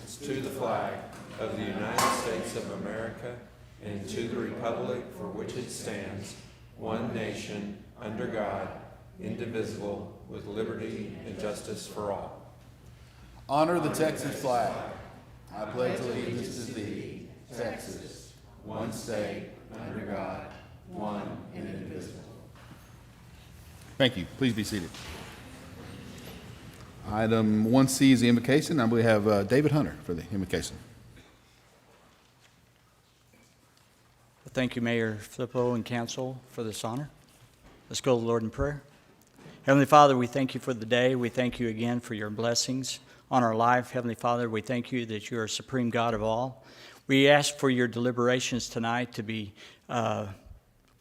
allegiance to the flag of the United States of America and to the republic for which it stands, one nation, under God, indivisible, with liberty and justice for all. Honor the Texas flag. I pledge allegiance to thee, Texas, one state, under God, one and indivisible. Thank you. Please be seated. Item 1C is the invocation. I believe we have David Hunter for the invocation. Thank you, Mayor Flippo and Council, for this honor. Let's go to the Lord in prayer. Heavenly Father, we thank you for the day. We thank you again for your blessings on our life. Heavenly Father, we thank you that you are supreme God of all. We ask for your deliberations tonight to be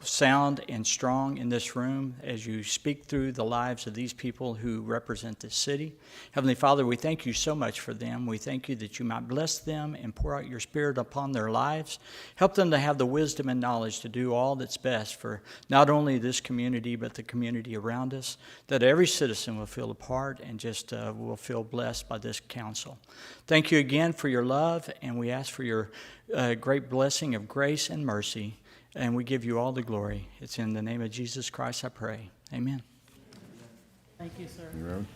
sound and strong in this room as you speak through the lives of these people who represent this city. Heavenly Father, we thank you so much for them. We thank you that you might bless them and pour out your Spirit upon their lives. Help them to have the wisdom and knowledge to do all that's best for not only this community, but the community around us, that every citizen will feel a part and just will feel blessed by this council. Thank you again for your love, and we ask for your great blessing of grace and mercy. And we give you all the glory. It's in the name of Jesus Christ I pray. Amen. Thank you, sir. Thank you, Reverend.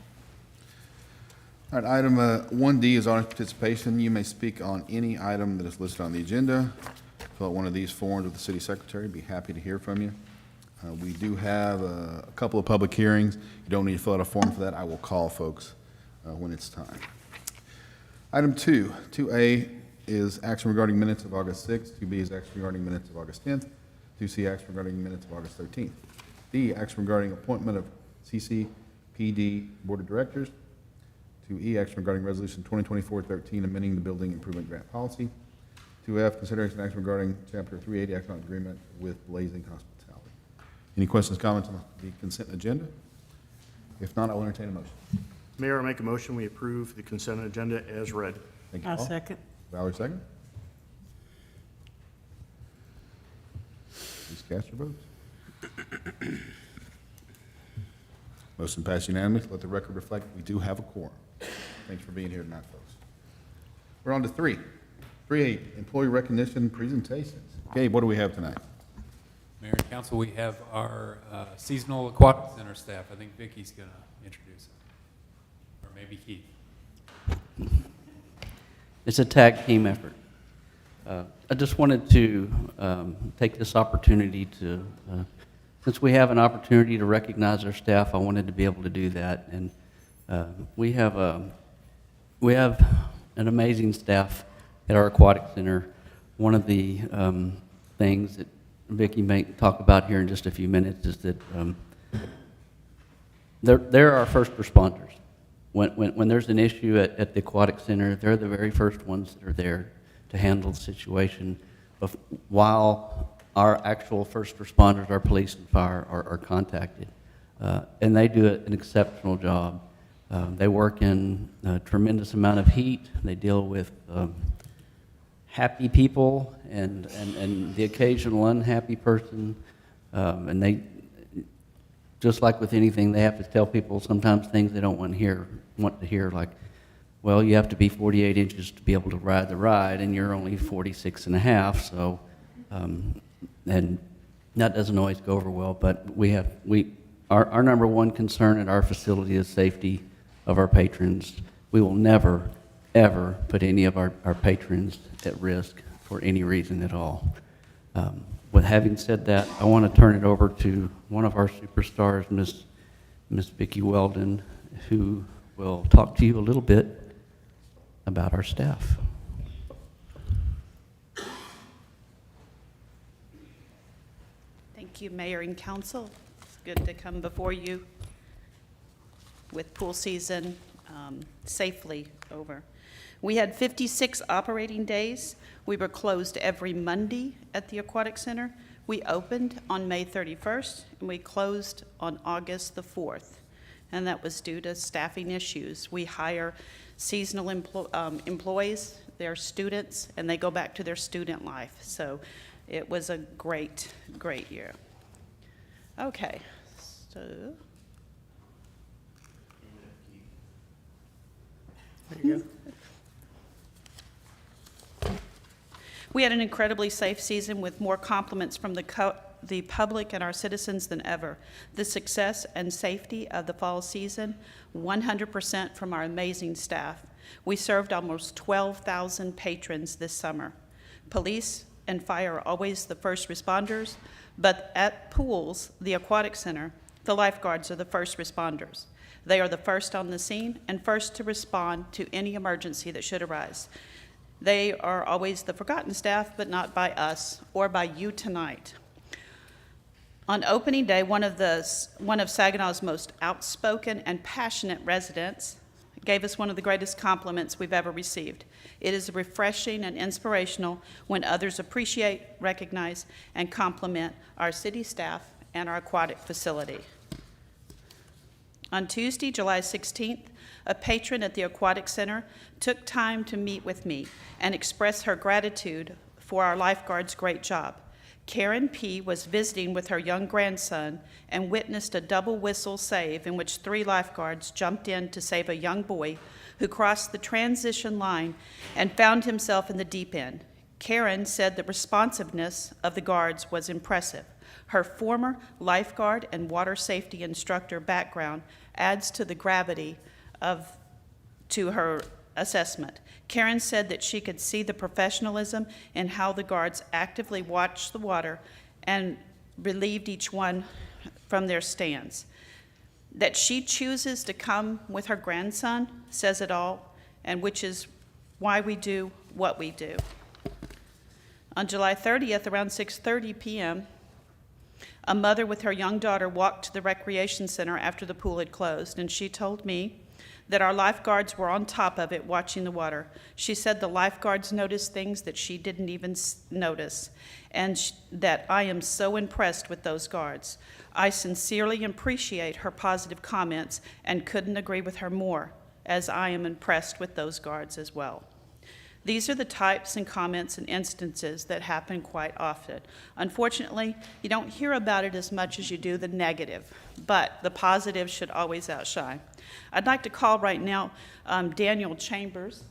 All right, item 1D is audience participation. You may speak on any item that is listed on the agenda. Fill out one of these forms with the city secretary. Be happy to hear from you. We do have a couple of public hearings. You don't need to fill out a form for that. I will call folks when it's time. Item 2A is action regarding minutes of August 6th. 2B is action regarding minutes of August 10th. 2C, action regarding minutes of August 13th. D, action regarding appointment of CCPD Board of Directors. 2E, action regarding Resolution 2024-13, amending the Building Improvement Grant Policy. 2F, consideration action regarding Chapter 380, economic agreement with Blazing Hospitality. Any questions, comments on the consent agenda? If not, I'll entertain a motion. Mayor, I make a motion we approve the consent agenda as read. Thank you, I'll Paul. second. Valerie, second. Please cast your votes. Motion passed unanimously. Let the record reflect we do have a quorum. Thanks for being here tonight, folks. We're on to 3A, employee recognition presentations. Gabe, what do we have tonight? Mayor and Council, we have our seasonal aquatic center staff. I think Vicky's going to introduce them, or maybe Keith. It's a tag team effort. I just wanted to take this opportunity to, since we have an opportunity to recognize our staff, I wanted to be able to do that. And we have an amazing staff at our aquatic center. One of the things that Vicki may talk about here in just a few minutes is that they're our first responders. When there's an issue at the aquatic center, they're the very first ones that are there to handle the situation while our actual first responders, our police and fire, are contacted. And they do an exceptional job. They work in a tremendous amount of heat. They deal with happy people and the occasional unhappy person. And they, just like with anything, they have to tell people sometimes things they don't want to hear, like, well, you have to be 48 inches to be able to ride the ride, and you're only 46 and a half, so, and that doesn't always go over well, but our number one concern at our facility is safety of our patrons. We will never, ever put any of our patrons at risk for any reason at all. With having said that, I want to turn it over to one of our superstars, Miss Vicki Weldon, who will talk to you a little bit about our staff. Thank you, Mayor and Council. It's good to come before you with pool season safely over. We had 56 operating days. We were closed every Monday at the Aquatic Center. We opened on May 31st, and we closed on August the 4th, and that was due to staffing issues. We hire seasonal employees, they're students, and they go back to their student life. So it was a great, great year. Okay, so. There you go. We had an incredibly safe season with more compliments from the public and our citizens than ever. The success and safety of the fall season, 100% from our amazing staff. We served almost 12,000 patrons this summer. Police and fire are always the first responders, but at pools, the aquatic center, the lifeguards are the first responders. They are the first on the scene and first to respond to any emergency that should arise. They are always the forgotten staff, but not by us or by you tonight. On opening day, one of Saginaw's most outspoken and passionate residents gave us one of the greatest compliments we've ever received. It is refreshing and inspirational when others appreciate, recognize, and compliment our city staff and our aquatic facility. On Tuesday, July 16th, a patron at the Aquatic Center took time to meet with me and express her gratitude for our lifeguards' great job. Karen P. was visiting with her young grandson and witnessed a double whistle save in which 3 lifeguards jumped in to save a young boy who crossed the transition line and found himself in the deep end. Karen said the responsiveness of the guards was impressive. Her former lifeguard and water safety instructor background adds to the gravity to her assessment. Karen said that she could see the professionalism in how the guards actively watched the water and relieved each one from their stands. That she chooses to come with her grandson says it all, and which is why we do what we do. On July 30th, around 6:30 p.m., a mother with her young daughter walked to the recreation center after the pool had closed, and she told me that our lifeguards were on top of it watching the water. She said the lifeguards noticed things that she didn't even notice, and that I am so impressed with those guards. I sincerely appreciate her positive comments and couldn't agree with her more, as I am impressed with those guards as well. These are the types and comments and instances that happen quite often. Unfortunately, you don't hear about it as much as you do the negative, but the positive should always outshine. I'd like to call right now Daniel Chambers.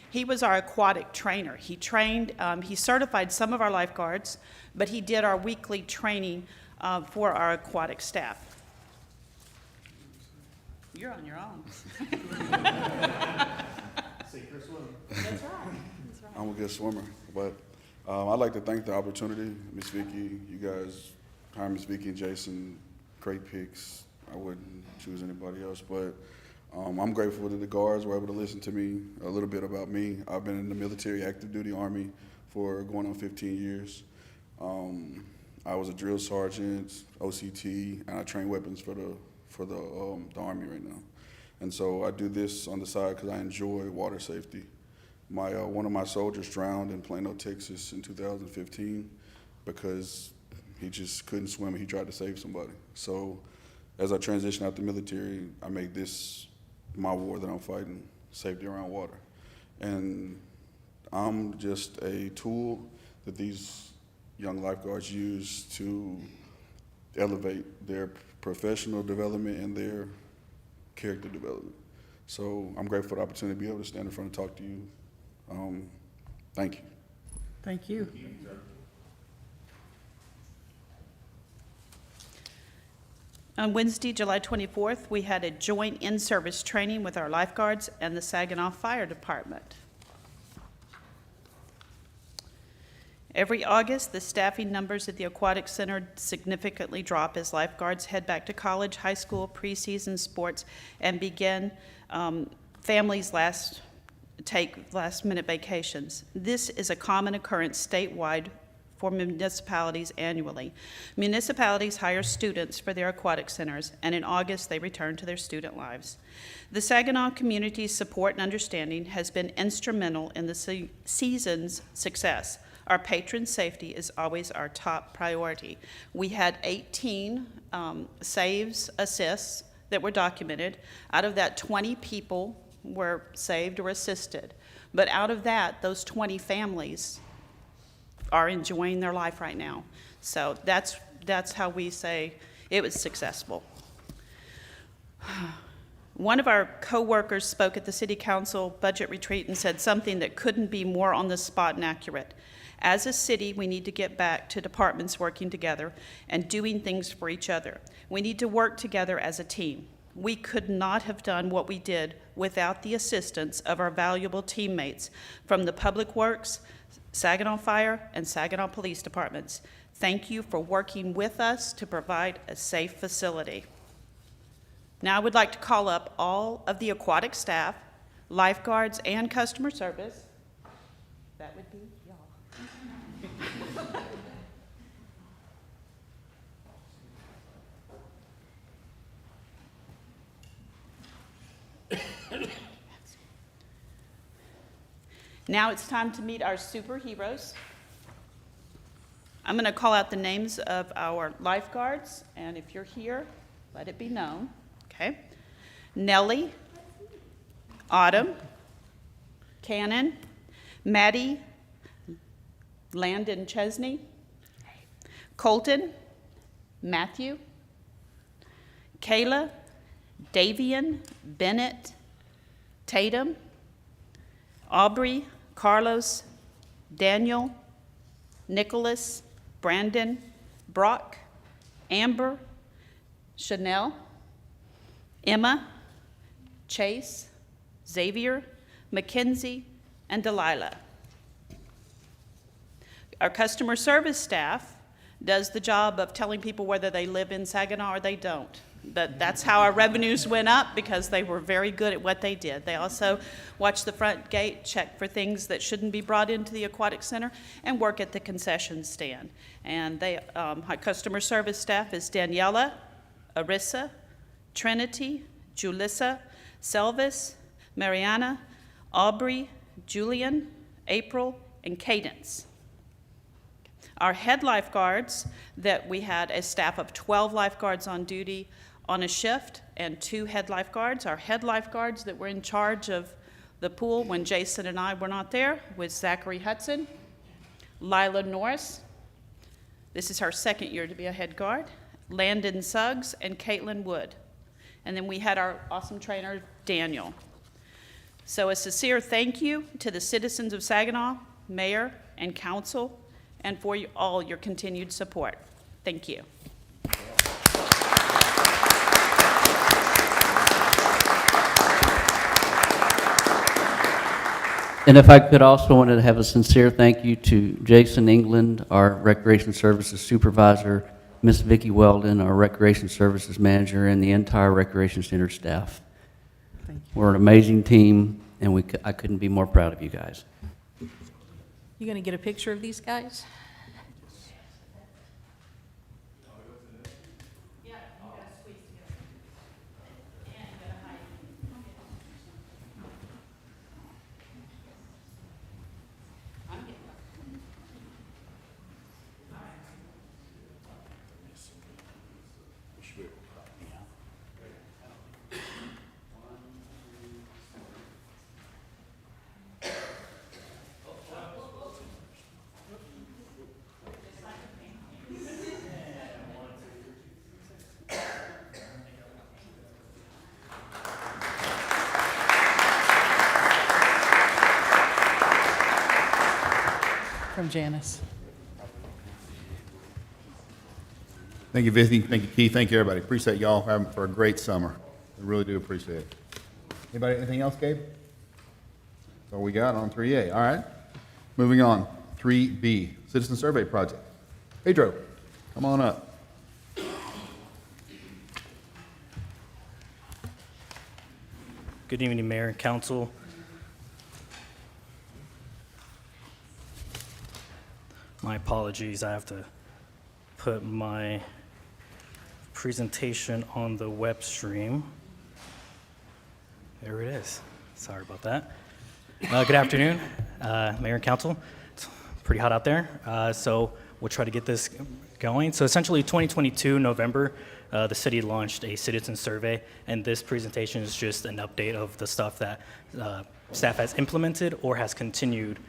He was our aquatic trainer. He trained, he certified some of our lifeguards, but he did our weekly training for our aquatic staff. You're on your own. That's right. I'm a good swimmer, but I'd like to thank the opportunity, Ms. Vicky, you guys, hi, Ms. Vicky and Jason, great picks. I wouldn't choose anybody else, but I'm grateful that the guards were able to listen to me, a little bit about me. I've been in the military, active duty Army for going on 15 years. I was a drill sergeant, OCT, and I train weapons for the Army right now. And so I do this on the side because I enjoy water safety. One of my soldiers drowned in Plano, Texas in 2015 because he just couldn't swim and he tried to save somebody. So as I transition out the military, I make this my war that I'm fighting, safety around water. And I'm just a tool that these young lifeguards use to elevate their professional development and their character development. So I'm grateful for the opportunity to be able to stand in front and talk to you. Thank you. Thank you. On Wednesday, July 24th, we had a joint in-service training with our lifeguards and the Saginaw Fire Department. Every August, the staffing numbers at the Aquatic Center significantly drop as lifeguards head back to college, high school, preseason sports, and begin families take last-minute vacations. This is a common occurrence statewide for municipalities annually. Municipalities hire students for their aquatic centers, and in August, they return to their student lives. The Saginaw community's support and understanding has been instrumental in the season's success. Our patron safety is always our top priority. We had 18 saves, assists that were documented. Out of that, 20 people were saved or assisted. But out of that, those 20 families are enjoying their life right now. So that's how we say it was successful. One of our coworkers spoke at the city council budget retreat and said something that couldn't be more on the spot and accurate. As a city, we need to get back to departments working together and doing things for each other. We need to work together as a team. We could not have done what we did without the assistance of our valuable teammates from the Public Works, Saginaw Fire, and Saginaw Police Departments. Thank you for working with us to provide a safe facility. Now I would like to call up all of the aquatic staff, lifeguards, and customer service. That would be y'all. Now it's time to meet our superheroes. I'm going to call out the names of our lifeguards, and if you're here, let it be known. Okay? Nellie, Autumn, Cannon, Maddie, Landon Chesney, Colton, Matthew, Kayla, Davian, Bennett, Tatum, Aubrey, Carlos, Daniel, Nicholas, Brandon, Brock, Amber, Chanel, Emma, Chase, Xavier, Mackenzie, and Delilah. Our customer service staff does the job of telling people whether they live in Saginaw or they don't. That's how our revenues went up, because they were very good at what they did. They also watch the front gate, check for things that shouldn't be brought into the aquatic center, and work at the concession stand. And our customer service staff is Daniela, Arissa, Trinity, Julissa, Selvis, Mariana, Aubrey, Julian, April, and Cadence. Our head lifeguards, that we had a staff of 12 lifeguards on duty on a shift and 2 head lifeguards. Our head lifeguards that were in charge of the pool when Jason and I were not there was Zachary Hudson, Lila Norris. This is her second year to be a head guard. Landon Suggs and Caitlin Wood. And then we had our awesome trainer, Daniel. So a sincere thank you to the citizens of Saginaw, mayor, and council, and for all your continued support. Thank you. And if I could also wanted to have a sincere thank you to Jason England, our Recreation Services Supervisor, Miss Vicki Weldon, our Recreation Services Manager, and the entire Recreation Center staff. Thank We're an amazing team, and I couldn't be more proud of you guys. You going to get a picture of these guys? From Janice. Thank you, Vicky. Thank you, Keith. Thank you, everybody. Appreciate y'all having for a great summer. I really do appreciate it. Anybody, anything else, Gabe? That's all we got on 3A. All right. Moving on. 3B, Citizen Survey Project. Pedro, come on up. Good evening, Mayor and Council. My apologies, I have to put my presentation on the web stream. There it is. Sorry about that. Good afternoon, Mayor and Council. It's pretty hot out there, so we'll try to get this going. So essentially, 2022, November, the city launched a citizen survey, and this presentation is just an update of the stuff that staff has implemented or has continued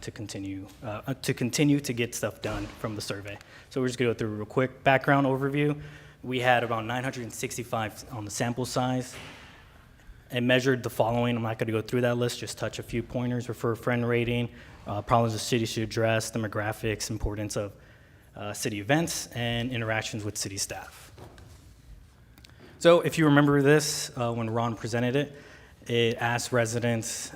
to continue to get stuff done from the survey. So we're just going to go through a real quick background overview. We had about 965 on the sample size. and measured the following. I'm not going to go through that list, just touch a few pointers: refer a friend rating, problems the city should address, demographics, importance of city events, and interactions with city staff. So if you remember this, when Ron presented it, it asked residents,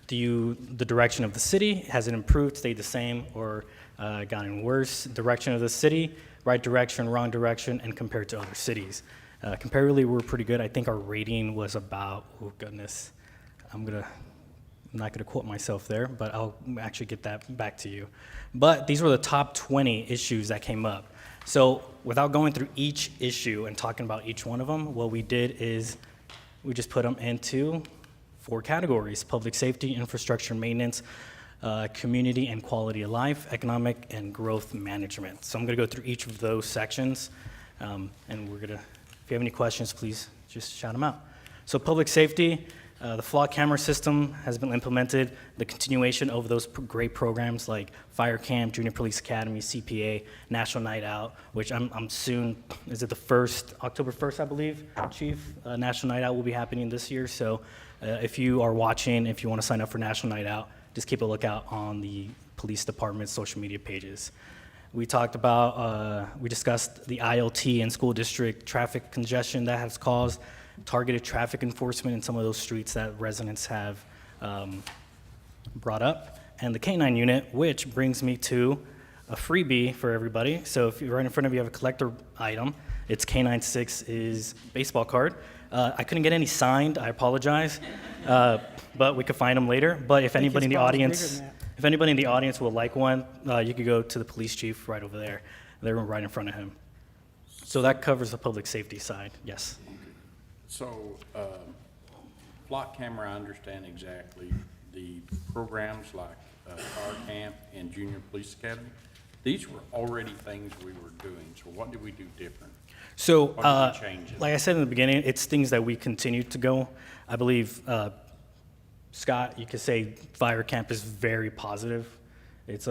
the direction of the city, has it improved, stayed the same, or gotten worse? Direction of the city, right direction, wrong direction, and compared to other cities. Comparatively, we're pretty good. I think our rating was about, oh goodness, I'm not gonna quote myself there, but I'll actually get that back to you. But these were the top 20 issues that came up. So without going through each issue and talking about each one of them, what we did is we just put them into 4 categories: public safety, infrastructure maintenance, community and quality of life, economic and growth management. So I'm gonna go through each of those sections, and if you have any questions, please just shout them out. So public safety, the flock camera system has been implemented. The continuation of those great programs like Fire Camp, Junior Police Academy, CPA, National Night Out, which I'm soon, is it the 1st, October 1st, I believe, Chief? National Night Out will be happening this year. So if you are watching, if you want to sign up for National Night Out, just keep a lookout on the police department's social media pages. We talked about, we discussed the ILT and school district traffic congestion that has caused, targeted traffic enforcement in some of those streets that residents have brought up, and the K-9 unit, which brings me to a freebie for everybody. So if you're right in front of you have a collector item, it's K-96's baseball card. I couldn't get any signed, I apologize, but we could find them later. But if anybody in the audience, would like one, you could go to the police chief right over there. They're right in front of him. So that covers the public safety side, yes. So, flock camera, I understand exactly. The programs like Fire Camp and Junior Police Academy, these were already things we were doing. So what did we do different? So, What did we change it? like I said in the beginning, it's things that we continue to go. I believe, Scott, you could say Fire Camp is very positive. It's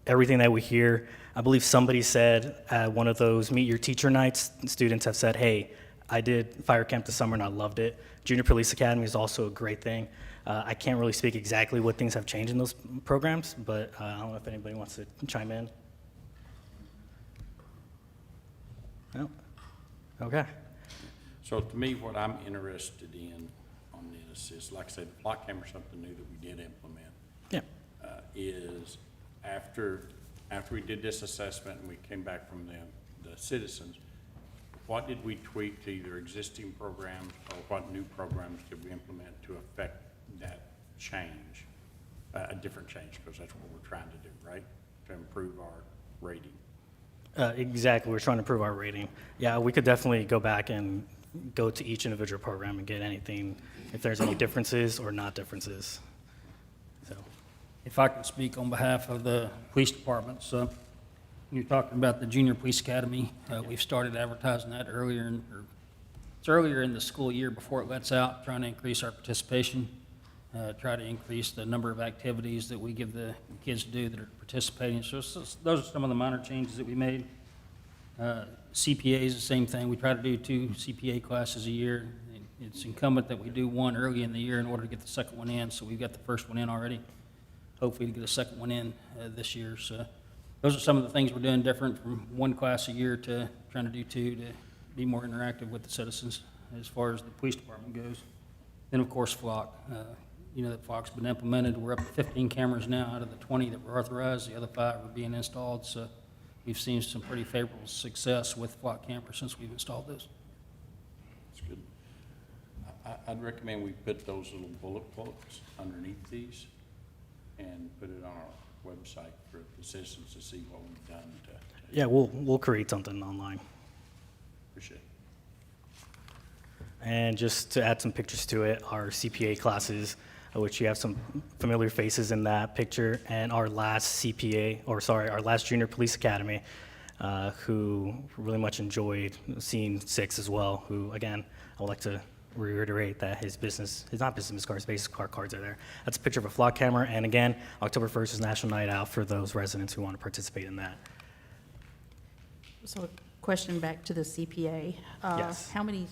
everything that we hear. I believe somebody said at one of those Meet Your Teacher nights, students have said, hey, I did Fire Camp this summer and I loved it. Junior Police Academy is also a great thing. I can't really speak exactly what things have changed in those programs, but I don't know if anybody wants to chime in. No? Okay. So to me, what I'm interested in on this is, like I said, the flock camera is something new that we did implement. Yeah. Is after we did this assessment and we came back from the citizens, what did we tweak to either existing programs or what new programs did we implement to affect that change, a different change, because that's what we're trying to do, right? To improve our rating. Exactly, we're trying to improve our rating. Yeah, we could definitely go back and go to each individual program and get anything, if there's any differences or not differences. So, If I can speak on behalf of the police departments, you're talking about the Junior Police Academy. We've started advertising that earlier in the school year before it lets out, trying to increase our participation, try to increase the number of activities that we give the kids to do that are participating. So those are some of the minor changes that we made. CPA is the same thing. We try to do 2 CPA classes a year. It's incumbent that we do one early in the year in order to get the second one in. So we've got the first one in already. Hopefully to get a second one in this year. So those are some of the things we're doing different from 1 class a year to trying to do 2 to be more interactive with the citizens as far as the police department goes. Then, of course, Flock. You know that Flock's been implemented. We're up to 15 cameras now out of the 20 that were authorized. The other 5 are being installed. So we've seen some pretty favorable success with Flock cameras since we've installed those. That's good. I'd recommend we put those little bullet points underneath these and put it on our website for the citizens to see what we've done to yeah, we'll create something online. appreciate it. And just to add some pictures to it, our CPA classes, which you have some familiar faces in that picture, and our last our last Junior Police Academy, who really much enjoyed seeing 6 as well, who, again, I would like to reiterate that his basic car cards are there. That's a picture of a flock camera, and again, October 1st is National Night Out for those residents who want to participate in that. So a question back to the CPA. Yes. How many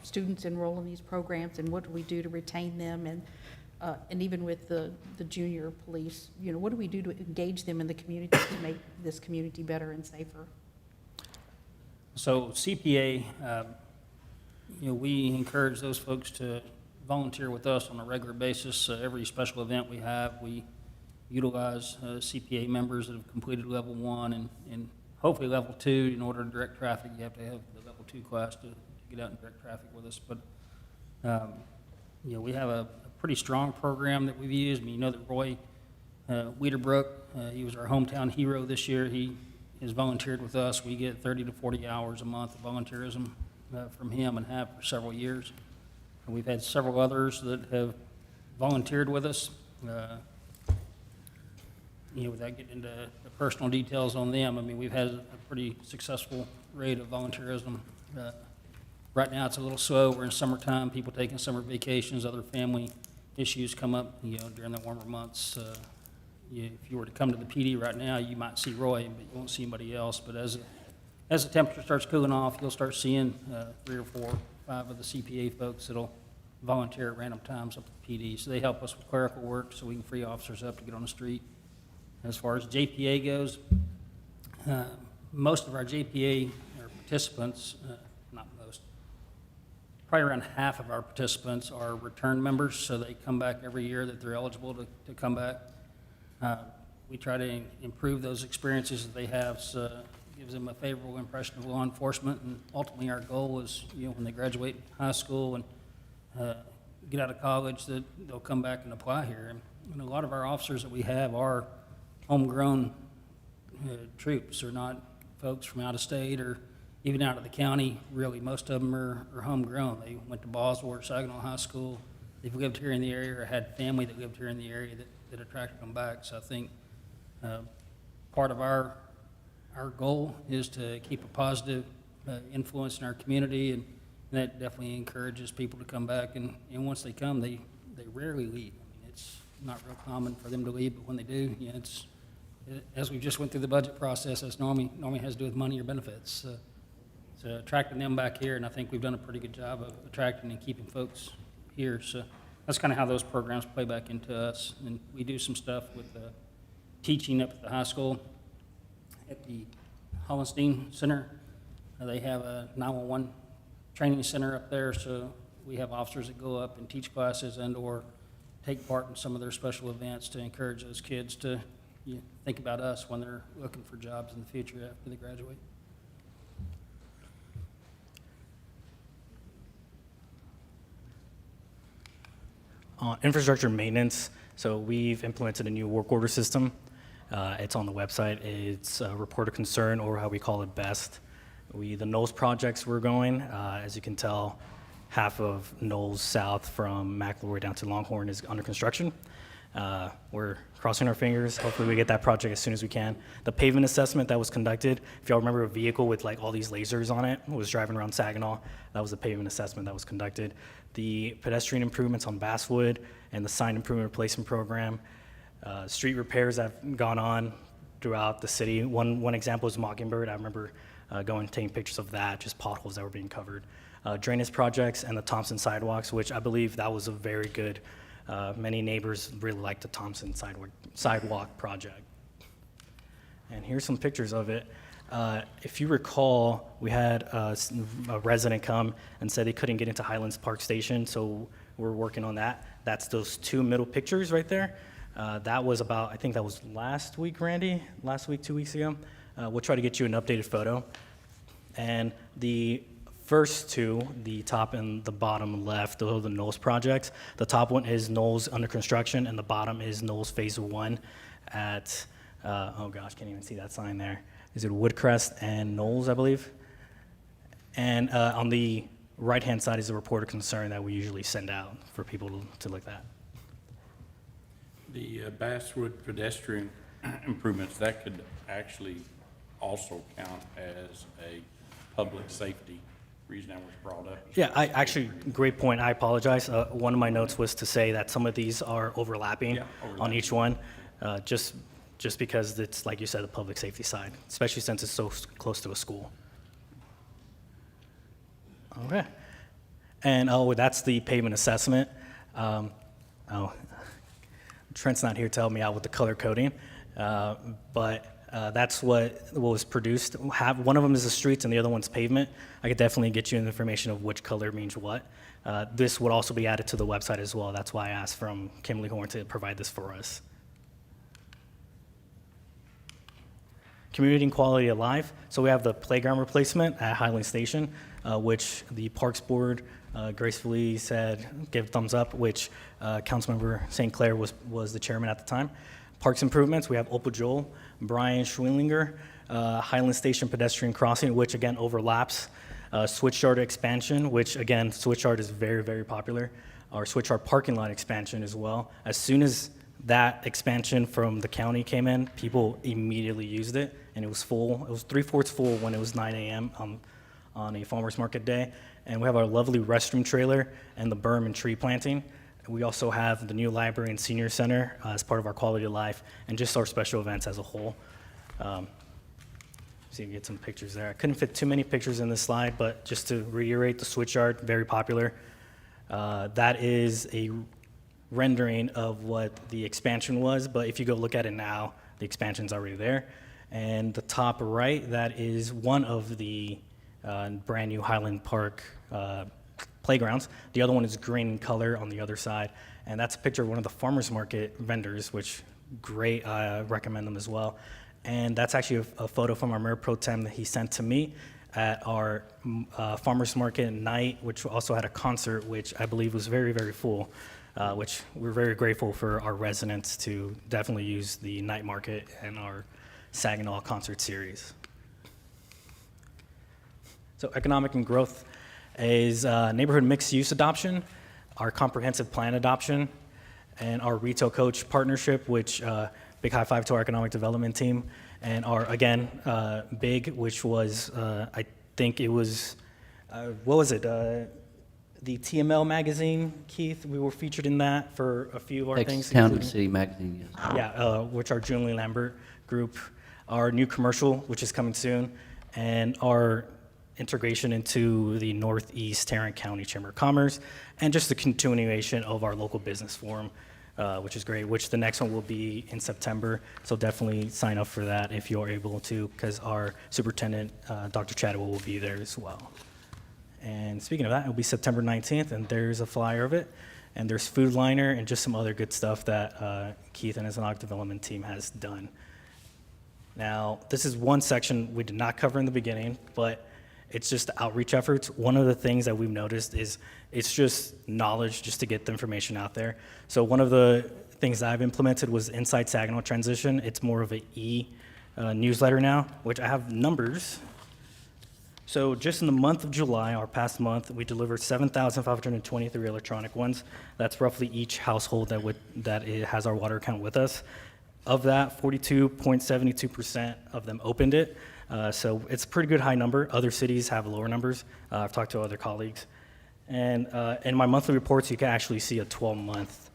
students enroll in these programs, and what do we do to retain them? And even with the junior police, what do we do to engage them in the community to make this community better and safer? So CPA, we encourage those folks to volunteer with us on a regular basis. Every special event we have, we utilize CPA members that have completed level 1 and hopefully level 2. In order to direct traffic, you have to have the level 2 class to get out and direct traffic with us. But we have a pretty strong program that we've used. I mean, that Roy Wiederbrook, he was our hometown hero this year. He has volunteered with us. We get 30 to 40 hours a month of volunteerism from him and have for several years. And we've had several others that have volunteered with us. Without getting into the personal details on them, I mean, we've had a pretty successful rate of volunteerism. Right now, it's a little slow. We're in summertime, people taking summer vacations, other family issues come up, during the warmer months. If you were to come to the PD right now, you might see Roy, but you won't see anybody else. But as the temperature starts cooling off, you'll start seeing 3 or 4 or 5 of the CPA folks that'll volunteer at random times up at the PD. So they help us with clerical work so we can free officers up to get on the street. As far as JPA goes, most of our JPA or participants, not most, probably around half of our participants are return members, so they come back every year that they're eligible to come back. We try to improve those experiences that they have, so it gives them a favorable impression of law enforcement, and ultimately our goal is, when they graduate high school and get out of college, that they'll come back and apply here. And a lot of our officers that we have are homegrown troops, or not folks from out of state or even out of the county. Really, most of them are homegrown. They went to Boswell or Saginaw High School. They've lived here in the area or had family that lived here in the area that attracted them back. So I think part of our goal is to keep a positive influence in our community, and that definitely encourages people to come back. And once they come, they rarely leave. I mean, it's not real common for them to leave, but when they do, it's as we just went through the budget process, as normally has to do with money or benefits. So attracting them back here, and I think we've done a pretty good job of attracting and keeping folks here. So that's kind of how those programs play back into us. And we do some stuff with teaching up at the high school. At the Hollenstein Center, they have a 911 training center up there, so we have officers that go up and teach classes and or take part in some of their special events to encourage those kids to think about us when they're looking for jobs in the future after they graduate. Infrastructure maintenance, so we've implemented a new work order system. It's on the website. It's a report of concern, or how we call it BEST. The Knowles projects we're going, as you can tell, half of Knowles South from McElroy down to Longhorn is under construction. We're crossing our fingers. Hopefully we get that project as soon as we can. The pavement assessment that was conducted, if y'all remember a vehicle with like all these lasers on it, was driving around Saginaw. That was the pavement assessment that was conducted. The pedestrian improvements on Basswood and the sign improvement replacement program. Street repairs that have gone on throughout the city. One example is Mockingbird. I remember going and taking pictures of that, just potholes that were being covered. Drainage projects and the Thompson sidewalks, which I believe that was a very good, many neighbors really liked the Thompson sidewalk project. And here's some pictures of it. If you recall, we had a resident come and said they couldn't get into Highlands Park Station, so we're working on that. That's those 2 middle pictures right there. That was about, I think that was last week, Randy? Last week, 2 weeks ago? We'll try to get you an updated photo. And the first 2, the top and the bottom left, those are the Knowles projects. The top one is Knowles under construction, and the bottom is Knowles Phase 1 at, oh gosh, can't even see that sign there. Is it Woodcrest and Knowles, I believe? And on the right-hand side is a report of concern that we usually send out for people to look at. The Basswood pedestrian improvements, that could actually also count as a public safety reason that was brought up. Yeah, actually, great point. I apologize. One of my notes was to say that some of these are overlapping on each one, just because it's, like you said, the public safety side, especially since it's so close to a school. Okay. And, that's the pavement assessment. Oh, Trent's not here to help me out with the color coding, but that's what was produced. One of them is the streets and the other one's pavement. I could definitely get you the information of which color means what. This would also be added to the website as well. That's why I asked from Kimberly Horn to provide this for us. Community and quality of life. So we have the playground replacement at Highland Station, which the Parks Board gracefully said, give thumbs up, which Councilmember St. Clair was the chairman at the time. Parks improvements, we have Opal Joel, Brian Schwillinger, Highland Station pedestrian crossing, which again overlaps. Switchyard expansion, which again, Switchyard is very, very popular. Our Switchyard parking lot expansion as well. As soon as that expansion from the county came in, people immediately used it, and it was full. It was 3/4 full when it was 9 a.m. On a farmer's market day. And we have our lovely restroom trailer and the berm and tree planting. We also have the new library and senior center as part of our quality of life, and just our special events as a whole. So you can get some pictures there. I couldn't fit too many pictures in this slide, but just to reiterate, the Switchyard, very popular. That is a rendering of what the expansion was, but if you go look at it now, the expansion's already there. And the top right, that is one of the brand new Highland Park playgrounds. The other one is green in color on the other side, and that's a picture of one of the farmers market vendors, which great, I recommend them as well. And that's actually a photo from our Mayor Pro Tem that he sent to me at our farmers market night, which also had a concert, which I believe was very, very full, which we're very grateful for our residents to definitely use the night market and our Saginaw concert series. So economic and growth is neighborhood mixed use adoption, our comprehensive plan adoption, and our retail coach partnership, which big high five to our economic development team, and our, again, big, which was, I think it was, what was it? The TML magazine, Keith, we were featured in that for a few of our things. Town and including- City Magazine, yes. Yeah, which our Julie Lambert group, our new commercial, which is coming soon, and our integration into the Northeast Tarrant County Chamber of Commerce, and just the continuation of our local business forum, which is great, which the next one will be in September. So definitely sign up for that if you're able to, because our superintendent, Dr. Chadwell, will be there as well. And speaking of that, it'll be September 19th, and there's a flyer of it. And there's Food Liner and just some other good stuff that Keith and his economic development team has done. Now, this is one section we did not cover in the beginning, but it's just the outreach efforts. One of the things that we've noticed is it's just knowledge just to get the information out there. So one of the things that I've implemented was Inside Saginaw Transition. It's more of a newsletter now, which I have numbers. So just in the month of July, our past month, we delivered 7,523 electronic ones. That's roughly each household that has our water account with us. Of that, 42.72% of them opened it. So it's a pretty good high number. Other cities have lower numbers. I've talked to other colleagues. And in my monthly reports, you can actually see a 12-month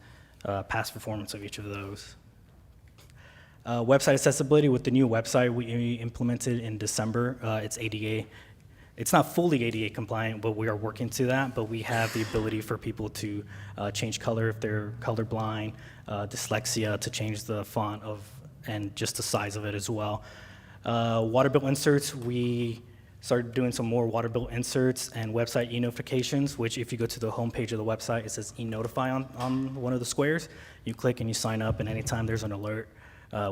past performance of each of those. Website accessibility, with the new website we implemented in December, it's ADA. It's not fully ADA compliant, but we are working to that. But we have the ability for people to change color if they're colorblind, dyslexia, to change the font and just the size of it as well. Water bill inserts, we started doing some more water bill inserts and website e-notifications, which if you go to the homepage of the website, it says e-notify on one of the squares. You click and you sign up, and anytime there's an alert,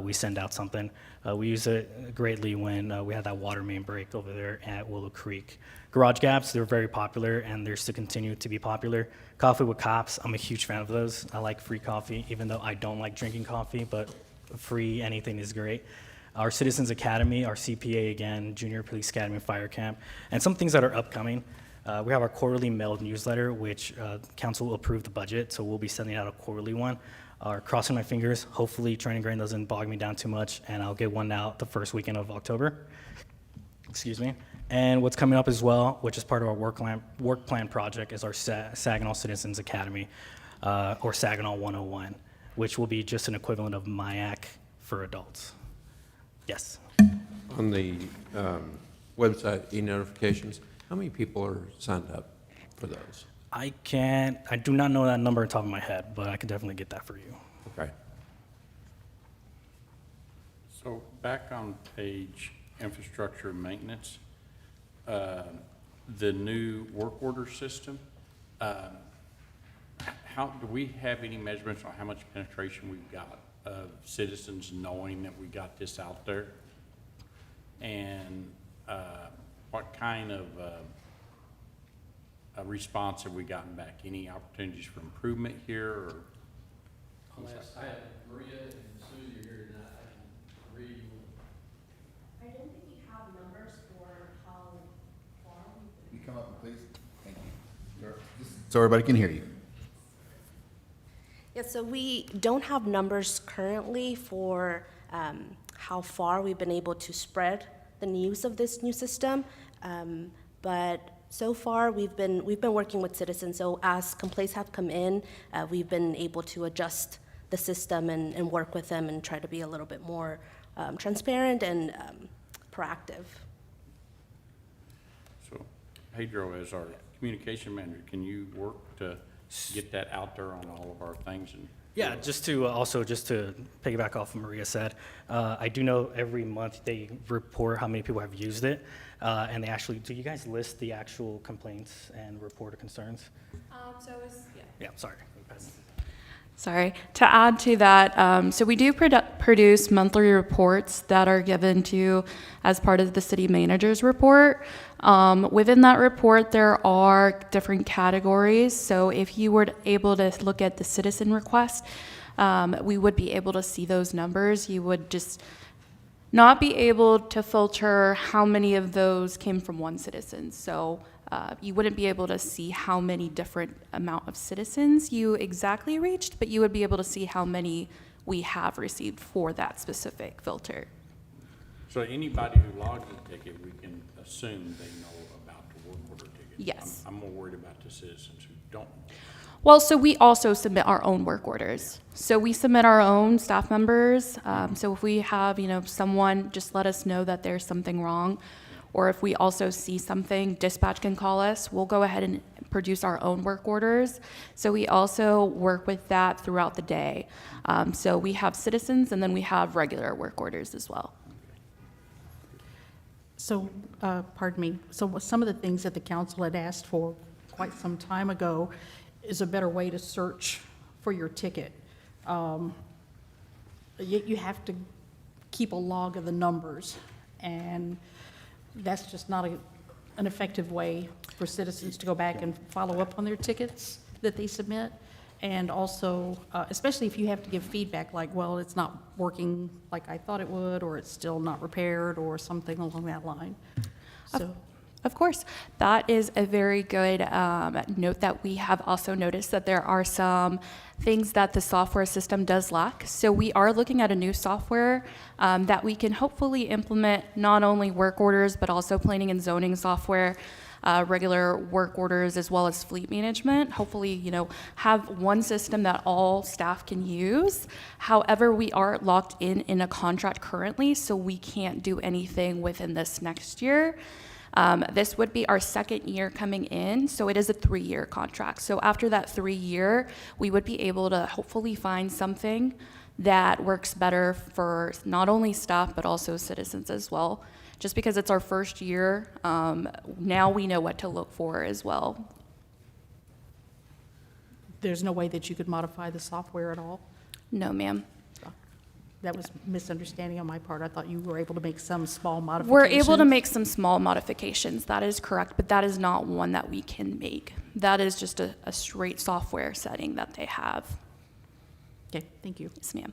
we send out something. We use it greatly when we had that water main break over there at Willow Creek. Garage gaps, they're very popular, and they're still continue to be popular. Coffee with cops, I'm a huge fan of those. I like free coffee, even though I don't like drinking coffee, but free anything is great. Our Citizens Academy, our CPA again, Junior Police Academy Fire Camp, and some things that are upcoming. We have our quarterly mailed newsletter, which council approved the budget, so we'll be sending out a quarterly one. Crossing my fingers, hopefully Training Grain doesn't bog me down too much, and I'll get one out the first weekend of October. Excuse me. And what's coming up as well, which is part of our work plan project, is our Saginaw Citizens Academy, or Saginaw 101, which will be just an equivalent of MIAC for adults. Yes. On the website e-notifications, how many people are signed up for those? I do not know that number on top of my head, but I could definitely get that for you. Okay. So back on page infrastructure and maintenance, the new work order system, how, do we have any measurements on how much penetration we've got of citizens knowing that we got this out there? And what kind of a response have we gotten back? Any opportunities for improvement here, or? I have Maria and Susie here tonight. I can read. I don't think we have numbers for how far we've You come up, please. Thank you. So everybody can hear you. Yeah, so we don't have numbers currently for how far we've been able to spread the news of this new system, but so far we've been working with citizens. So as complaints have come in, we've been able to adjust the system and work with them and try to be a little bit more transparent and proactive. So Pedro, as our communication manager, can you work to get that out there on all of our things? And Yeah, just to piggyback off what Maria said, I do know every month they report how many people have used it, and they actually, do you guys list the actual complaints and report of concerns? Yeah, sorry. Sorry. To add to that, so we do produce monthly reports that are given to you as part of the city manager's report. Within that report, there are different categories. So if you were able to look at the citizen request, we would be able to see those numbers. You would just not be able to filter how many of those came from one citizen. So you wouldn't be able to see how many different amount of citizens you exactly reached, but you would be able to see how many we have received for that specific filter. so anybody who logs a ticket, we can assume they know about the work order ticket. Yes. I'm more worried about the citizens who don't. Well, so we also submit our own work orders. So we submit our own staff members. So if we have, someone just let us know that there's something wrong, or if we also see something, dispatch can call us. We'll go ahead and produce our own work orders. So we also work with that throughout the day. So we have citizens, and then we have regular work orders as well. So, pardon me, so some of the things that the council had asked for quite some time ago is a better way to search for your ticket. You have to keep a log of the numbers, and that's just not an effective way for citizens to go back and follow up on their tickets that they submit. And also, especially if you have to give feedback like, well, it's not working like I thought it would, or it's still not repaired, or something along that line. So, Of course. That is a very good note that we have also noticed that there are some things that the software system does lack. So we are looking at a new software that we can hopefully implement not only work orders, but also planning and zoning software, regular work orders, as well as fleet management. Hopefully, have one system that all staff can use. However, we are locked in a contract currently, so we can't do anything within this next year. This would be our second year coming in, so it is a 3-year contract. So after that 3-year, we would be able to hopefully find something that works better for not only staff, but also citizens as well. Just because it's our first year, now we know what to look for as well. there's no way that you could modify the software at all? No, ma'am. That was misunderstanding on my part. I thought you were able to make some small modifications. We're able to make some small modifications, that is correct, but that is not one that we can make. That is just a straight software setting that they have. Okay, thank you. Yes, ma'am.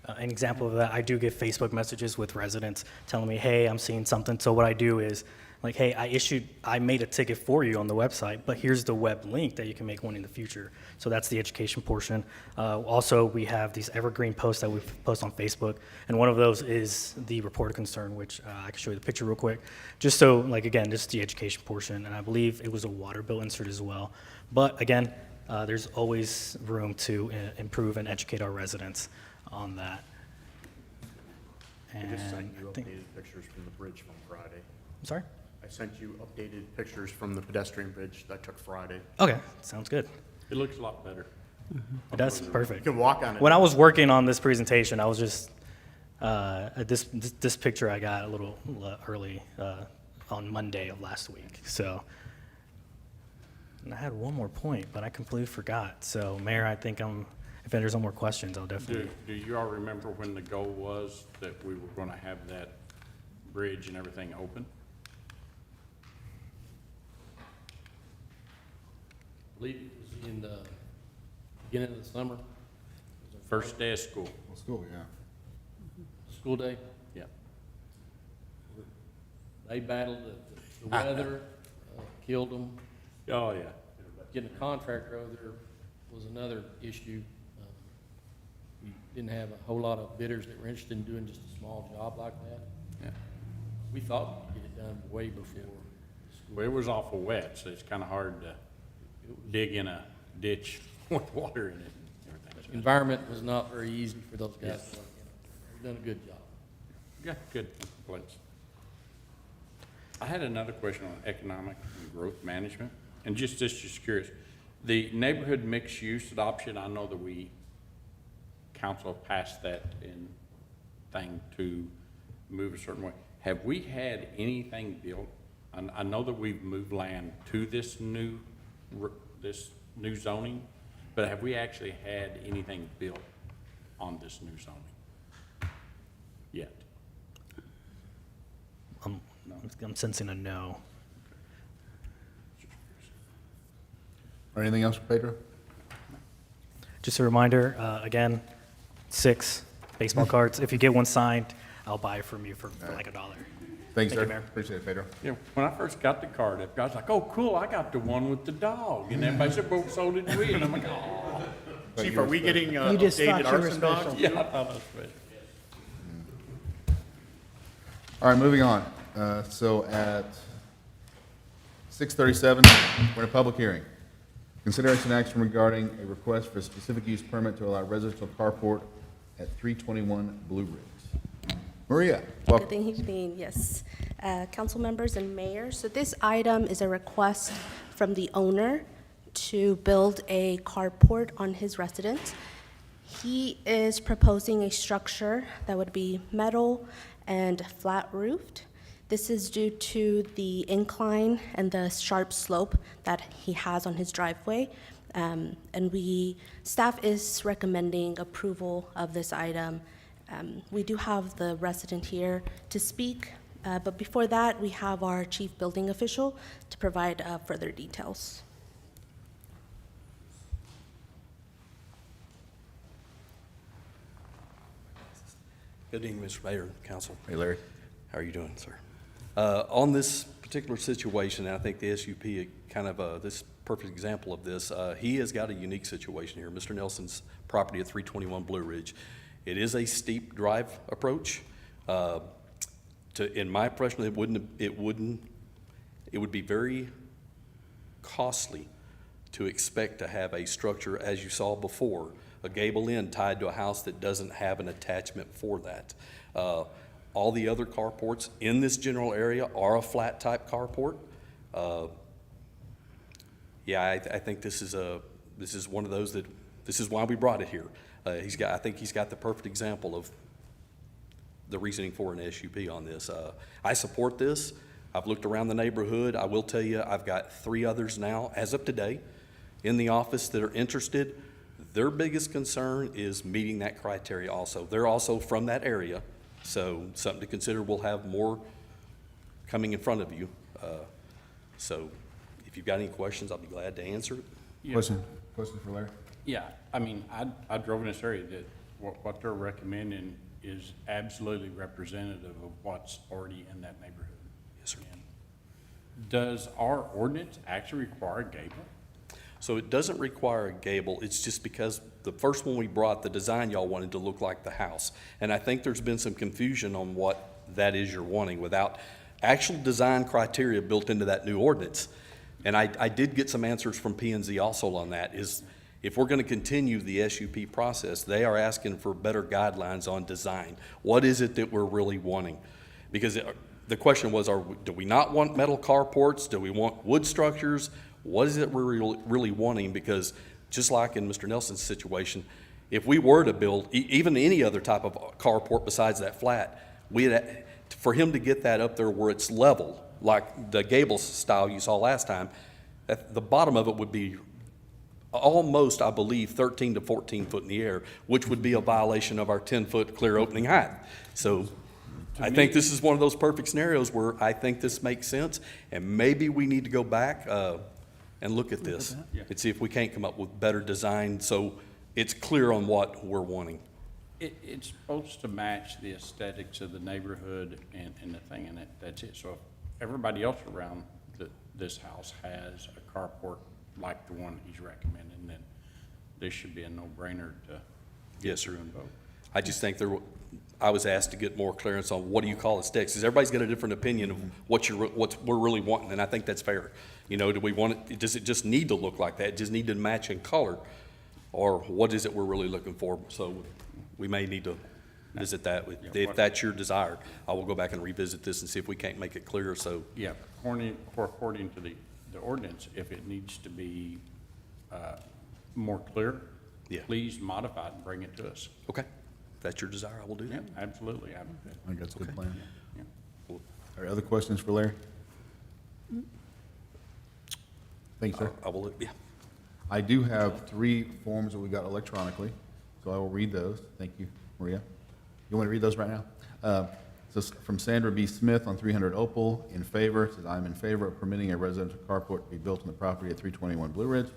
An example of that, I do get Facebook messages with residents telling me, hey, I'm seeing something. So what I do is, like, hey, I made a ticket for you on the website, but here's the web link that you can make one in the future. So that's the education portion. Also, we have these evergreen posts that we post on Facebook, and one of those is the report of concern, which I can show you the picture real quick. Just so, like, again, just the education portion, and I believe it was a water bill insert as well. But again, there's always room to improve and educate our residents on that. I just sent you I think- updated pictures from the bridge from Friday. I'm sorry? I sent you updated pictures from the pedestrian bridge that took Friday. Okay, sounds good. It looks a lot better. That's You perfect. can walk on it. When I was working on this presentation, I was just, this picture I got a little early on Monday of last week. So, and I had one more point, but I completely forgot. So, Mayor, I think if there's no more questions, I'll definitely. Do you all remember when the goal was that we were gonna have that bridge and everything open? I believe it was in the beginning of the summer, First day of school? Well, school, yeah. school day. Yeah. They battled the weather, killed them. Oh, yeah. Getting a contractor over there was another issue. We didn't have a whole lot of bidders that were interested in doing just a small job like that. Yeah. We thought we could get it done way before school. Well, it was awful wet, so it's kinda hard to dig in a ditch with water in it and everything. Environment was not very easy for those guys to work in. They've done a good job. Yeah, good, no complaints. I had another question on economic and growth management, and just curious. The neighborhood mixed use adoption, I know that we, council passed that in thing to move a certain way. Have we had anything built? I know that we've moved land to this new zoning, but have we actually had anything built on this new zoning yet? I'm sensing a no. Or anything else for Pedro? Just a reminder, again, 6 baseball cards. If you get one signed, I'll buy it from you for like $1. Thanks, Thank sir. you, Mayor. Appreciate it, Pedro. Yeah, when I first got the card, I was like, oh, cool, I got the one with the dog. And everybody said, well, so did we. And I'm like, oh. Chief, are we getting You just updated thought you were arson dogs? special. Yeah, I thought that was special. All right, moving on. So at 6:37, we're in a public hearing. Consideration action regarding a request for a specific use permit to allow residential carport at 321 Blue Ridge. Maria, welcome. Good evening, yes. Council members and mayor, so this item is a request from the owner to build a carport on his residence. He is proposing a structure that would be metal and flat roofed. This is due to the incline and the sharp slope that he has on his driveway. And staff is recommending approval of this item. We do have the resident here to speak, but before that, we have our chief building official to provide further details. Good evening, Mr. Mayor, Council. Hey, Larry. How are you doing, sir? On this particular situation, and I think the SUP kind of, this perfect example of this, he has got a unique situation here. Mr. Nelson's property at 321 Blue Ridge. It is a steep drive approach. In my impression, it would be very costly to expect to have a structure, as you saw before, a gable end tied to a house that doesn't have an attachment for that. All the other carports in this general area are a flat type carport. I think this is one of those that, this is why we brought it here. I think he's got the perfect example of the reasoning for an SUP on this. I support this. I've looked around the neighborhood. I will tell you, I've got 3 others now, as of today, in the office that are interested. Their biggest concern is meeting that criteria also. They're also from that area, so something to consider. We'll have more coming in front of you. So if you've got any questions, I'll be glad to answer it. Yeah. Question for Larry? Yeah, I mean, I drove in this area, that what they're recommending is absolutely representative of what's already in that neighborhood. Yes, sir. Does our ordinance actually require a gable? So it doesn't require a gable. It's just because the first one we brought, the design y'all wanted to look like the house. And I think there's been some confusion on what that is you're wanting without actual design criteria built into that new ordinance. And I did get some answers from P&Z also on that. If we're going to continue the SUP process, they are asking for better guidelines on design. What is it that we're really wanting? Because the question was, do we not want metal carports? Do we want wood structures? What is it we're really wanting? Because just like in Mr. Nelson's situation, if we were to build even any other type of carport besides that flat, for him to get that up there where it's level, like the Gables style you saw last time, the bottom of it would be almost, I believe, 13 to 14 foot in the air, which would be a violation of our 10-foot clear opening height. So I think this is one of those perfect scenarios where I think this makes sense, and maybe we need to go back and look at this and see if we can't come up with better design so it's clear on what we're wanting. It's supposed to match the aesthetics of the neighborhood and the thing, and that's it. So if everybody else around this house has a carport like the one he's recommending, then this should be a no-brainer to Yes, sir. and vote. I just think I was asked to get more clearance on what do you call aesthetics, because everybody's got a different opinion of what we're really wanting, and I think that's fair. You know, do we want it, does it just need to look like that? Just need to match in color? Or what is it we're really looking for? So we may need to visit that. If that's your desire, I will go back and revisit this and see if we can't make it clearer, so. Yeah, according to the ordinance, if it needs to be more clear, please modify it and bring it to us. Okay, if that's your desire, I will do that. Yeah, absolutely. I think that's a good plan. Yeah. All right, other questions for Larry? Thank you, sir. I will, yeah. I do have 3 forms that we got electronically, so I will read those. Thank you, Maria. You want to read those right now? So from Sandra B. Smith on 300 Opal, in favor, says I'm in favor of permitting a residential carport to be built on the property at 321 Blue Ridge.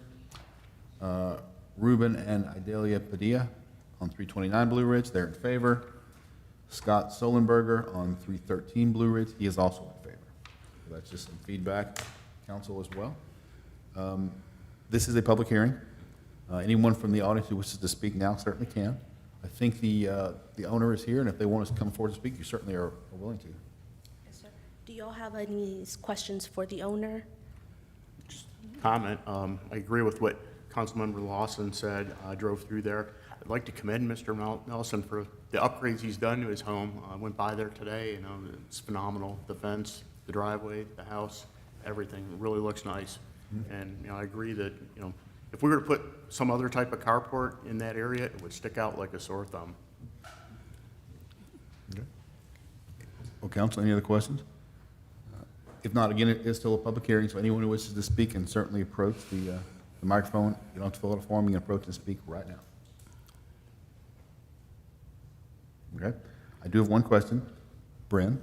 Ruben and Idalia Padilla on 329 Blue Ridge, they're in favor. Scott Solenberger on 313 Blue Ridge, he is also in favor. So that's just some feedback, council as well. This is a public hearing. Anyone from the audience who wishes to speak now certainly can. I think the owner is here, and if they want us to come forward to speak, you certainly are willing to. Yes, sir. Do y'all have any questions for the owner? Comment. I agree with what Councilmember Lawson said. I drove through there. I'd like to commend Mr. Nelson for the upgrades he's done to his home. I went by there today, it's phenomenal. The fence, the driveway, the house, everything. It really looks nice. And, I agree that, if we were to put some other type of carport in that area, it would stick out like a sore thumb. Okay. Well, council, any other questions? If not, again, it is still a public hearing, so anyone who wishes to speak can certainly approach the microphone. You don't have to fill out a form, you can approach and speak right now. Okay, I do have one question. Bryn,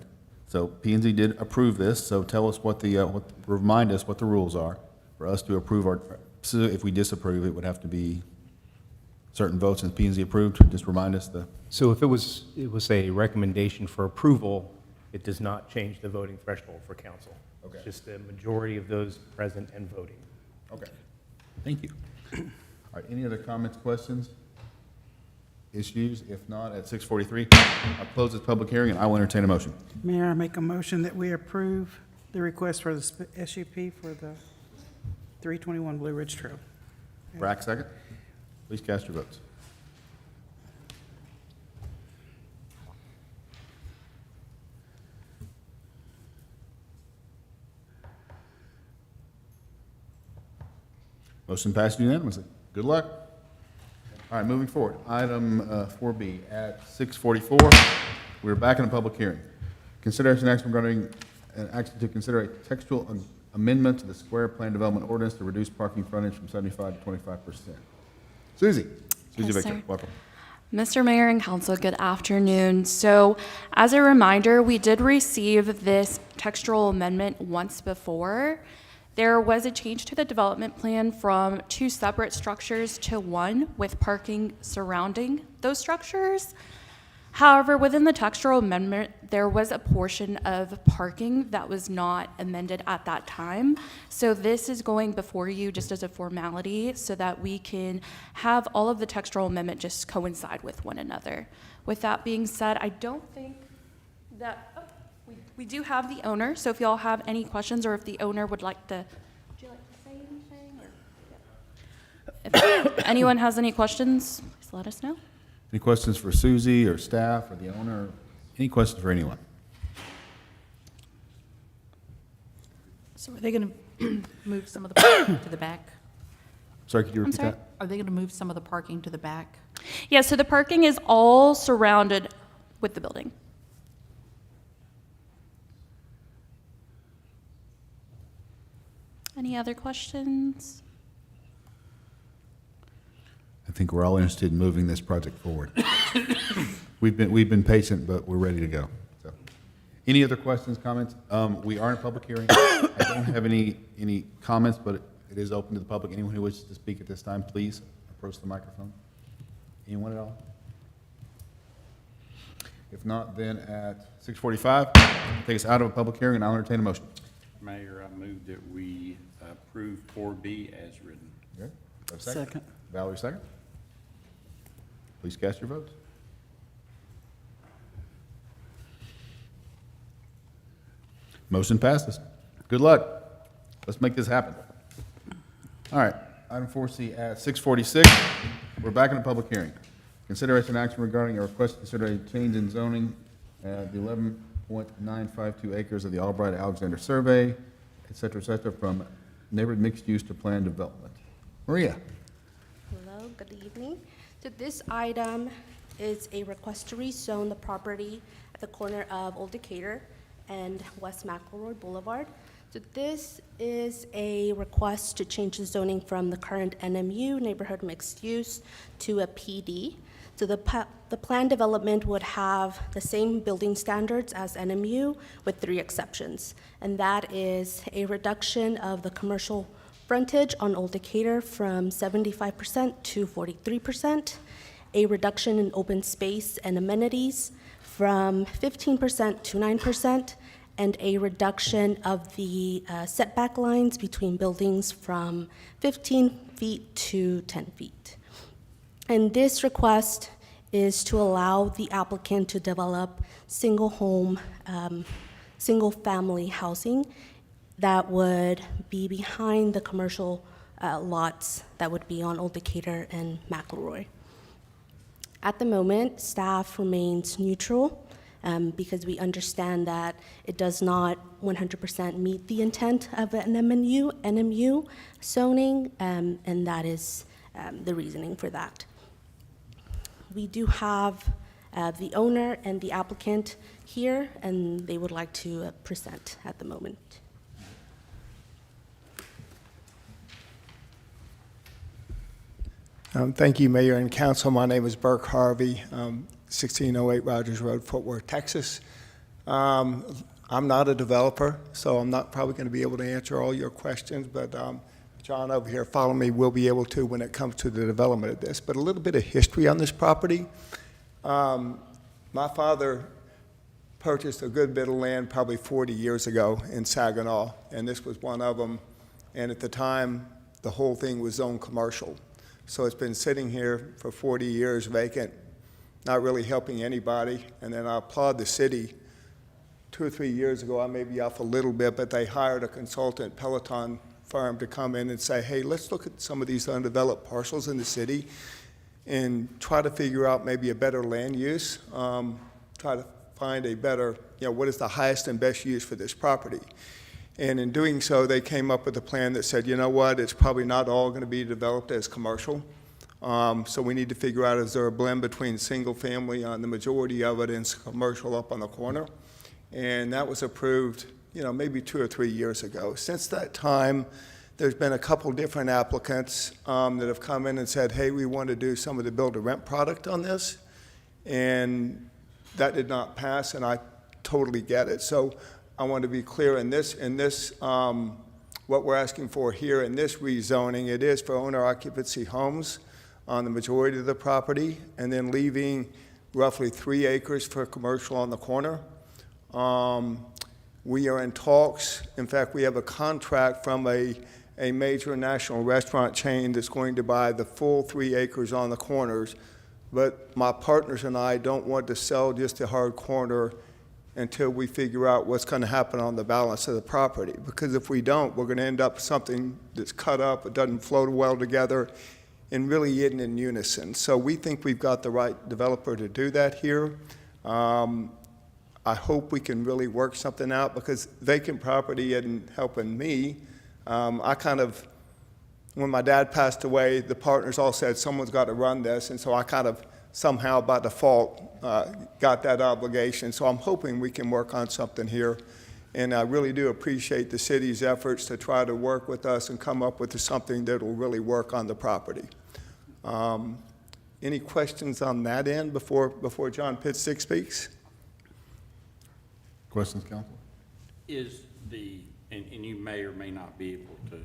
so P&Z did approve this, so tell us remind us what the rules are for us to approve so if we disapprove, it would have to be certain votes, and P&Z approved. Just remind us So if it was a recommendation for approval, it does not change the voting threshold for council. Okay. It's just the majority of those present and voting. Okay, thank you. All right, any other comments, questions, issues? If not, at 6:43, I'll close this public hearing, and I will entertain a motion. Mayor, I make a motion that we approve the request for the SUP for the 321 Blue Ridge Trail. Brack, second. Please cast your votes. Motion passed unanimously. Good luck. All right, moving forward. Item 4B at 6:44. We're back in a public hearing. Consideration action regarding an action to consider a textual amendment to the Square Plan Development Ordinance to reduce parking frontage from 75 to 25%. Susie Yes, Victor, sir. welcome. Mr. Mayor and Council, good afternoon. So as a reminder, we did receive this textual amendment once before. There was a change to the development plan from 2 separate structures to 1 with parking surrounding those structures. However, within the textual amendment, there was a portion of parking that was not amended at that time. So this is going before you just as a formality so that we can have all of the textual amendment just coincide with one another. With that being said, I don't think that, we do have the owner, so if y'all have any questions or if the owner would you like to say anything? anyone has any questions, please let us know. Any questions for Susie or staff or the owner? Any questions for anyone? So are they going to move some of the parking to the back? Sorry, could you repeat sorry? that? Are they going to move some of the parking to the back? Yeah, so the parking is all surrounded with the building. Any other questions? I think we're all interested in moving this project forward. We've been patient, but we're ready to go. So, any other questions, comments? We are in a public hearing. I don't have any comments, but it is open to the public. Anyone who wishes to speak at this time, please approach the microphone. Anyone at all? If not, then at 6:45, take us out of a public hearing, and I'll entertain a motion. Mayor, I move that we approve 4B as written. Okay. Do I have a second? Valerie, second. Please cast your votes. Motion passes. Good luck. Let's make this happen. All right, item 4C at 6:46. We're back in a public hearing. Consideration action regarding a request to consider a change in zoning at the 11.952 acres of the Albright Alexander Survey, et cetera, from neighborhood mixed use to planned development. Maria. Hello, good evening. So this item is a request to rezone the property at the corner of Old Decatur and West McElroy Boulevard. So this is a request to change the zoning from the current NMU, neighborhood mixed use, to a PD. So the planned development would have the same building standards as NMU with 3 exceptions. And that is a reduction of the commercial frontage on Old Decatur from 75% to 43%, a reduction in open space and amenities from 15% to 9%, and a reduction of the setback lines between buildings from 15 feet to 10 feet. And this request is to allow the applicant to develop single-home, single-family housing that would be behind the commercial lots that would be on Old Decatur and McElroy. At the moment, staff remains neutral because we understand that it does not 100% meet the intent of an NMU zoning, and that is the reasoning for that. We do have the owner and the applicant here, and they would like to present at the moment. Thank you, Mayor and Council. My name is Burke Harvey, 1608 Rogers Road, Fort Worth, Texas. I'm not a developer, so I'm not probably going to be able to answer all your questions, but John over here, follow me, will be able to when it comes to the development of this. But a little bit of history on this property. My father purchased a good bit of land probably 40 years ago in Saginaw, and this was one of them. And at the time, the whole thing was zoned commercial. So it's been sitting here for 40 years vacant, not really helping anybody. And then I applaud the city. 2 or 3 years ago, I may be off a little bit, but they hired a consultant, Peloton firm, to come in and say, hey, let's look at some of these undeveloped parcels in the city and try to figure out maybe a better land use, try to find a better, what is the highest and best use for this property. And in doing so, they came up with a plan that said, you know what, it's probably not all going to be developed as commercial. So we need to figure out, is there a blend between single family on the majority of it and commercial up on the corner? And that was approved, maybe 2 or 3 years ago. Since that time, there's been a couple different applicants that have come in and said, hey, we want to do some of the build-to-rent product on this. And that did not pass, and I totally get it. So I want to be clear in this, what we're asking for here in this rezoning, it is for owner occupancy homes on the majority of the property, and then leaving roughly 3 acres for commercial on the corner. We are in talks. In fact, we have a contract from a major national restaurant chain that's going to buy the full 3 acres on the corners. But my partners and I don't want to sell just a hard corner until we figure out what's going to happen on the balance of the property. Because if we don't, we're going to end up with something that's cut up, it doesn't flow well together, and really isn't in unison. So we think we've got the right developer to do that here. I hope we can really work something out because vacant property isn't helping me. When my dad passed away, the partners all said someone's got to run this, and so I kind of somehow by default got that obligation. So I'm hoping we can work on something here. And I really do appreciate the city's efforts to try to work with us and come up with something that will really work on the property. Any questions on that end before John Pitstick speaks? Questions, council? Is and you may or may not be able to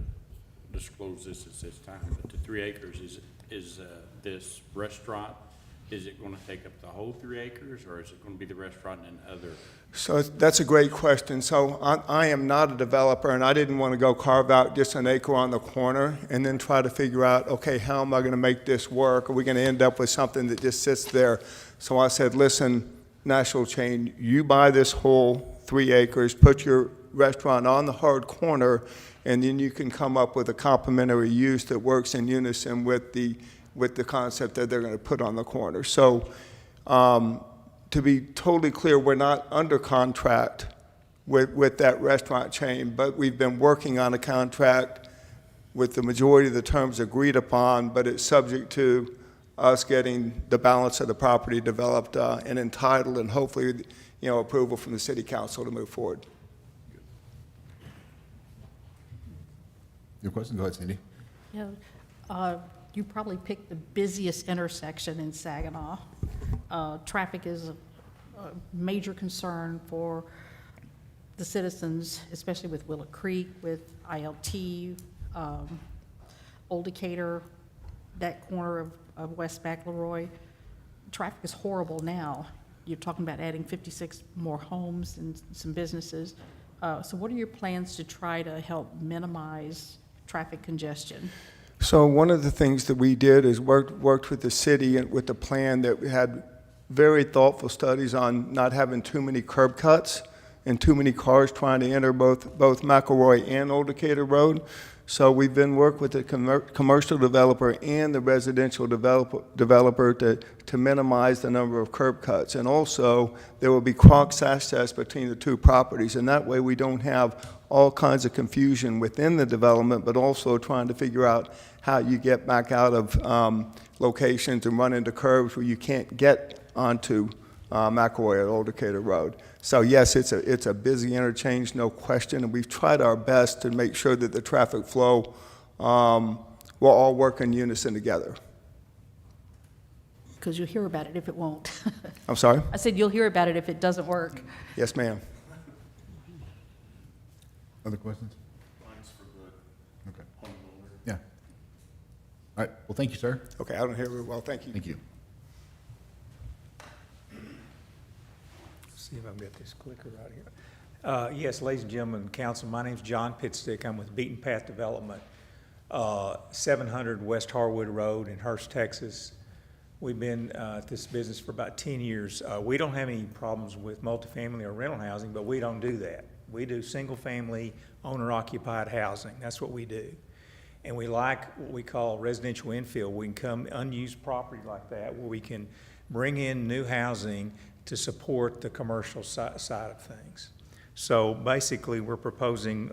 disclose this at this time, but the 3 acres, is this restaurant, is it going to take up the whole 3 acres, or is it going to be the restaurant and other? So that's a great question. So I am not a developer, and I didn't want to go carve out just an acre on the corner and then try to figure out, okay, how am I going to make this work? Are we going to end up with something that just sits there? So I said, listen, national chain, you buy this whole 3 acres, put your restaurant on the hard corner, and then you can come up with a complementary use that works in unison with the concept that they're going to put on the corner. So to be totally clear, we're not under contract with that restaurant chain, but we've been working on a contract with the majority of the terms agreed upon, but it's subject to us getting the balance of the property developed and entitled, and hopefully, approval from the city council to move forward. Your question? Go ahead, Cindy. Yeah, you probably picked the busiest intersection in Saginaw. Traffic is a major concern for the citizens, especially with Willow Creek, with ILT, Old Decatur, that corner of West McElroy. Traffic is horrible now. You're talking about adding 56 more homes and some businesses. So what are your plans to try to help minimize traffic congestion? So one of the things that we did is worked with the city and with the plan that we had very thoughtful studies on not having too many curb cuts and too many cars trying to enter both McElroy and Old Decatur Road. So we've been working with the commercial developer and the residential developer to minimize the number of curb cuts. And also, there will be cross access between the two properties, and that way we don't have all kinds of confusion within the development, but also trying to figure out how you get back out of locations and run into curbs where you can't get onto McElroy at Old Decatur Road. So yes, it's a busy interchange, no question, and we've tried our best to make sure that the traffic flow will all work in unison together. Because you'll hear about it if it won't. I'm sorry? I said you'll hear about it if it doesn't work. Yes, ma'am. Other questions? Mine's for the Okay. homeowner. Yeah. All right. Well, thank you, sir. Okay, I don't hear very well, thank you. Thank you. See if I've got this clicker right here. Yes, ladies and gentlemen, council, my name's John Pitstick. I'm with Beaten Path Development, 700 West Harwood Road in Hurst, Texas. We've been at this business for about 10 years. We don't have any problems with multifamily or rental housing, but we don't do that. We do single-family, owner-occupied housing. That's what we do. And we like what we call residential infill. We can come unused property like that where we can bring in new housing to support the commercial side of things. So basically, we're proposing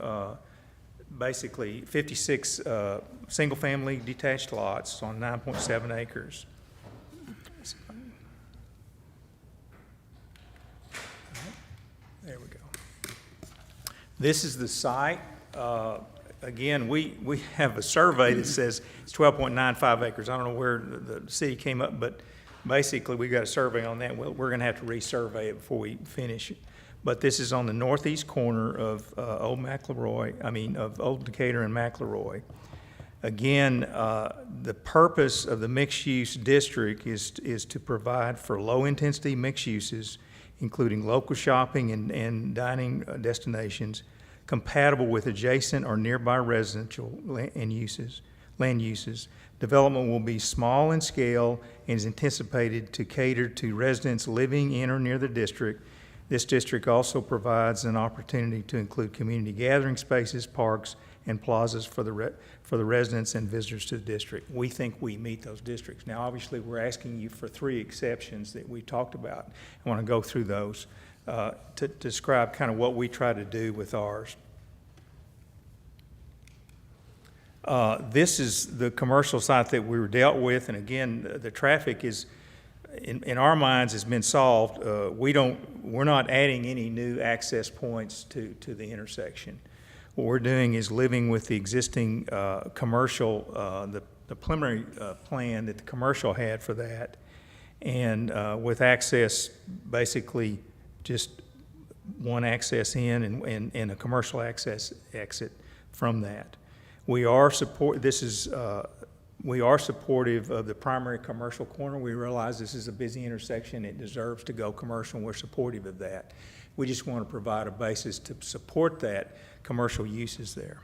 56 single-family detached lots on 9.7 acres. There we go. This is the site. Again, we have a survey that says it's 12.95 acres. I don't know where the city came up, but basically we got a survey on that. We're going to have to resurvey it before we finish it. But this is on the northeast corner of Old Decatur and McElroy. Again, the purpose of the mixed-use district is to provide for low-intensity mixed uses, including local shopping and dining destinations, compatible with adjacent or nearby residential land uses. Development will be small in scale and is anticipated to cater to residents living in or near the district. This district also provides an opportunity to include community gathering spaces, parks, and plazas for the residents and visitors to the district. We think we meet those districts. Now, obviously, we're asking you for 3 exceptions that we talked about. I want to go through those to describe kind of what we try to do with ours. This is the commercial site that we were dealt with, and again, the traffic is, in our minds, has been solved. We're not adding any new access points to the intersection. What we're doing is living with the existing commercial, the preliminary plan that the commercial had for that, and with access, basically just one access in and a commercial access exit from that. We are supportive of the primary commercial corner. We realize this is a busy intersection. It deserves to go commercial, and we're supportive of that. We just want to provide a basis to support that commercial uses there.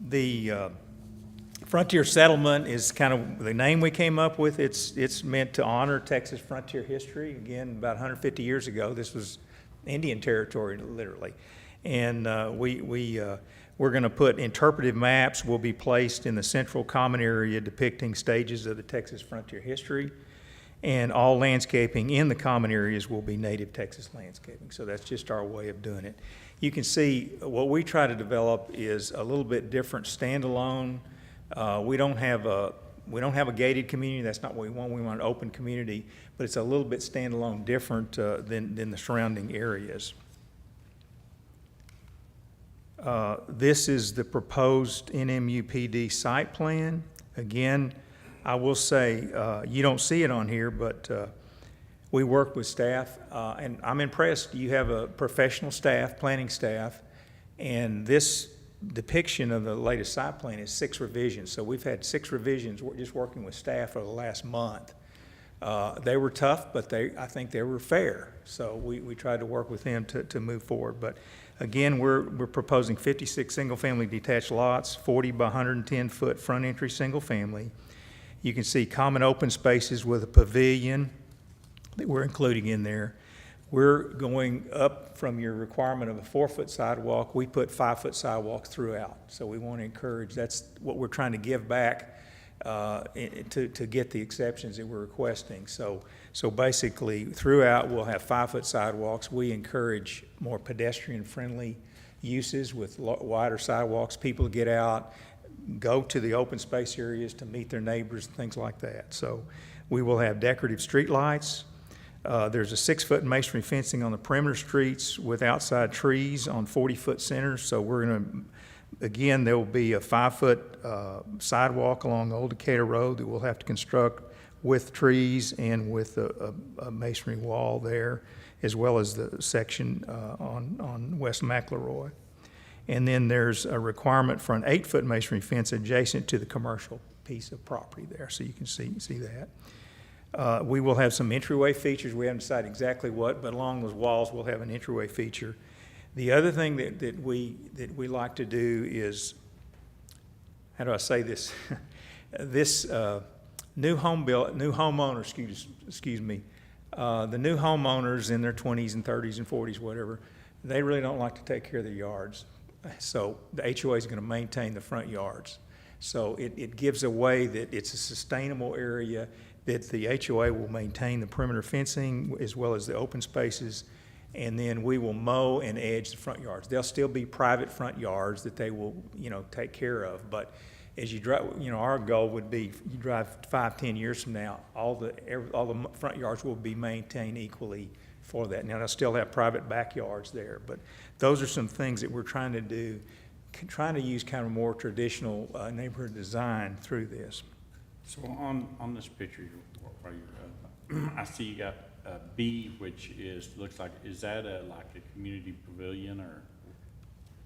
The Frontier Settlement is kind of the name we came up with. It's meant to honor Texas frontier history. Again, about 150 years ago, this was Indian territory, literally. And we're going to put interpretive maps will be placed in the central common area depicting stages of the Texas frontier history. And all landscaping in the common areas will be native Texas landscaping. So that's just our way of doing it. You can see what we try to develop is a little bit different standalone. We don't have a gated community. That's not what we want. We want an open community, but it's a little bit standalone, different than the surrounding areas. This is the proposed NMUPD site plan. Again, I will say, you don't see it on here, but we work with staff, and I'm impressed. You have a professional staff, planning staff, and this depiction of the latest site plan is 6 revisions. So we've had 6 revisions just working with staff for the last month. They were tough, but I think they were fair. So we tried to work with them to move forward. But again, we're proposing 56 single-family detached lots, 40 by 110-foot front entry single-family. You can see common open spaces with a pavilion that we're including in there. We're going up from your requirement of a 4-foot sidewalk. We put 5-foot sidewalks throughout. So we want to encourage, that's what we're trying to give back to get the exceptions that we're requesting. So basically, throughout, we'll have 5-foot sidewalks. We encourage more pedestrian-friendly uses with wider sidewalks. People get out, go to the open space areas to meet their neighbors and things like that. So we will have decorative street lights. There's a 6-foot masonry fencing on the perimeter streets with outside trees on 40-foot centers. So we're going to, again, there will be a 5-foot sidewalk along Old Decatur Road that we'll have to construct with trees and with a masonry wall there, as well as the section on West McElroy. And then there's a requirement for an 8-foot masonry fence adjacent to the commercial piece of property there, so you can see that. We will have some entryway features. We haven't decided exactly what, but along those walls we'll have an entryway feature. The other thing that we like to do is, how do I say this? This new homeowners, the new homeowners in their 20s and 30s and 40s, whatever, they really don't like to take care of their yards. So the HOA is going to maintain the front yards. So it gives a way that it's a sustainable area, that the HOA will maintain the perimeter fencing as well as the open spaces, and then we will mow and edge the front yards. There'll still be private front yards that they will, take care of, but as you drive, our goal would be, you drive 5-10 years from now, all the front yards will be maintained equally for that. Now, they'll still have private backyards there, but those are some things that we're trying to do, trying to use kind of more traditional neighborhood design through this. So on this picture, I see you got B, which looks like, is that like a community pavilion or?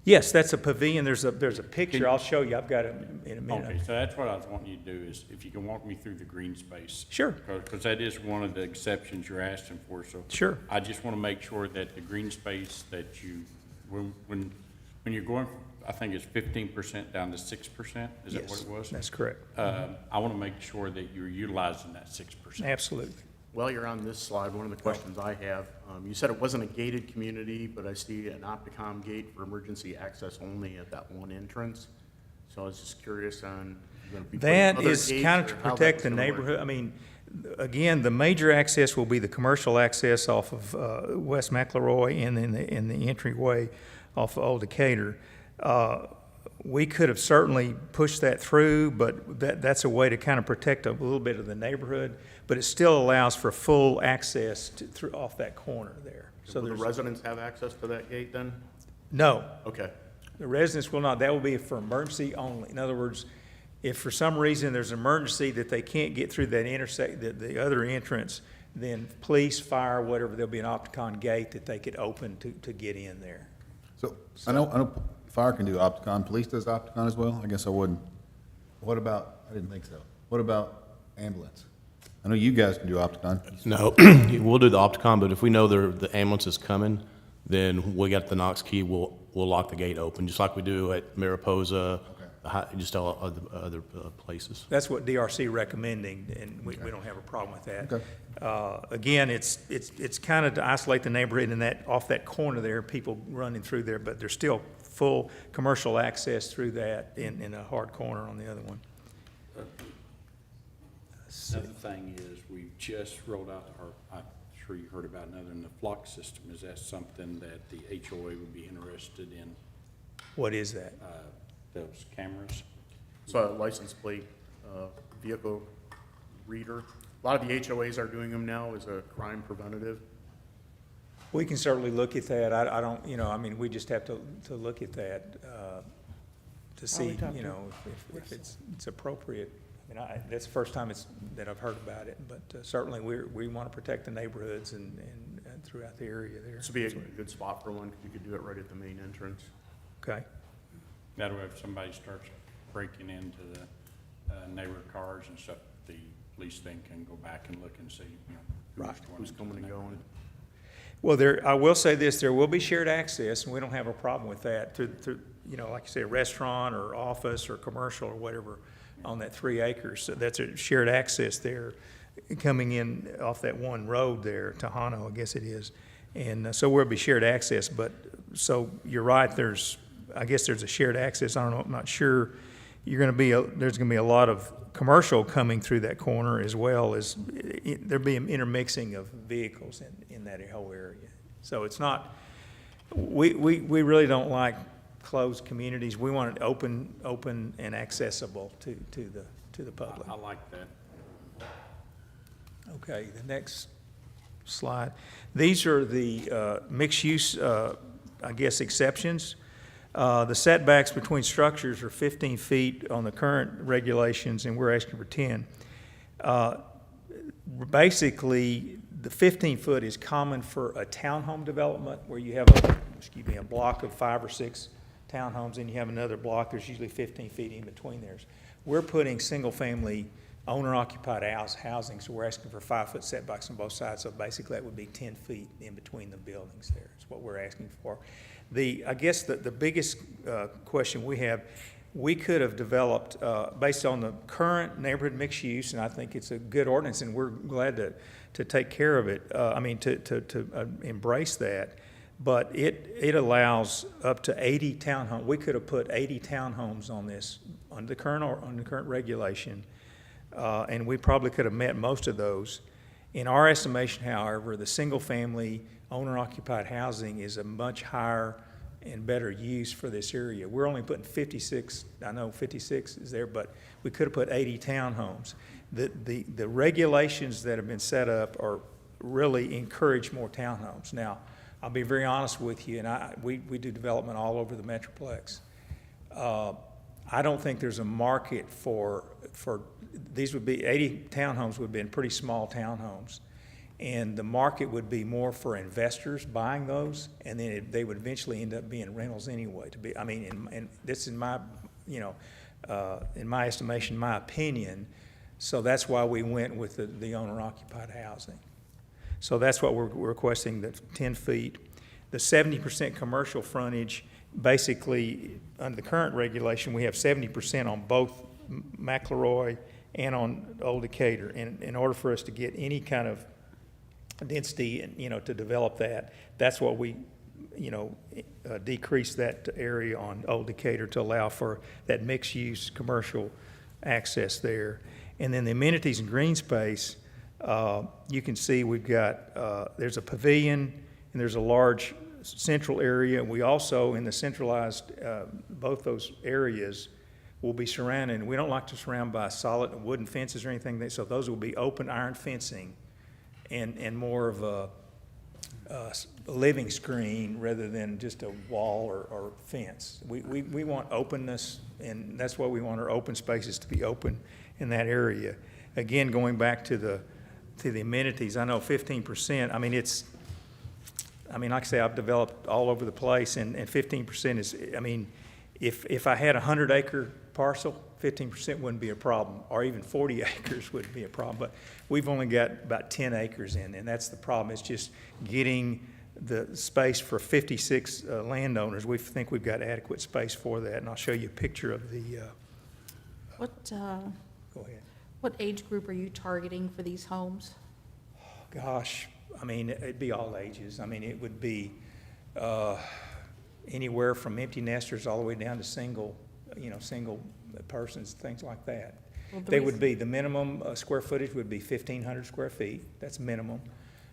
Yes, that's a pavilion. There's a picture. I'll show you. I've got it in a minute. Okay, so that's what I was wanting you to do, is if you can walk me through the green space. Sure. Because that is one of the exceptions you're asking for, so. Sure. I just want to make sure that the green space that you, when you're going, I think it's 15% down to 6%, is that what it was? That's correct. I want to make sure that you're utilizing that 6%. Absolutely. While you're on this slide, one of the questions I have, you said it wasn't a gated community, but I see an Opticom gate for emergency access only at that one entrance. So I was just curious on, if you're gonna be putting That other is gates kind of or to how that protect was the gonna work. neighborhood. I mean, again, the major access will be the commercial access off of West McElroy and then the entryway off of Old Decatur. We could have certainly pushed that through, but that's a way to kind of protect a little bit of the neighborhood, but it still allows for full access through off that corner there. So Will the there's residents have access to that gate then? no. Okay. The residents will not. That will be for emergency only. In other words, if for some reason there's an emergency that they can't get through that the other entrance, then police, fire, whatever, there'll be an Opticon gate that they could open to get in there. So, I know fire can do Opticon, police does Opticon as well? I guess I wouldn't. What about, I didn't think so. What about ambulance? I know you guys can do Opticon. No, we'll do the Opticon, but if we know the ambulance is coming, then we got the Knox key, we'll lock the gate open, just like we do at Mariposa, just all other places. That's what DRC recommending, and we don't have a problem with that. Again, it's kind of to isolate the neighborhood and off that corner there, people running through there, but there's still full commercial access through that in a hard corner on the other one. Another thing is, we just rolled out, or I'm sure you heard about another, in the flock system. Is that something that the HOA would be interested in? What is that? Those cameras? So a license plate, vehicle reader. A lot of the HOAs are doing them now as a crime preventative. We can certainly look at that. I don't, I mean, we just have to look at that to see, if it's appropriate. I mean, that's the first time that I've heard about it, but certainly we want to protect the neighborhoods and throughout the area there. This would be a good spot for one, because you could do it right at the main entrance. Okay. That way, if somebody starts breaking into the neighbor cars and stuff, the police then can go back and look and see, who's coming and going. Well, I will say this, there will be shared access, and we don't have a problem with that, through like you say, a restaurant or office or commercial or whatever on that 3 acres. So that's a shared access there, coming in off that one road there, Tejano, I guess it is. And so we'll be shared access, but, so you're right, I guess there's a shared access. I don't know, I'm not sure. There's going to be a lot of commercial coming through that corner, as well as there'll be an intermixing of vehicles in that whole area. So it's not, we really don't like closed communities. We want it open and accessible to the public. I like that. Okay, the next slide. These are the mixed use, I guess, exceptions. The setbacks between structures are 15 feet on the current regulations, and we're asking for 10. Basically, the 15-foot is common for a townhome development where you have a block of 5 or 6 townhomes, and you have another block. There's usually 15 feet in between theirs. We're putting single-family owner-occupied housing, so we're asking for 5-foot setbacks on both sides. So basically, that would be 10 feet in between the buildings there is what we're asking for. I guess the biggest question we have, we could have developed, based on the current neighborhood mixed use, and I think it's a good ordinance, and we're glad to take care of it, to embrace that, but it allows up to 80 townhomes. We could have put 80 townhomes on this, on the current regulation, and we probably could have met most of those. In our estimation, however, the single-family owner-occupied housing is a much higher and better use for this area. We're only putting 56, I know 56 is there, but we could have put 80 townhomes. The regulations that have been set up are really encourage more townhomes. Now, I'll be very honest with you, and we do development all over the Metroplex. I don't think there's a market for these would be 80 townhomes would be in pretty small townhomes. And the market would be more for investors buying those, and then they would eventually end up being rentals anyway. And this is my, in my estimation, my opinion. So that's why we went with the owner-occupied housing. So that's what we're requesting, the 10 feet. The 70% commercial frontage, basically, under the current regulation, we have 70% on both McElroy and on Old Decatur. And in order for us to get any kind of density and, to develop that. That's what we, decrease that area on Old Decatur to allow for that mixed-use commercial access there. And then the amenities and green space, you can see we've got, there's a pavilion and there's a large central area. We also, in the centralized, both those areas will be surrounded. And we don't like to surround by solid wooden fences or anything, so those will be open iron fencing and more of a living screen rather than just a wall or fence. We want openness, and that's why we want our open spaces to be open in that area. Again, going back to the amenities, I know 15%, like I say, I've developed all over the place, and 15% is, if I had a 100-acre parcel, 15% wouldn't be a problem, or even 40 acres wouldn't be a problem, but we've only got about 10 acres in, and that's the problem. It's just getting the space for 56 landowners. We think we've got adequate space for that, and I'll show you a picture of the, What, go ahead. what age group are you targeting for these homes? Gosh, it'd be all ages. It would be anywhere from empty nesters all the way down to single persons, things like that. Well, They would be, the minimum square footage would be 1,500 square feet. That's minimum.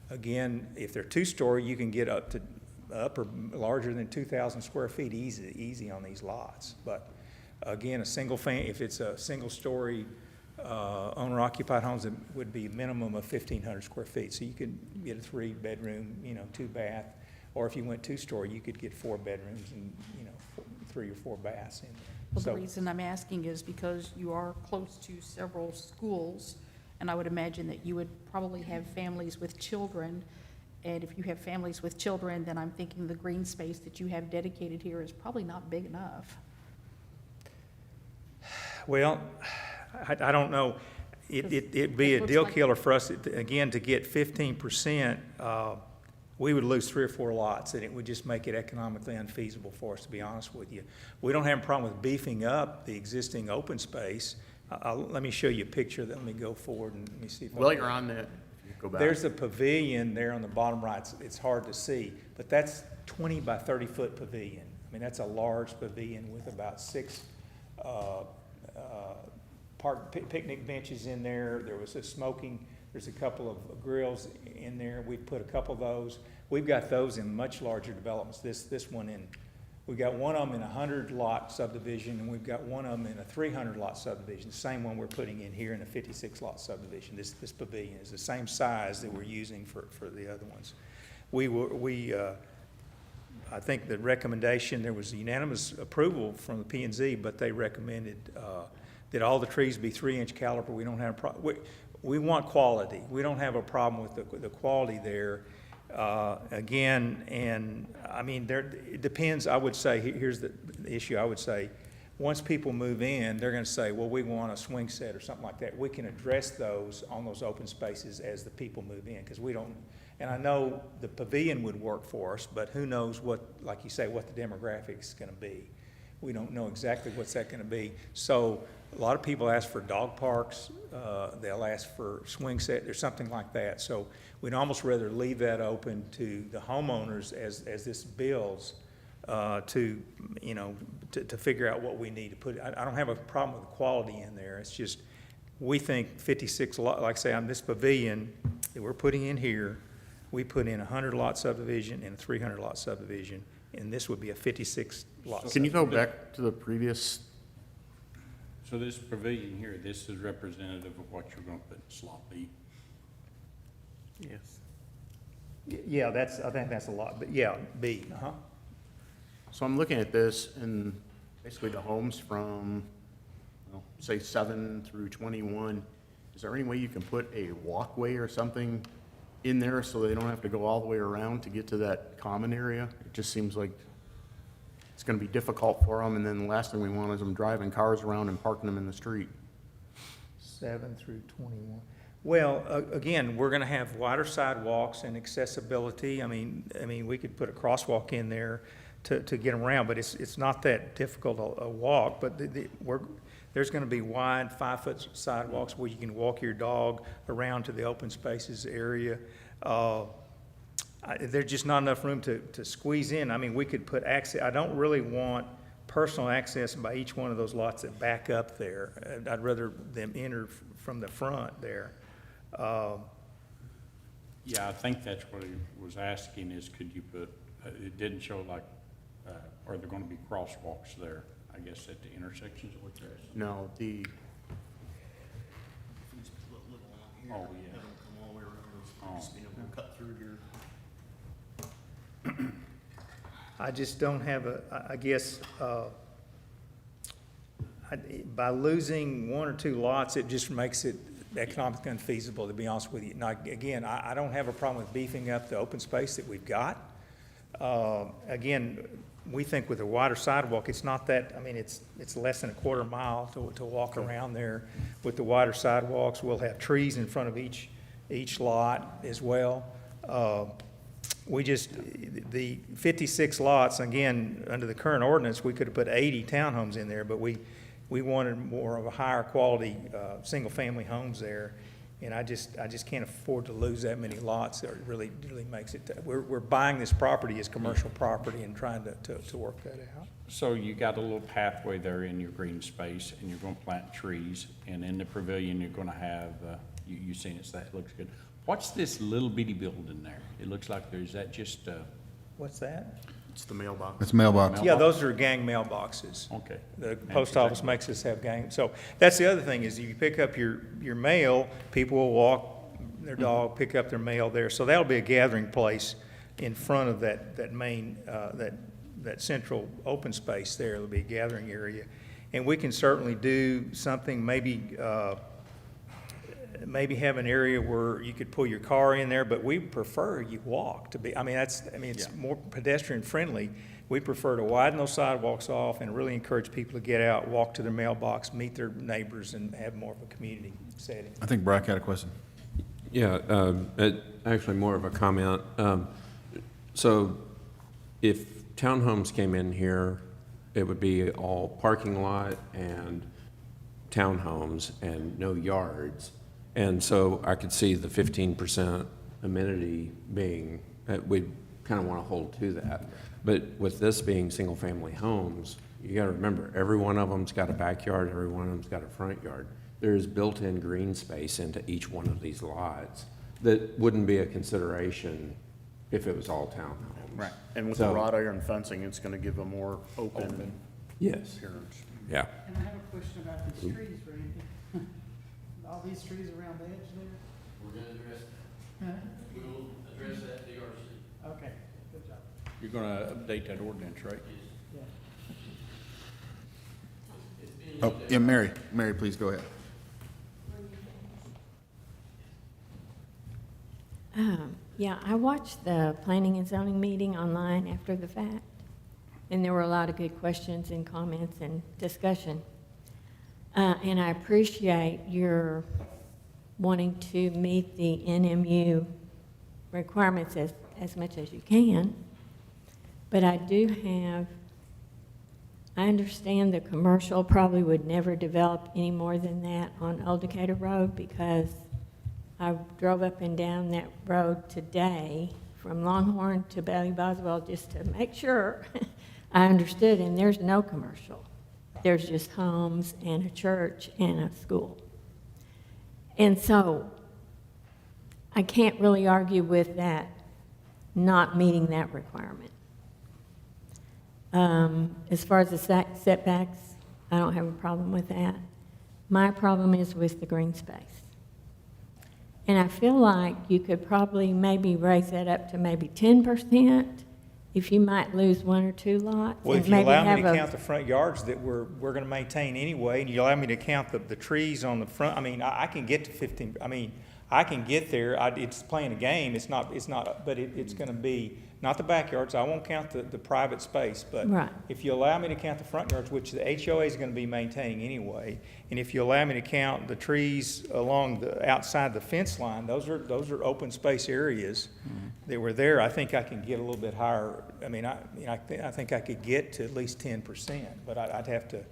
Again, if they're two-story, you can get up or larger than 2,000 square feet easy on these lots. But again, if it's a single-story owner-occupied homes, it would be a minimum of 1,500 square feet. So you could get a 3-bedroom, 2-bath, or if you went two-story, you could get 4 bedrooms and 3 or 4 baths in there. Well, So- the reason I'm asking is because you are close to several schools, and I would imagine that you would probably have families with children. And if you have families with children, then I'm thinking the green space that you have dedicated here is probably not big enough. Well, I don't know. It'd be it a looks deal like- killer for us, again, to get 15%. We would lose 3 or 4 lots, and it would just make it economically unfeasible for us, to be honest with you. We don't have a problem with beefing up the existing open space. Let me show you a picture. Let me go forward and let me see if I While can- you're on that, if you go back. There's a pavilion there on the bottom right. It's hard to see, but that's 20 by 30-foot pavilion. That's a large pavilion with about 6 picnic benches in there. There was there's a couple of grills in there. We put a couple of those. We've got those in much larger developments. This one we got one of them in a 100-lot subdivision, and we've got one of them in a 300-lot subdivision. The same one we're putting in here in a 56-lot subdivision. This pavilion is the same size that we're using for the other ones. I think the recommendation, there was unanimous approval from the P&Z, but they recommended that all the trees be 3-inch caliber. We don't have a problem. We want quality. We don't have a problem with the quality there. Again, and it depends. I would say, here's the issue. I would say, once people move in, they're going to say, well, we want a swing set or something like that. We can address those on those open spaces as the people move in, because we don't. And I know the pavilion would work for us, but who knows what, like you say, what the demographics is going to be. We don't know exactly what's that going to be. So a lot of people ask for dog parks. They'll ask for swing set or something like that. So we'd almost rather leave that open to the homeowners as this builds to figure out what we need to put. I don't have a problem with the quality in there. It's just we think 56 lot, like I say, on this pavilion that we're putting in here, we put in a 100-lot subdivision and a 300-lot subdivision, and this would be a 56-lot. Can you go back to the previous? So this pavilion here, this is representative of what you're going to put in slot B? Yes. Yeah, I think that's a lot, but yeah, B, So I'm looking at this, and basically the homes from, say 7 through 21, is there any way you can put a walkway or something in there so they don't have to go all the way around to get to that common area? It just seems like it's going to be difficult for them, and then the last thing we want is them driving cars around and parking them in the street. 7 through 21. Well, again, we're going to have wider sidewalks and accessibility. I mean, we could put a crosswalk in there to get them around, but it's not that difficult a walk. But there's going to be wide 5-foot sidewalks where you can walk your dog around to the open spaces area. There's just not enough room to squeeze in. I mean, we could put access, I don't really want personal access by each one of those lots that back up there. I'd rather them enter from the front there. Yeah, I think that's what he was asking is could you put, it didn't show like, are there gonna be crosswalks there, I guess, at the intersections of what they're asking? No, the. Oh, yeah. Cut through here. I just don't have I guess, by losing one or two lots, it just makes it economically unfeasible, to be honest with you. Now, again, I don't have a problem with beefing up the open space that we've got. Again, we think with a wider sidewalk, it's not that, I mean, it's less than a quarter mile to walk around there. With the wider sidewalks, we'll have trees in front of each lot as well. We just, the 56 lots, again, under the current ordinance, we could have put 80 townhomes in there, but we wanted more of a higher quality, single-family homes there. And I just can't afford to lose that many lots. It really makes it, we're buying this property as commercial property and trying to work that out. So you got a little pathway there in your green space, and you're gonna plant trees, and in the pavilion, you're gonna have, you've seen it, that looks good. What's this little bitty building there? It looks like is that just, What's that? It's the mailbox. It's mailbox. Yeah, those are gang mailboxes. Okay. The post office makes us have gang. So that's the other thing is you pick up your mail, people will walk their dog, pick up their mail there. So that'll be a gathering place in front of that main, that central open space there. It'll be a gathering area. And we can certainly do something, maybe have an area where you could pull your car in there, but we prefer you walk to be, it's more pedestrian friendly. We prefer to widen those sidewalks off and really encourage people to get out, walk to their mailbox, meet their neighbors, and have more of a community setting. I think Brock had a question. Yeah, actually more of a comment. So if townhomes came in here, it would be all parking lot and townhomes and no yards. And so I could see the 15% amenity being, we kind of want to hold to that. But with this being single-family homes, you got to remember, every one of them's got a backyard, every one of them's got a front yard. There's built-in green space into each one of these lots that wouldn't be a consideration if it was all townhomes. Right. And with So- the wrought iron fencing, it's gonna give a more open Yes. appearance. Yeah. And I have a question about these trees, Randy. All these trees around the edge there? We're going to address that. Huh? We'll address that DRC. Okay, good job. you're gonna update that ordinance, right? Yeah. Oh, yeah, Mary, please go ahead. Yeah, I watched the planning and zoning meeting online after the fact, and there were a lot of good questions and comments and discussion. And I appreciate your wanting to meet the NMU requirements as much as you can. But I understand the commercial probably would never develop any more than that on Old Decatur Road, because I drove up and down that road today from Longhorn to Bailey Boswell just to make sure I understood, and there's no commercial. There's just homes and a church and a school. And so I can't really argue with that, not meeting that requirement. As far as the setbacks, I don't have a problem with that. My problem is with the green space. And I feel like you could probably maybe raise that up to maybe 10%, if you might lose one or two lots. Well, and if you maybe allow me have to a- count the front yards that we're going to maintain anyway, and you allow me to count the trees on the front, I can get to 15, I can get there. It's playing a game. It's not, but it's going to be, not the backyards. I won't count the private space, but Right. if you allow me to count the front yards, which the HOA is going to be maintaining anyway, and if you allow me to count the trees along the, outside the fence line, those are open space areas that were there. I think I can get a little bit higher. I think I could get to at least 10%, but I'd have to,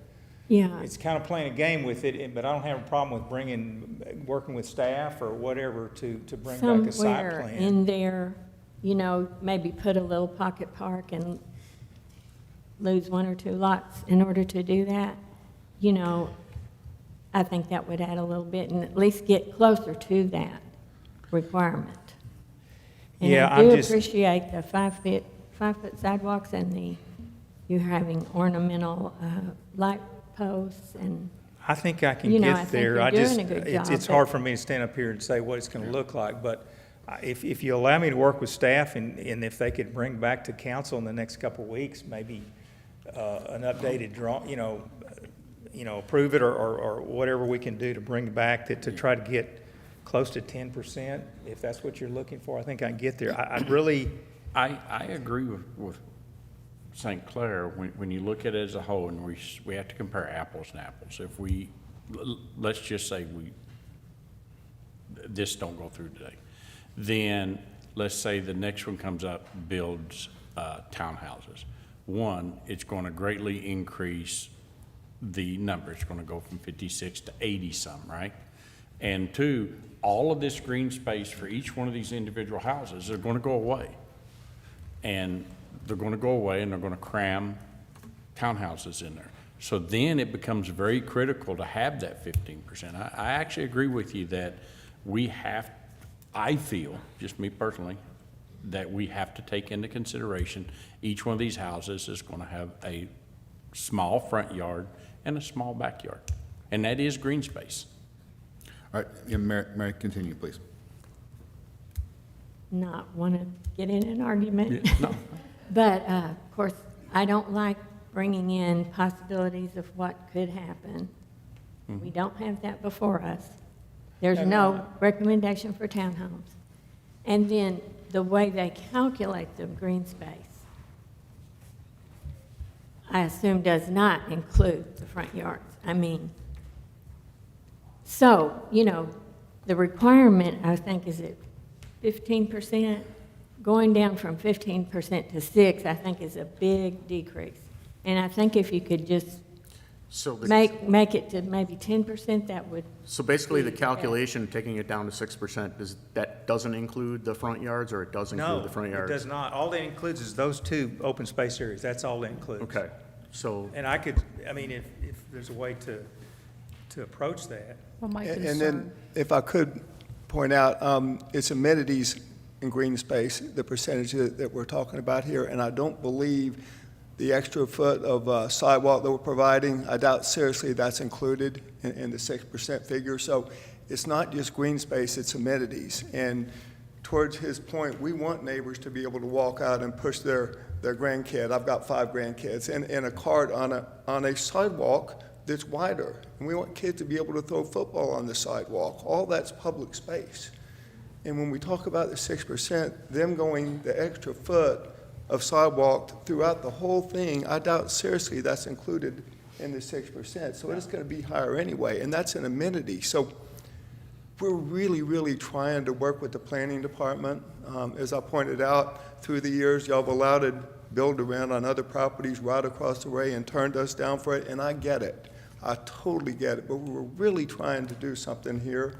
Yeah. It's kind of playing a game with it, but I don't have a problem with working with staff or whatever to bring back a site Somewhere plan. in there, you know, maybe put a little pocket park and lose 1 or 2 lots in order to do that. You know, I think that would add a little bit and at least get closer to that requirement. And Yeah, I do I'm just- appreciate the 5-foot sidewalks and you having ornamental light posts and, I think I can You know, I get think there. you're I just, doing a good it's job, hard but- for me to stand up here and say what it's going to look like, but if you allow me to work with staff and if they could bring back to council in the next couple of weeks, maybe an updated approve it or whatever we can do to bring it back to try to get close to 10%, if that's what you're looking for, I think I can get there. I really, I agree with St. Clair, when you look at it as a whole, and we have to compare apples and apples. If let's just say this don't go through today, then let's say the next one comes up, builds townhouses. One, it's going to greatly increase the number. It's going to go from 56 to 80 some, right? And two, all of this green space for each one of these individual houses are going to go away. And they're going to go away and they're going to cram townhouses in there. So then it becomes very critical to have that 15%. I actually agree with you that I feel, just me personally, that we have to take into consideration each one of these houses is going to have a small front yard and a small backyard. And that is green space. All right, yeah, Mary, continue, please. not want to get in an argument. Yeah, no. But, of course, I don't like bringing in possibilities of what could happen. We don't have that before us. There's no recommendation for townhomes. And then the way they calculate the green space, I assume does not include the front yards. I mean, so, you know, the requirement, I think, is at 15%. Going down from 15% to 6%, I think, is a big decrease. And I think if you could just make it to maybe 10%, that would. So basically, the be calculation, taking it down to 6%, that doesn't include the front yards, or it does include the front yards? No, it does not. All that includes is those two open space areas. That's all that includes. Okay, so. And I mean, if there's a way to approach that. Well, my And concern, then, if I could point out, it's amenities in green space, the percentage that we're talking about here, and I don't believe the extra foot of sidewalk that we're providing, I doubt seriously that's included in the 6% figure. So it's not just green space, it's amenities. And towards his point, we want neighbors to be able to walk out and push their grandkid. I've got 5 grandkids in a cart on a sidewalk that's wider. And we want kids to be able to throw football on the sidewalk. All that's public space. And when we talk about the 6%, them going the extra foot of sidewalk throughout the whole thing, I doubt seriously that's included in the 6%. So it's going to be higher anyway, and that's an amenity. So we're really, really trying to work with the planning department. As I pointed out, through the years, y'all have allowed it build around on other properties right across the way and turned us down for it, and I get it. I totally get it, but we're really trying to do something here,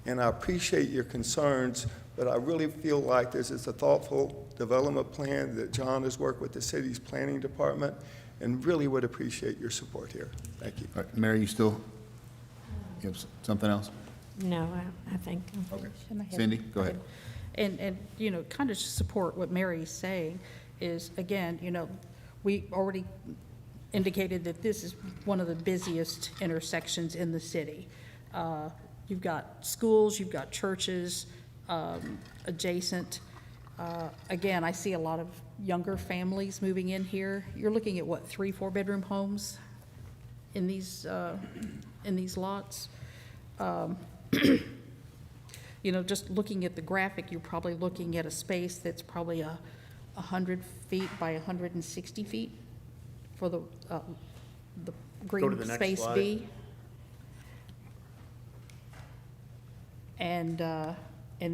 and I appreciate your concerns, but I really feel like this is a thoughtful development plan that John has worked with the city's planning department, and really would appreciate your support here. Thank you. All right, Mary, you have something else? No, I think. Okay. Can I have- Cindy, go ahead. and, you know, kind of to support what Mary's saying is, again, you know, we already indicated that this is one of the busiest intersections in the city. You've got schools, you've got churches adjacent. Again, I see a lot of younger families moving in here. You're looking at, what, 3-4 bedroom homes in these lots? You know, just looking at the graphic, you're probably looking at a space that's probably 100 feet by 160 feet for the Go to green the next space slide. B. And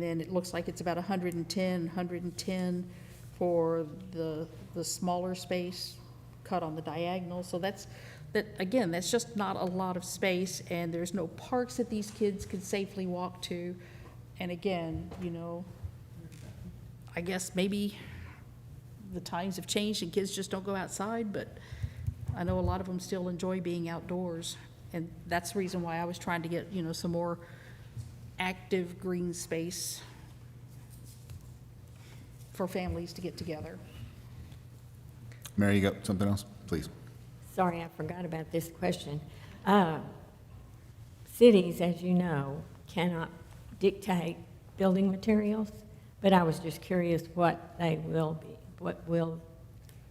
then it looks like it's about 110 for the smaller space cut on the diagonal. So that's that, again, that's just not a lot of space, and there's no parks that these kids could safely walk to. And again, you know, I guess maybe the times have changed and kids just don't go outside, but I know a lot of them still enjoy being outdoors. And that's the reason why I was trying to get, you know, some more active green space for families to get together. Mary, you got something else? Please. Sorry, I forgot about this question. Cities, as you know, cannot dictate building materials, but I was just curious what they will be. What will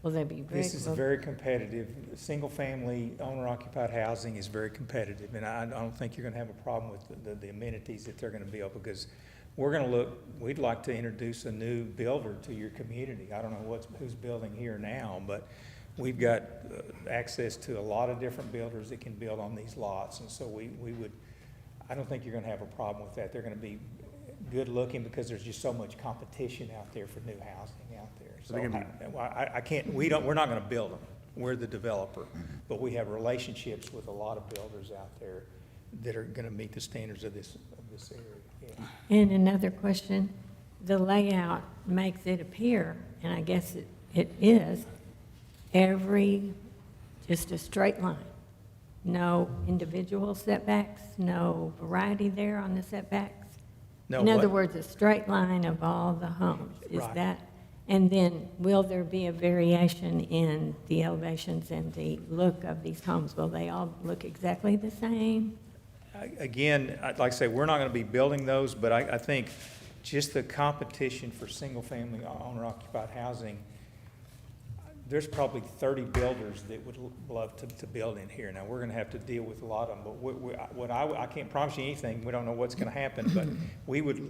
they be? This is very competitive. Single-family owner-occupied housing is very competitive, and I don't think you're going to have a problem with the amenities that they're going to build, because we'd like to introduce a new builder to your community. I don't know who's building here now, but we've got access to a lot of different builders that can build on these lots, and so I don't think you're going to have a problem with that. They're going to be good looking because there's just so much competition out there for new housing out there. So we're not going to build them. We're the developer, but we have relationships with a lot of builders out there that are going to meet the standards of this area. Yeah. And another question, the layout makes it appear, and I guess it is, just a straight line. No individual setbacks, no variety there on the setbacks? In other words, a straight line of all the homes, is Right. that? And then will there be a variation in the elevations and the look of these homes? Will they all look exactly the same? Again, like I say, we're not going to be building those, but I think just the competition for single-family owner-occupied housing, there's probably 30 builders that would love to build in here. Now, we're going to have to deal with a lot of them, but I can't promise you anything. We don't know what's going to happen, but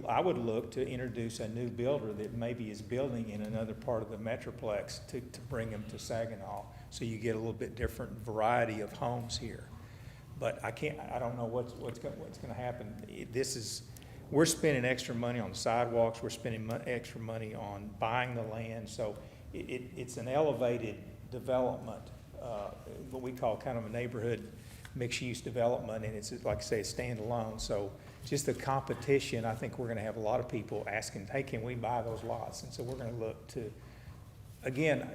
I would look to introduce a new builder that maybe is building in another part of the Metroplex to bring them to Saginaw, so you get a little bit different variety of homes here. But I don't know what's going to happen. We're spending extra money on the sidewalks, we're spending extra money on buying the land, so it's an elevated development, what we call kind of a neighborhood mixed-use development, and it's, like I say, it's standalone. So just the competition, I think we're going to have a lot of people asking, hey, can we buy those lots? And so we're going to look to, again,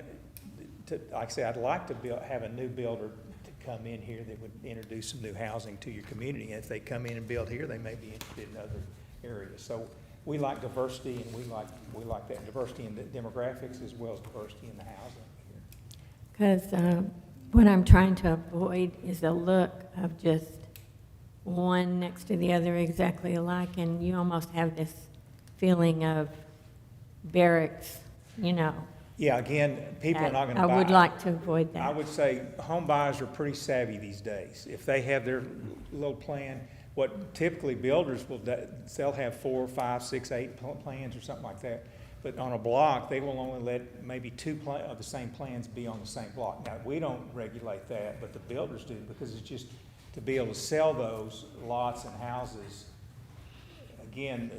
like I say, I'd like to have a new builder to come in here that would introduce some new housing to your community. And if they come in and build here, they may be interested in other areas. So we like diversity, and we like that diversity in the demographics as well as diversity in the housing. Because what I'm trying to avoid is a look of just one next to the other exactly alike, and you almost have this feeling of barracks, you know. Yeah, again, people are not going to buy. I would like to avoid that. I would say home buyers are pretty savvy these days. If they have their little plan, what typically builders will, they'll have 4, 5, 6, 8 plans or something like that. But on a block, they will only let maybe 2 of the same plans be on the same block. Now, we don't regulate that, but the builders do, because it's just to be able to sell those lots and houses. Again,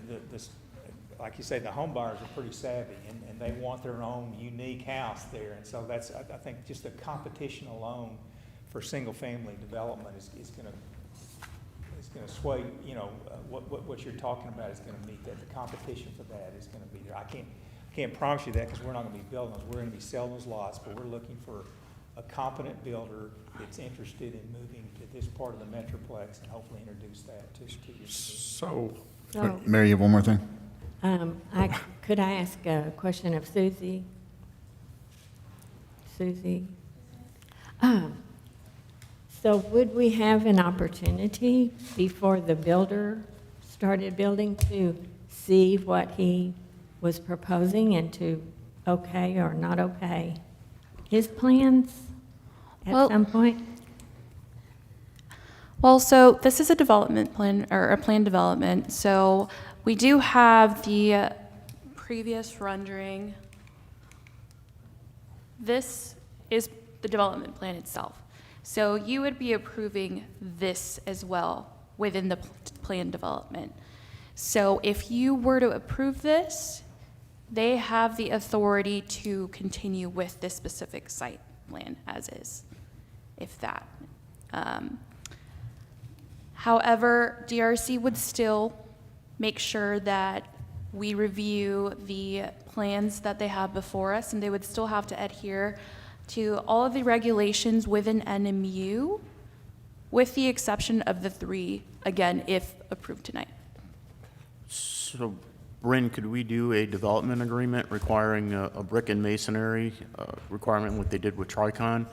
like you say, the home buyers are pretty savvy, and they want their own unique house there. And so that's, I think, just the competition alone for single-family development is going to sway, you know, what you're talking about is going to meet that. The competition for that is going to be there. I can't promise you that, because we're not going to be building those. We're going to be selling those lots, but we're looking for a competent builder that's interested in moving to this part of the Metroplex and hopefully introduce that to your community. So, Mary, you have one more thing? Could I ask a question of Susie? Susie? So would we have an opportunity before the builder started building to see what he was proposing and to okay or not okay his plans at some point? Well, so this is a development plan, or a plan development. So we do have the previous rendering. This is the development plan itself. So you would be approving this as well within the plan development. So if you were to approve this, they have the authority to continue with this specific site plan as is. if that. However, DRC would still make sure that we review the plans that they have before us, and they would still have to adhere to all of the regulations within NMU, with the exception of the 3, again, if approved tonight. So, Bryn, could we do a development agreement requiring a brick and masonry requirement, what they did with Tricon,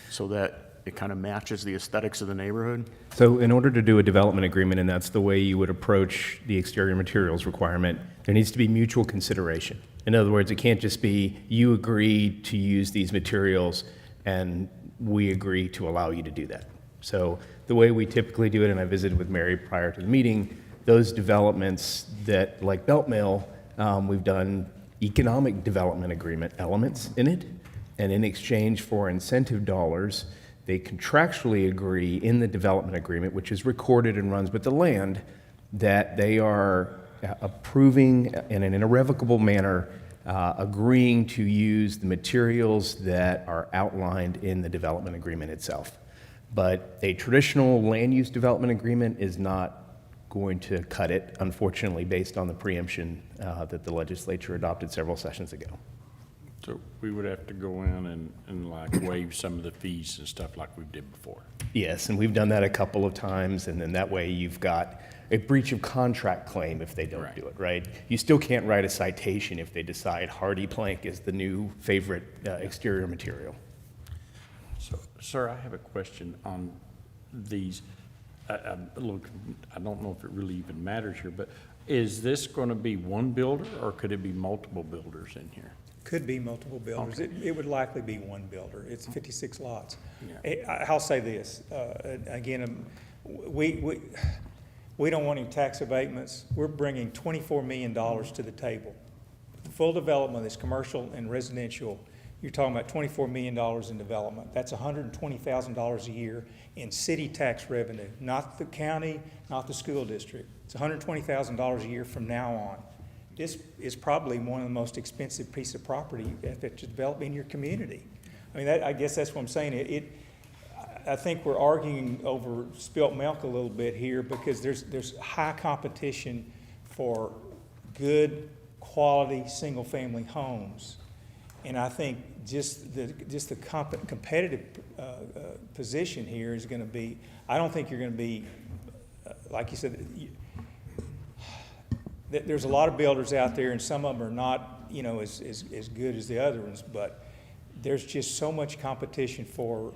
so that it kind of matches the aesthetics of the neighborhood? So in order to do a development agreement, and that's the way you would approach the exterior materials requirement, there needs to be mutual consideration. In other words, it can't just be you agree to use these materials and we agree to allow you to do that. So the way we typically do it, and I visited with Mary prior to the meeting, those developments that, like Belt Mill, we've done economic development agreement elements in it, and in exchange for incentive dollars, they contractually agree in the development agreement, which is recorded and runs with the land, that they are approving in an irrevocable manner, agreeing to use the materials that are outlined in the development agreement itself. But a traditional land use development agreement is not going to cut it, unfortunately, based on the preemption that the legislature adopted several sessions ago. So we would have to go in and like waive some of the fees and stuff like we did before. Yes, and we've done that a couple of times, and then that way you've got a breach of contract claim if they don't do it, right? You still can't write a citation if they decide hardy plank is the new favorite exterior material. So, sir, I have a question on these. Look, I don't know if it really even matters here, but is this going to be one builder or could it be multiple builders in here? Could be multiple builders. Okay. It would likely be one builder. It's 56 lots. Yeah. I'll say this, again, we don't want any tax abatements. We're bringing $24 million to the table. The full development of this commercial and residential, you're talking about $24 million in development. That's $120,000 a year in city tax revenue, not the county, not the school district. It's $120,000 a year from now on. This is probably one of the most expensive piece of property that to develop in your community. I mean, I guess that's what I'm saying. I think we're arguing over spilt milk a little bit here because there's high competition for good quality single-family homes. And I think just the competitive position here is going to be, I don't think you're going to be, like you said, there's a lot of builders out there, and some of them are not, you know, as good as the other ones, but there's just so much competition for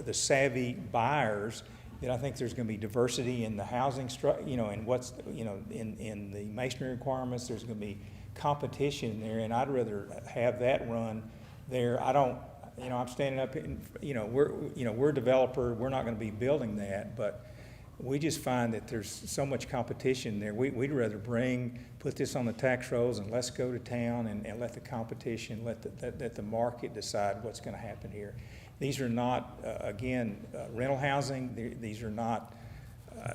the savvy buyers that I think there's going to be diversity in the housing you know, and what's, you know, in the masonry requirements. There's going to be competition there, and I'd rather have that run there. I don't, you know, I'm standing up, you know, we're a developer. We're not going to be building that, but we just find that there's so much competition there. We'd rather put this on the tax rolls and let's go to town and let the competition, let the market decide what's going to happen here. These are not, again, rental housing. These are not,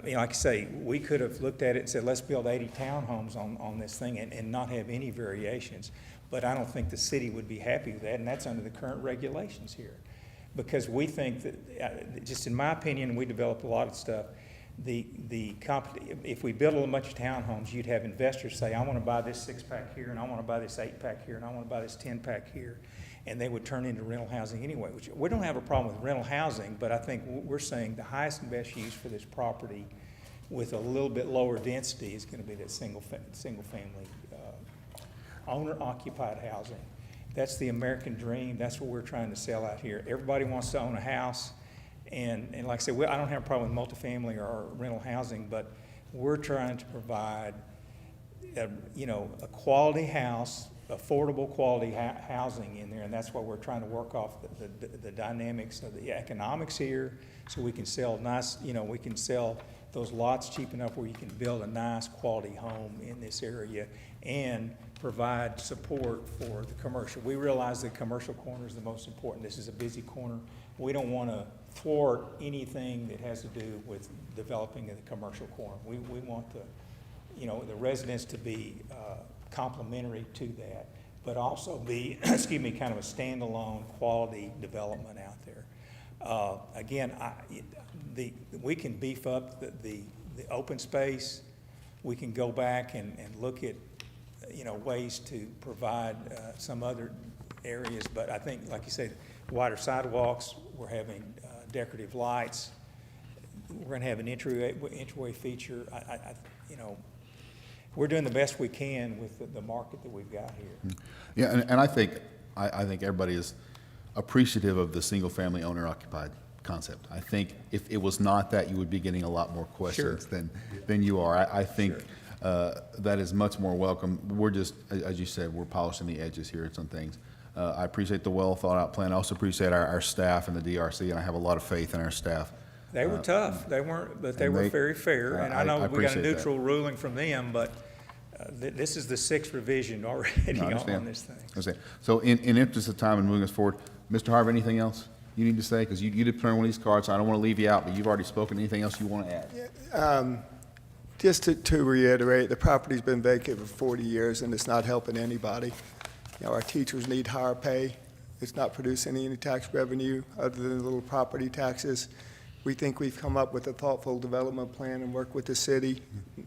you know, like I say, we could have looked at it and said, let's build 80 townhomes on this thing and not have any variations. But I don't think the city would be happy with that, and that's under the current regulations here. Because we think that, just in my opinion, we developed a lot of stuff. If we build a bunch of townhomes, you'd have investors say, I want to buy this 6-pack here, and I want to buy this 8-pack here, and I want to buy this 10-pack here, and they would turn into rental housing anyway. Which we don't have a problem with rental housing, but I think we're saying the highest and best use for this property with a little bit lower density is going to be that single family owner-occupied housing. That's the American dream. That's what we're trying to sell out here. Everybody wants to own a house. And like I said, I don't have a problem with multifamily or rental housing, but we're trying to provide, you know, a quality house, affordable quality housing in there, and that's what we're trying to work off the dynamics of the economics here, so we can sell nice, you know, we can sell those lots cheap enough where you can build a nice quality home in this area and provide support for the commercial. We realize the commercial corner is the most important. This is a busy corner. We don't want to thwart anything that has to do with developing the commercial corner. We want the residents to be complementary to that, but also be, excuse me, kind of a standalone quality development out there. Again, we can beef up the open space. We can go back and look at, ways to provide some other areas. But I think, like you said, wider sidewalks, we're having decorative lights. We're going to have an entryway feature. We're doing the best we can with the market that we've got here. Yeah, and I think everybody is appreciative of the single-family owner-occupied concept. I think if it was not that, you would be getting a lot more questions than you are. I think that is much more welcome. We're just, as you said, we're polishing the edges here at some things. I appreciate the well-thought-out plan. I also appreciate our staff and the DRC, and I have a lot of faith in our staff. They were tough. They weren't, but they were very fair. And I know we got a neutral ruling from them, but this is the 6th revision already on this thing. Understand. So in interest of time and moving us forward, Mr. Harvey, anything else you need to say? Because you did turn one of these cards, so I don't want to leave you out, but you've already spoken. Anything else you want to add? Just to reiterate, the property's been vacant for 40 years, and it's not helping anybody. Our teachers need higher pay. It's not producing any tax revenue other than little property taxes. We think we've come up with a thoughtful development plan and worked with the city,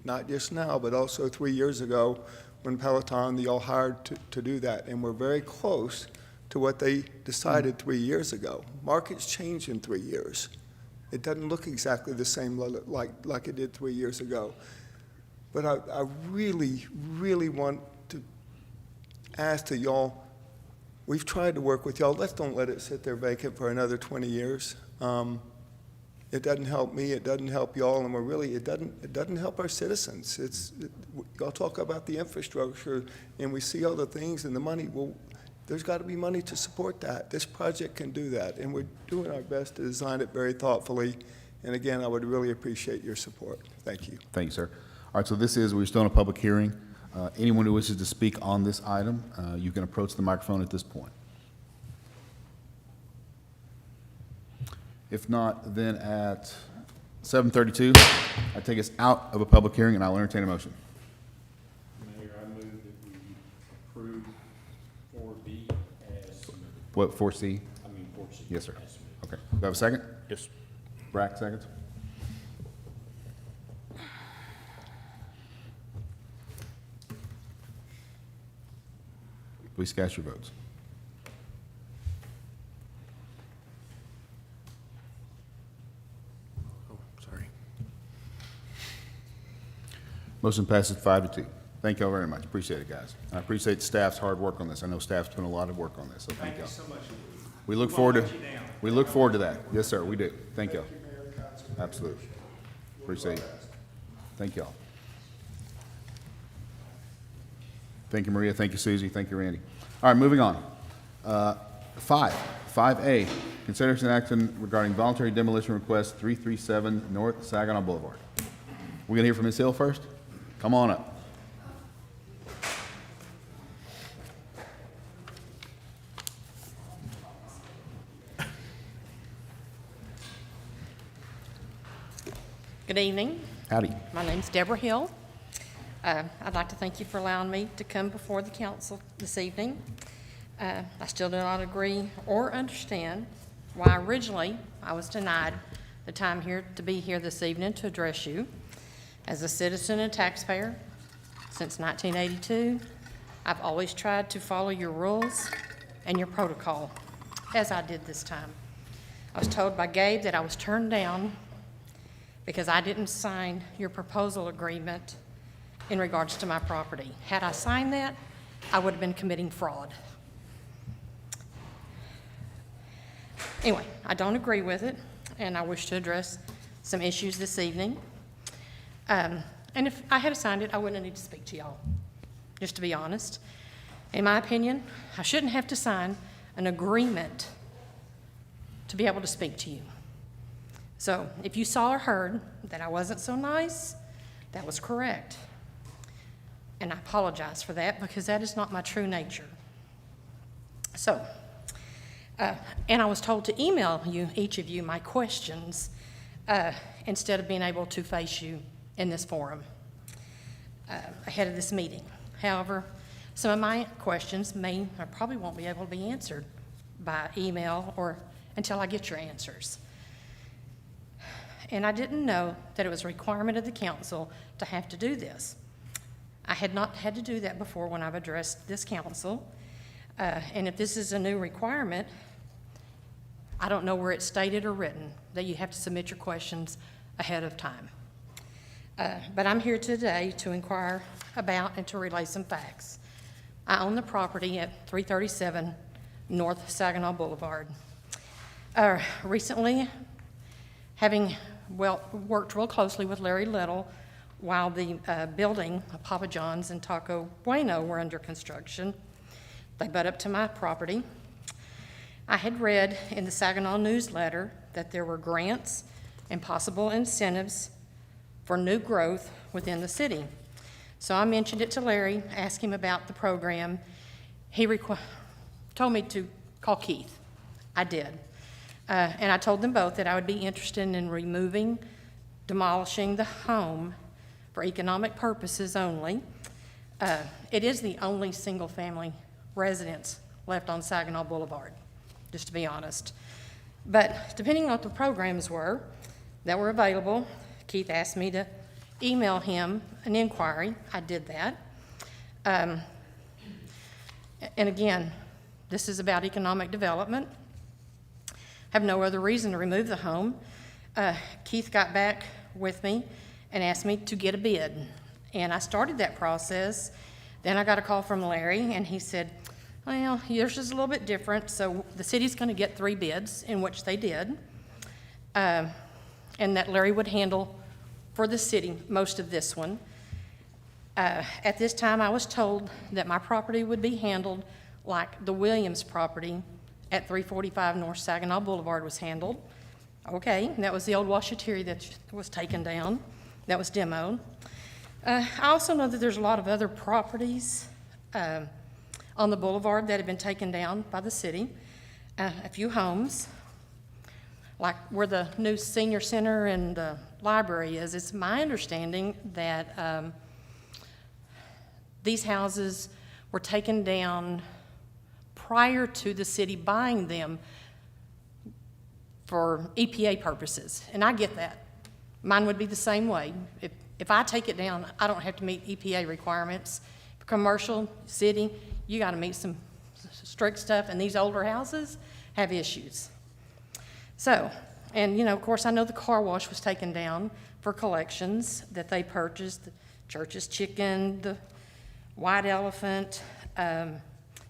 not just now, but also 3 years ago when Peloton, y'all hired to do that. And we're very close to what they decided 3 years ago. Markets change in 3 years. It doesn't look exactly the same like it did 3 years ago. But I really, really want to ask to y'all, we've tried to work with y'all. Let's don't let it sit there vacant for another 20 years. It doesn't help me, it doesn't help y'all, and it doesn't help our citizens. Y'all talk about the infrastructure, and we see all the things and the money. Well, there's got to be money to support that. This project can do that, and we're doing our best to design it very thoughtfully. And again, I would really appreciate your support. Thank you. Thank you, sir. All right, so we're still in a public hearing. Anyone who wishes to speak on this item, you can approach the microphone at this point. If not, then at 7:32, I take us out of a public hearing, and I'll entertain a motion. Mayor, I move that we approve 4B as submitted. What, 4C? 4C. Yes, sir. As submitted. Okay. Do I have a second? Yes. Brack, seconds. Please cast your votes. Sorry. Motion passes 5-2. Thank y'all very much. Appreciate it, guys. I appreciate staff's hard work on this. I know staff's put a lot of work on this, so thank y'all. Thank you so much. We look forward to that. Yes, sir, we do. Thank y'all. Absolutely. Appreciate it. Thank y'all. Thank you, Maria. Thank you, Susie. Thank you, Randy. All right, moving on. 5A, consideration action regarding voluntary demolition request 337 North Saginaw Boulevard. We're going to hear from Ms. Hill first? Come on up. Good evening. Howdy. My name's Deborah Hill. I'd like to thank you for allowing me to come before the council this evening. I still do not agree or understand why originally I was denied the time here to be here this evening to address you. As a citizen and taxpayer since 1982, I've always tried to follow your rules and your protocol, as I did this time. I was told by Gabe that I was turned down because I didn't sign your proposal agreement in regards to my property. Had I signed that, I would have been committing fraud. Anyway, I don't agree with it, and I wish to address some issues this evening. And if I had signed it, I wouldn't need to speak to y'all, just to be honest. In my opinion, I shouldn't have to sign an agreement to be able to speak to you. So if you saw or heard that I wasn't so nice, that was correct. And I apologize for that because that is not my true nature. So, and I was told to email you, each of you, my questions instead of being able to face you in this forum ahead of this meeting. However, some of my questions may or probably won't be able to be answered by email or until I get your answers. And I didn't know that it was a requirement of the council to have to do this. I had not had to do that before when I've addressed this council. And if this is a new requirement, I don't know where it's stated or written that you have to submit your questions ahead of time. But I'm here today to inquire about and to relay some facts. I own the property at 337 North Saginaw Boulevard. Recently, having worked real closely with Larry Little while the building of Papa John's and Taco Bueno were under construction, they butt up to my property. I had read in the Saginaw newsletter that there were grants and possible incentives for new growth within the city. So I mentioned it to Larry, asked him about the program. He told me to call Keith. I did. And I told them both that I would be interested in removing, demolishing the home for economic purposes only. It is the only single-family residence left on Saginaw Boulevard, just to be honest. But depending on what the programs were that were available, Keith asked me to email him an inquiry. I did that. And again, this is about economic development. Have no other reason to remove the home. Keith got back with me and asked me to get a bid. And I started that process. Then I got a call from Larry, and he said, well, yours is a little bit different, so the city's going to get 3 bids, in which they did, and that Larry would handle for the city most of this one. At this time, I was told that my property would be handled like the Williams property at 345 North Saginaw Boulevard was handled. Okay, that was the old washateria that was taken down, that was demoed. I also know that there's a lot of other properties on the boulevard that have been taken down by the city. A few homes, like where the new senior center and the library is. It's my understanding that these houses were taken down prior to the city buying them for EPA purposes, and I get that. Mine would be the same way. If I take it down, I don't have to meet EPA requirements. For commercial, city, you got to meet some strict stuff, and these older houses have issues. So, and of course, I know the car wash was taken down for collections that they purchased, the Church's Chicken, the White Elephant, of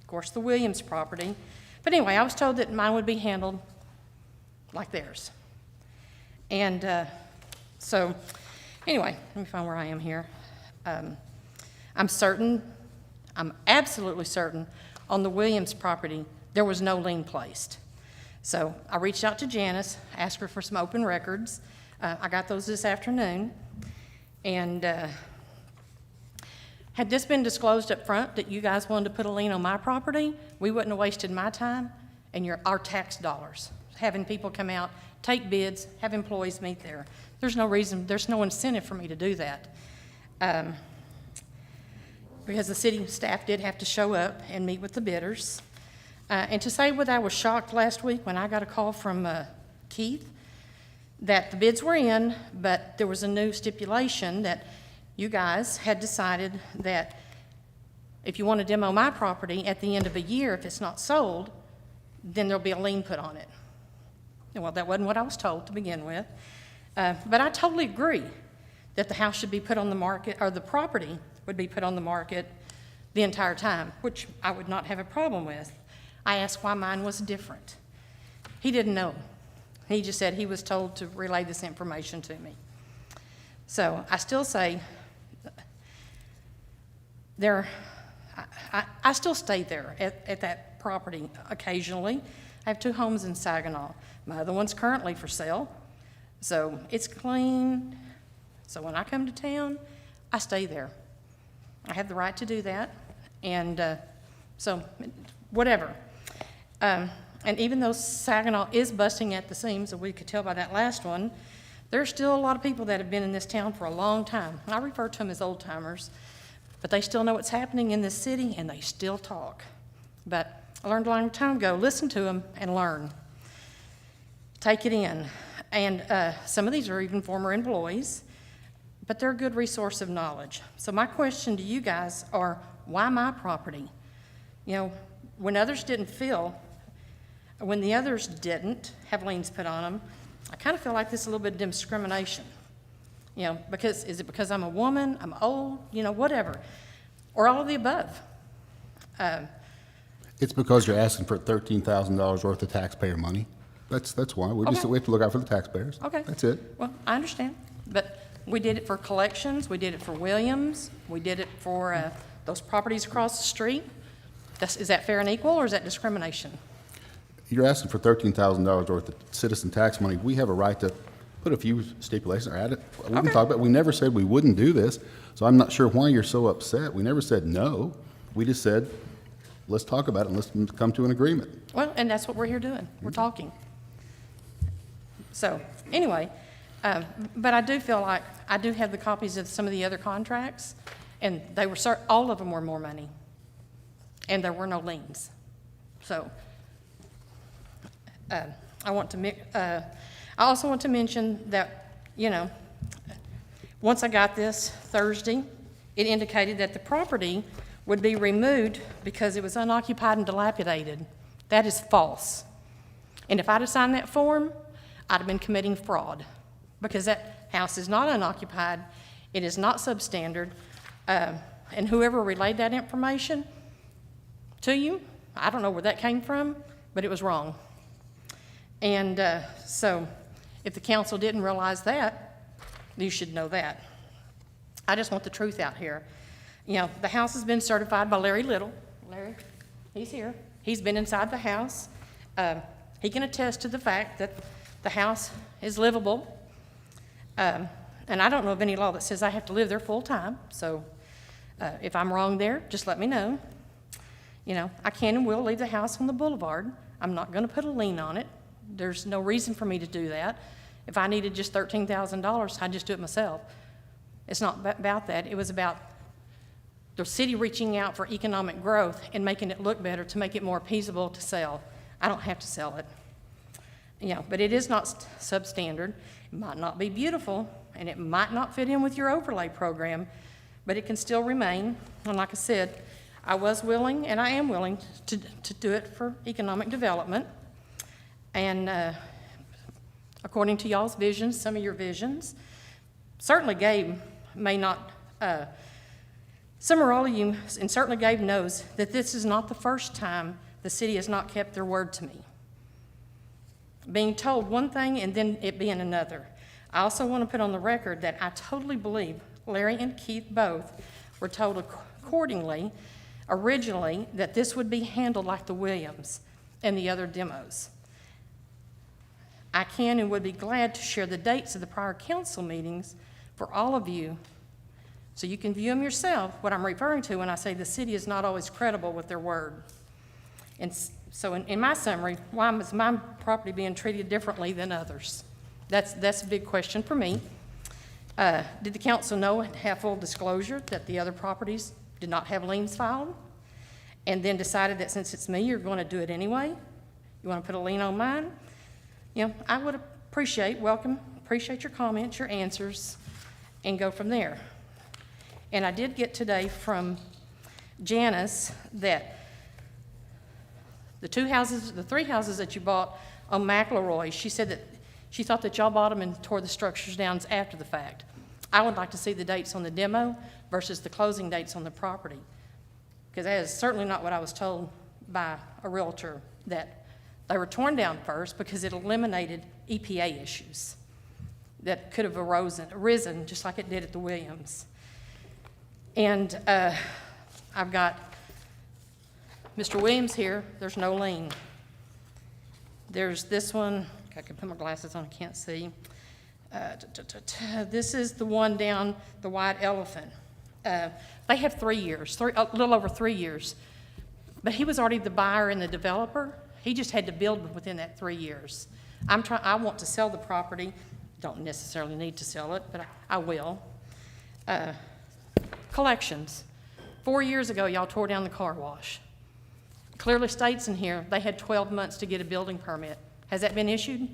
course, the Williams property. But anyway, I was told that mine would be handled like theirs. And so, anyway, let me find where I am here. I'm absolutely certain on the Williams property, there was no lien placed. So I reached out to Janice, asked her for some open records. I got those this afternoon. And had this been disclosed up front that you guys wanted to put a lien on my property, we wouldn't have wasted my time and our tax dollars, having people come out, take bids, have employees meet there. There's no reason, there's no incentive for me to do that. Because the city staff did have to show up and meet with the bidders. And to say what I was shocked last week when I got a call from Keith that the bids were in, but there was a new stipulation that you guys had decided that if you want to demo my property at the end of a year, if it's not sold, then there'll be a lien put on it. Well, that wasn't what I was told to begin with. But I totally agree that the house should be put on the market, or the property would be put on the market the entire time, which I would not have a problem with. I asked why mine was different. He didn't know. He just said he was told to relay this information to me. So I still say, I still stay there at that property occasionally. I have 2 homes in Saginaw. My other one's currently for sale, so it's clean. So when I come to town, I stay there. I have the right to do that, and so whatever. And even though Saginaw is busting at the seams, and we could tell by that last one, there's still a lot of people that have been in this town for a long time. I refer to them as old timers, but they still know what's happening in this city, and they still talk. But I learned a long time ago, listen to them and learn. take it in. And some of these are even former employees, but they're a good resource of knowledge. So my question to you guys are, why my property? You know, when others didn't when the others didn't have liens put on them, I kind of feel like this is a little bit of discrimination. You know, is it because I'm a woman, I'm old, you know, whatever, or all of the above? It's because you're asking for $13,000 worth of taxpayer money. That's why. We have to look out for the taxpayers. Okay. That's it. Well, I understand, but we did it for collections, we did it for Williams, we did it for those properties across the street. Is that fair and equal, or is that discrimination? You're asking for $13,000 worth of citizen tax money. We have a right to put a few stipulations or add it. We can talk about it. We never said we wouldn't do this, so I'm not sure why you're so upset. We never said no. We just said, let's talk about it and let's come to an agreement. Well, and that's what we're here doing. We're talking. So, anyway, but I do feel like I do have the copies of some of the other contracts, and they were all of them were more money, and there were no liens. So, I also want to mention that, you know, once I got this Thursday, it indicated that the property would be removed because it was unoccupied and dilapidated. That is false. And if I'd have signed that form, I'd have been committing fraud, because that house is not unoccupied, it is not substandard, and whoever relayed that information to you, I don't know where that came from, but it was wrong. And so if the council didn't realize that, you should know that. I just want the truth out here. You know, the house has been certified by Larry Little. Larry, he's here. He's been inside the house. He can attest to the fact that the house is livable. And I don't know of any law that says I have to live there full time. So if I'm wrong there, just let me know. You know, I can and will leave the house on the boulevard. I'm not going to put a lien on it. There's no reason for me to do that. If I needed just $13,000, I'd just do it myself. It's not about that. It was about the city reaching out for economic growth and making it look better to make it more appeasable to sell. I don't have to sell it. You know, but it is not substandard. It might not be beautiful, and it might not fit in with your overlay program, but it can still remain. And like I said, I was willing, and I am willing to do it for economic development. And according to y'all's visions, some of your visions, certainly Gabe may not, some or all of you, and certainly Gabe knows that this is not the first time the city has not kept their word to me. Being told one thing and then it being another. I also want to put on the record that I totally believe Larry and Keith both were told accordingly, originally, that this would be handled like the Williams and the other demos. I can and would be glad to share the dates of the prior council meetings for all of you, so you can view them yourself, what I'm referring to when I say the city is not always credible with their word. And so in my summary, why is my property being treated differently than others? That's a big question for me. Did the council know and have full disclosure that the other properties did not have liens filed? And then decided that since it's me, you're going to do it anyway? You want to put a lien on mine? You know, I would appreciate your comments, your answers, and go from there. And I did get today from Janice that the three houses that you bought on McElroy, she said that she thought that y'all bought them and tore the structures down after the fact. I would like to see the dates on the demo versus the closing dates on the property, because that is certainly not what I was told by a realtor, that they were torn down first because it eliminated EPA issues that could have arisen just like it did at the Williams. And I've got Mr. Williams here. There's no lien. There's this one. I can put my glasses on, I can't see. This is the one down the White Elephant. They have 3 years, a little over 3 years. But he was already the buyer and the developer. He just had to build within that 3 years. I want to sell the property. Don't necessarily need to sell it, but I will. Collections. 4 years ago, y'all tore down the car wash. Clearly states in here they had 12 months to get a building permit. Has that been issued?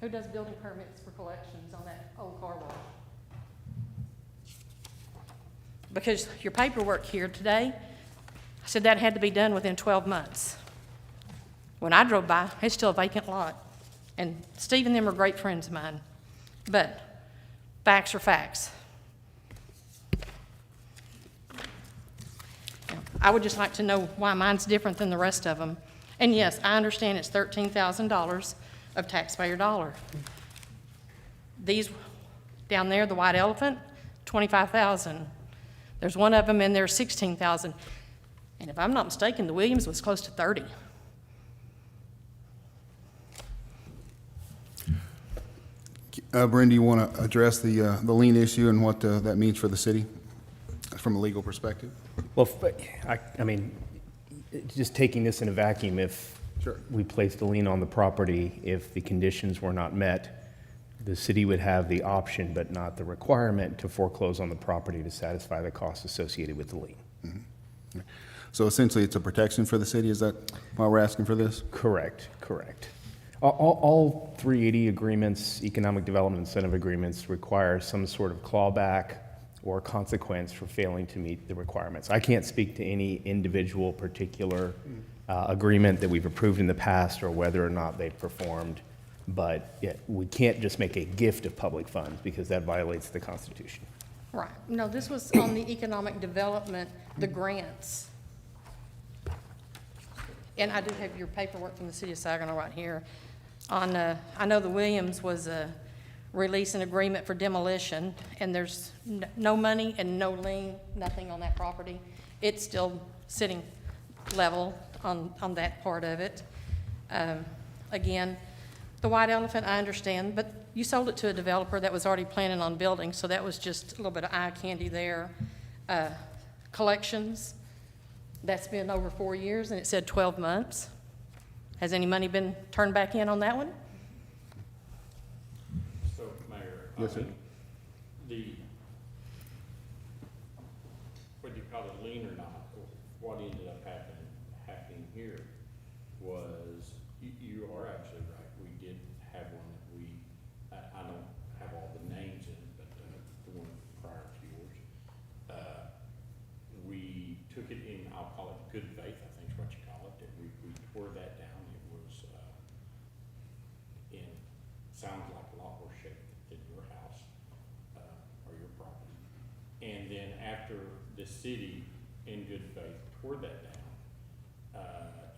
Who does building permits for collections on that old car wash? Because your paperwork here today, I said that had to be done within 12 months. When I drove by, it's still a vacant lot. And Steve and them are great friends of mine. But facts are facts. I would just like to know why mine's different than the rest of them. And yes, I understand it's $13,000 of taxpayer dollar. These down there, the white elephant, $25,000. There's one of them in there, $16,000. And if I'm not mistaken, the Williams was close to 30. Brenda, you want to address the lien issue and what that means for the city from a legal perspective? Well, I mean, just taking this in a vacuum, if we placed a lien on the property, if the conditions were not met, the city would have the option, but not the requirement, to foreclose on the property to satisfy the costs associated with the lien. Mm-hmm. So essentially, it's a protection for the city? Is that why we're asking for this? Correct, correct. All 380 agreements, economic development incentive agreements, require some sort of clawback or consequence for failing to meet the requirements. I can't speak to any individual particular agreement that we've approved in the past or whether or not they've performed, but we can't just make a gift of public funds because that violates the Constitution. Right. No, this was on the economic development, the grants. And I do have your paperwork from the city of Saginaw right here. On, I know the Williams was release an agreement for demolition, and there's no money and no lien, nothing on that property. It's still sitting level on that part of it. Again, the white elephant, I understand, but you sold it to a developer that was already planning on building, so that was just a little bit of eye candy there. Collections, that's been over 4 years, and it said 12 months. Has any money been turned back in on that one? So, Mayor, Yes, sir. Whether you call it lien or not, what ended up happening here was, you are absolutely right. We did have one that I don't have all the names in, but the one prior to yours. We took it in, I'll call it good faith, I think is what you call it, that we tore that down. It was sounds like a lot more shape than your house or your property. And then after the city, in good faith, tore that down,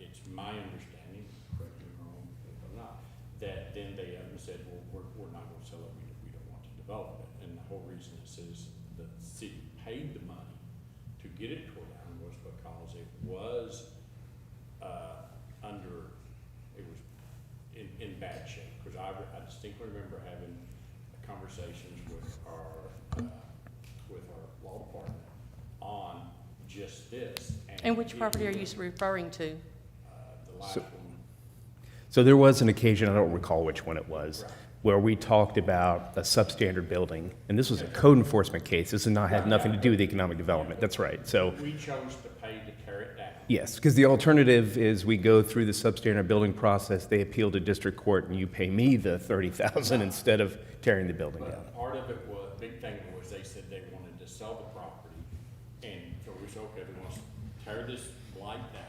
it's my understanding, correct me if I'm wrong, if I'm not, that then they said, well, we're not going to sell it, we don't want to develop it. And the whole reason it says the city paid the money to get it tore down was because it was in bad shape. Because I distinctly remember having conversations with our law department on just this. And which property are you referring to? The last one. So there was an occasion, I don't recall which one it was, where we talked about a substandard building, and this was a code enforcement case. This had nothing to do with economic development. That's right. So We chose to pay to tear it down. yes, because the alternative is we go through the substandard building process, they appeal to district court, and you pay me the $30,000 instead of tearing the building down. But part of it was, big thing was they said they wanted to sell the property, and so we said, okay, we want to tear this blight down,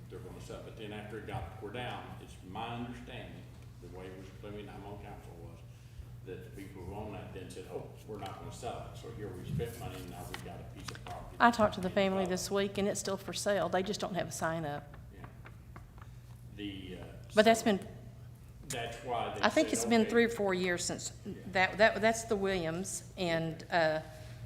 they're going to sell it. But then after it got tore down, it's my understanding, the way it was clearly, I'm on council, was that the people who own that then said, oh, we're not going to sell it. So here we spent money, and now we got a piece of property. I talked to the family this week, and it's still for sale. They just don't have a sign up. Yeah. But that's been, That's why they I think said, it's been okay, 3 or 4 years since that's the Williams. And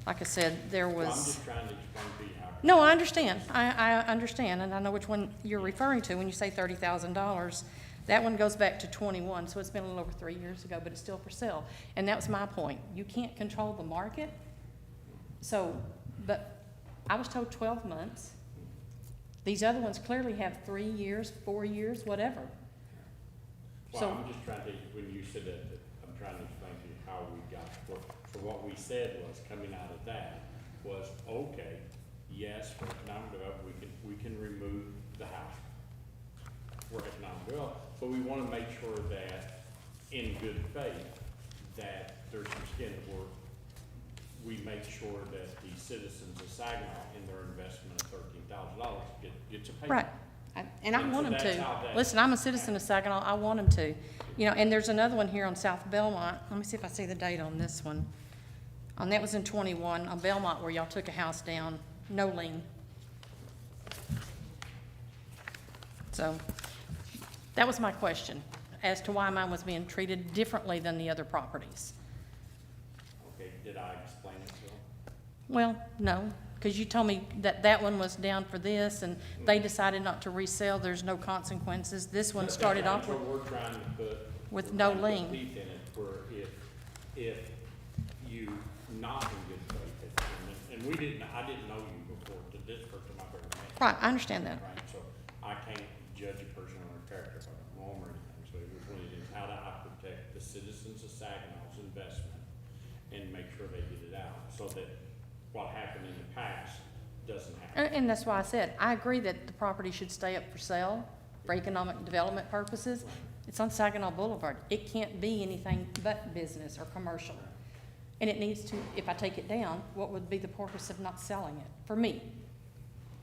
like I said, there well, I'm was, just trying to explain to you how. no, I understand. I understand, and I know which one you're referring to when you say $30,000. That one goes back to 21, so it's been a little over 3 years ago, but it's still for sale. And that was my point. You can't control the market. So, but I was told 12 months. These other ones clearly have 3 years, 4 years, whatever. Well, So, I'm just trying to, when you said that, I'm trying to explain to you how we got, so what we said was, coming out of that, was, okay, yes, for economic development, we can remove the house for economic development, but we want to make sure that in good faith, that there's some skin at work. We make sure that the citizens of Saginaw, in their investment of $13,000, gets a payment. Right. And I And want so them that's to. how that- Listen, I'm a citizen of Saginaw, I want them to. You know, and there's another one here on South Belmont. Let me see if I see the date on this one. And that was in 21, on Belmont, where y'all took a house down, no lien. So, that was my question, as to why mine was being treated differently than the other properties. Okay, did I explain it to them? Well, no, because you told me that that one was down for this, and they decided not to resell, there's no consequences. This one started off That's with, what we're trying to put. with we're no trying to put lien. teeth in it, where if you not in good faith, and we didn't, I didn't know you before, to this person I've ever met. Right, I understand that. Right, so I can't judge a person on their character if I don't know them or anything, so it was one of the things, how do I protect the citizens of Saginaw's investment and make sure they get it out, so that what happened in the past doesn't happen. And that's why I said, I agree that the property should stay up for sale for economic development purposes. It's on Saginaw Boulevard. It can't be anything but business or commercial. And it needs to, if I take it down, what would be the purpose of not selling it, for me?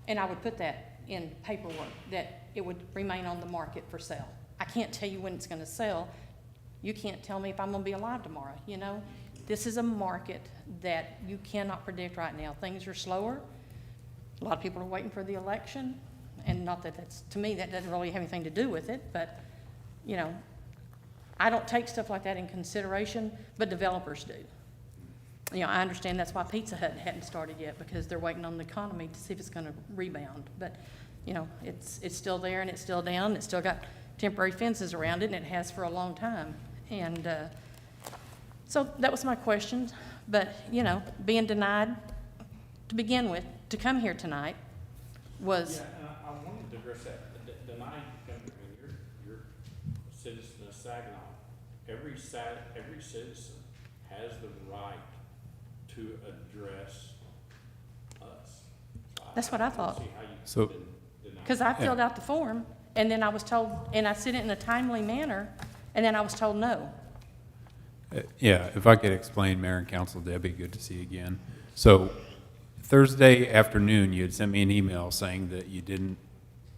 And I would put that in paperwork, that it would remain on the market for sale. I can't tell you when it's gonna sell. You can't tell me if I'm gonna be alive tomorrow, you know? This is a market that you cannot predict right now. Things are slower. A lot of people are waiting for the election, and not that that's, to me, that doesn't really have anything to do with it, but, you know, I don't take stuff like that in consideration, but developers do. You know, I understand that's why Pizza Hut hadn't started yet, because they're waiting on the economy to see if it's gonna rebound. But, you know, it's still there and it's still down, it's still got temporary fences around it, and it has for a long time. And, so that was my question, but, you know, being denied to begin with, to come here tonight was, Yeah, and I wanted to address that. Denied to come, I mean, you're a citizen of Saginaw. Every citizen has the right to address us. that's what I don't thought. see how you So- can deny. Because I filled out the form, and then I was told, and I sent it in a timely manner, and then I was told no. Yeah, if I could explain, Mayor and Council, Debbie, good to see you again. So Thursday afternoon, you had sent me an email saying that you didn't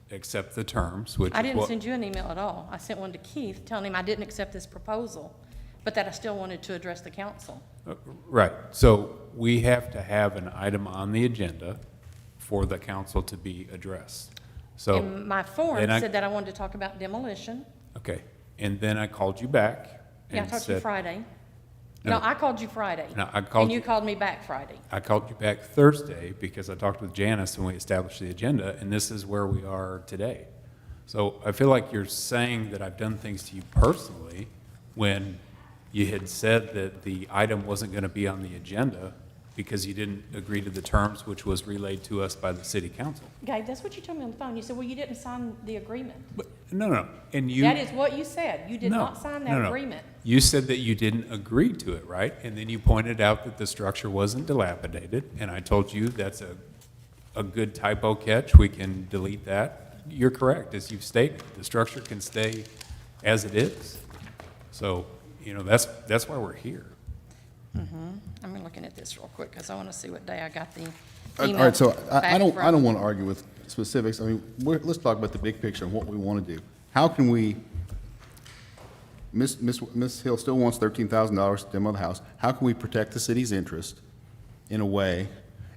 accept the terms, which I is didn't what- send you an email at all. I sent one to Keith telling him I didn't accept this proposal, but that I still wanted to address the council. Right, so we have to have an item on the agenda for the council to be addressed. So. And my form then I- said that I wanted to talk about demolition. Okay, and then I called you back Yeah, I and talked to you said. Friday. No. No, I called you Friday. No, I called And you you- called me back Friday. I called you back Thursday because I talked with Janice and we established the agenda, and this is where we are today. So I feel like you're saying that I've done things to you personally when you had said that the item wasn't going to be on the agenda because you didn't agree to the terms, which was relayed to us by the city council. Gabe, that's what you told me on the phone. You said, well, you didn't sign the agreement. No, and you. That is what you said. You did No, not sign that no, no. agreement. You said that you didn't agree to it, right? And then you pointed out that the structure wasn't dilapidated, and I told you that's a good typo catch. We can delete that. You're correct, as you've stated. The structure can stay as it is. So, you know, that's why we're here. I'm looking at this real quick because I want to see what day I got the All email. right, so I back don't from. want to argue with specifics. I mean, let's talk about the big picture and what we want to do. How can we, Ms. Hill still wants $13,000 to demo the house. How can we protect the city's interest in a way?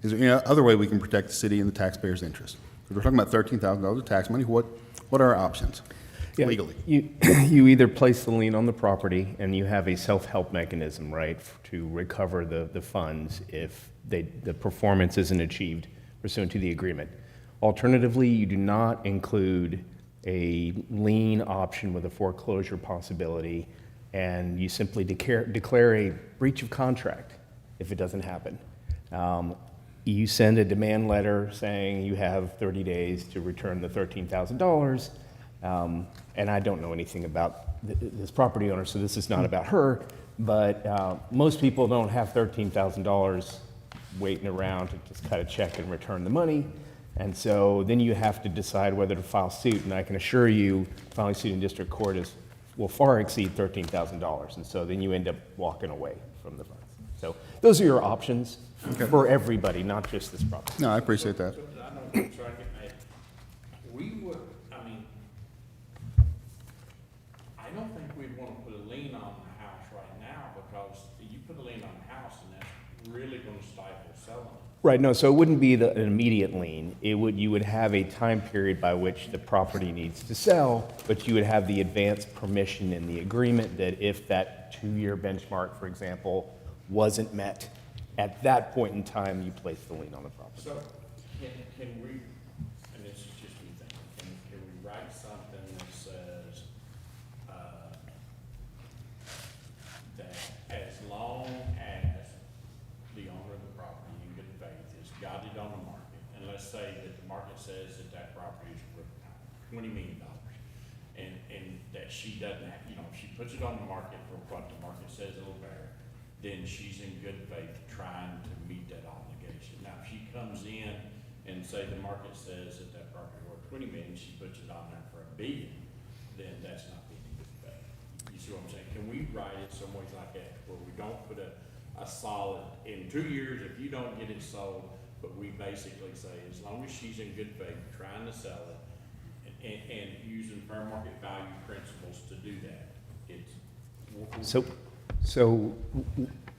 Is there any other way we can protect the city and the taxpayers' interest? Because we're talking about $13,000 of tax money. What are our options Yeah, legally? You either place the lien on the property and you have a self-help mechanism, right, to recover the funds if the performance isn't achieved pursuant to the agreement. Alternatively, you do not include a lien option with a foreclosure possibility, and you simply declare a breach of contract if it doesn't happen. You send a demand letter saying you have 30 days to return the $13,000. And I don't know anything about this property owner, so this is not about her, but most people don't have $13,000 waiting around to just cut a check and return the money. And so then you have to decide whether to file suit. And I can assure you, filing suit in district court is will far exceed $13,000, and so then you end up walking away from the funds. So those are your options for everybody, not just this property. No, I appreciate that. I know, I'm sorry, we would, I mean, I don't think we'd want to put a lien on the house right now, because you put a lien on the house, and that's really going to stifle selling it. Right, no, so it wouldn't be an immediate lien. You would have a time period by which the property needs to sell, but you would have the advance permission in the agreement that if that 2-year benchmark, for example, wasn't met, at that point in time, you place the lien on the property. So, can we, and this is just me thinking, can we write something that says, that as long as the owner of the property in good faith has got it on the market, and let's say that the market says that that property is worth $20 million, and that she doesn't have, you know, if she puts it on the market for what the market says it'll bear, then she's in good faith trying to meet that obligation. Now, if she comes in and say the market says that that property worth $20 million, she puts it on there for $1 billion, then that's not being in good faith. You see what I'm saying? Can we write it some ways like that, where we don't put a solid, in 2 years, if you don't get it sold, but we basically say, as long as she's in good faith trying to sell it, and using fair market value principles to do that, it's. So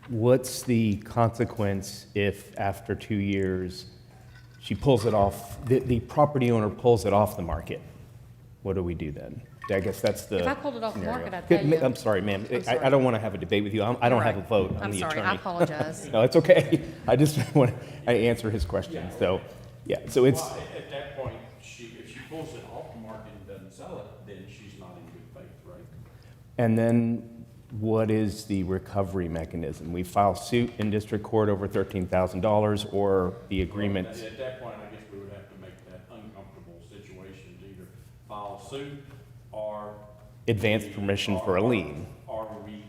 what's the consequence if after 2 years she pulls it off, the property owner pulls it off the market? What do we do then? I guess that's the If I pulled it off the scenario. market, I'd tell you. I'm sorry, ma'am. I'm sorry. I don't want to have a debate with you. I don't have a Right. vote. I'm I'm the sorry. attorney. I apologize. No, it's okay. I just want to answer his question. So, yeah, so it's, Well, at that point, if she pulls it off the market and doesn't sell it, then she's not in good faith, right? and then what is the recovery mechanism? We file suit in district court over $13,000, or the agreement? At that point, I guess we would have to make that uncomfortable situation to either file suit or. Advance permission for a lien. Or we.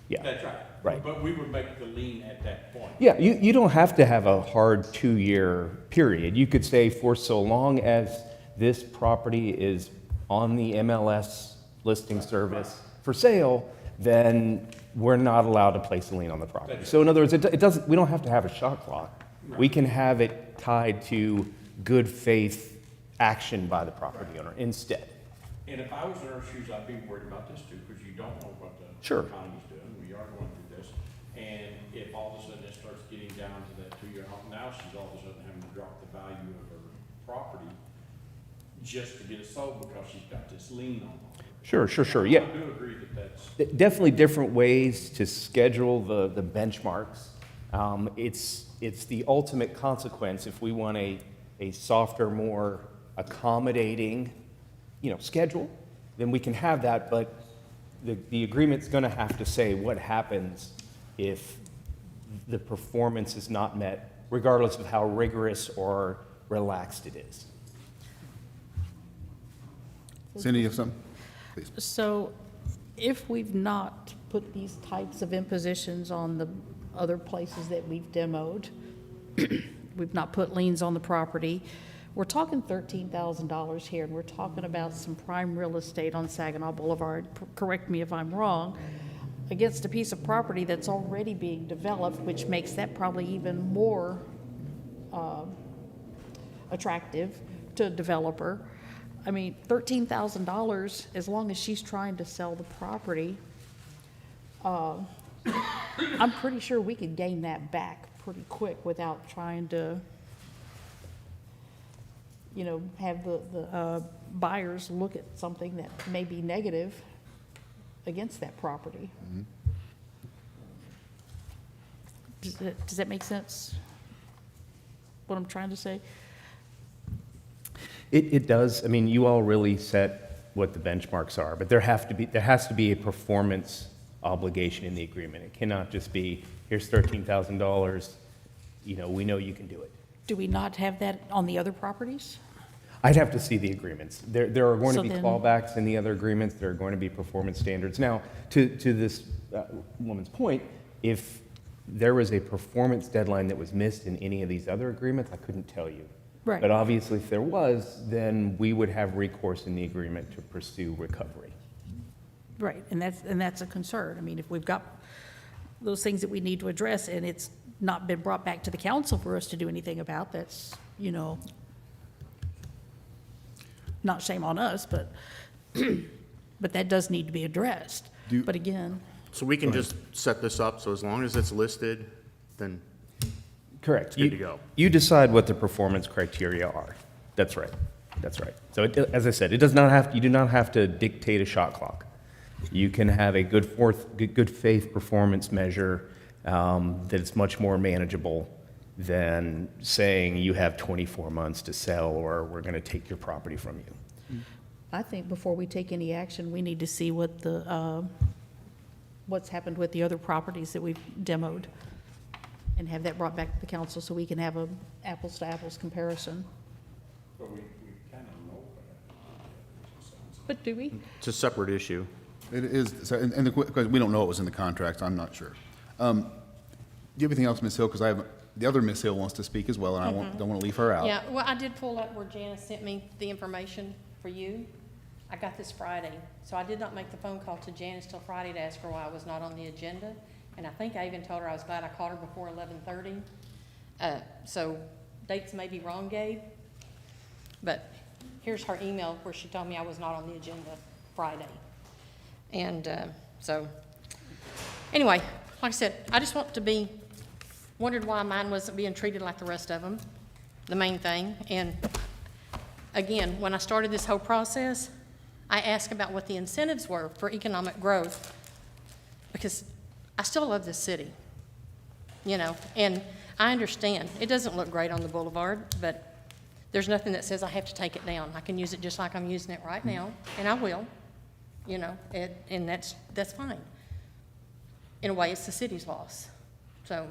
Yeah. That's right. Right. But we would make the lien at that point. Yeah, you don't have to have a hard 2-year period. You could say for so long as this property is on the MLS listing service for sale, then we're not allowed to place a lien on the property. So in other words, it doesn't, we don't have to have a shot clock. We can have it tied to good faith action by the property owner instead. And if I was in her shoes, I'd be worried about this too, because you don't know what the Sure. economy's doing. We are going through this. And if all of a sudden it starts getting down to that 2-year home, now she's all of a sudden having to drop the value of her property just to get it sold because she's got this lien on it. Sure, yeah. I do agree that that's. Definitely different ways to schedule the benchmarks. It's the ultimate consequence if we want a softer, more accommodating, schedule, then we can have that, but the agreement's gonna have to say what happens if the performance is not met, regardless of how rigorous or relaxed it is. Cindy, you have something? Please. So if we've not put these types of impositions on the other places that we've demoed, we've not put liens on the property, we're talking $13,000 here, and we're talking about some prime real estate on Saginaw Boulevard, correct me if I'm wrong, against a piece of property that's already being developed, which makes that probably even more attractive to a developer. I mean, $13,000, as long as she's trying to sell the property, I'm pretty sure we could gain that back pretty quick without trying to, have the buyers look at something that may be negative against that property. Does that make sense, what I'm trying to say? It does. I mean, you all really set what the benchmarks are, but there has to be a performance obligation in the agreement. It cannot just be, here's $13,000, we know you can do it. Do we not have that on the other properties? I'd have to see the agreements. There are going to So be then- clawbacks in the other agreements. There are going to be performance standards. Now, to this woman's point, if there was a performance deadline that was missed in any of these other agreements, I couldn't tell you. Right. But obviously, if there was, then we would have recourse in the agreement to pursue recovery. Right, and that's a concern. I mean, if we've got those things that we need to address, and it's not been brought back to the council for us to do anything about, that's, not shame on us, but, but that does need to be addressed. But again, So we can just set this up, so as long as it's listed, then Correct. it's good to go. You decide what the performance criteria are. That's right. That's right. So as I said, you do not have to dictate a shot clock. You can have a good faith performance measure that is much more manageable than saying you have 24 months to sell or we're going to take your property from you. I think before we take any action, we need to see what what's happened with the other properties that we've demoed and have that brought back to the council so we can have a apples to apples comparison. But we kind of know. But do we? It's a separate issue. It is, so, and because we don't know what was in the contract, I'm not sure. Do you have anything else, Ms. Hill? Because the other Ms. Hill wants to speak as well, and I don't want to leave her out. Yeah, well, I did pull up where Janice sent me the information for you. I got this Friday, so I did not make the phone call to Janice till Friday to ask her why I was not on the agenda. And I think I even told her I was glad I called her before 11:30. So dates may be wrong, Gabe, but here's her email where she told me I was not on the agenda Friday. And so, anyway, like I said, I just wondered why mine wasn't being treated like the rest of them, the main thing. And again, when I started this whole process, I asked about what the incentives were for economic growth, because I still love this city, and I understand it doesn't look great on the boulevard, but there's nothing that says I have to take it down. I can use it just like I'm using it right now, and I will, and that's fine. In a way, it's the city's loss. So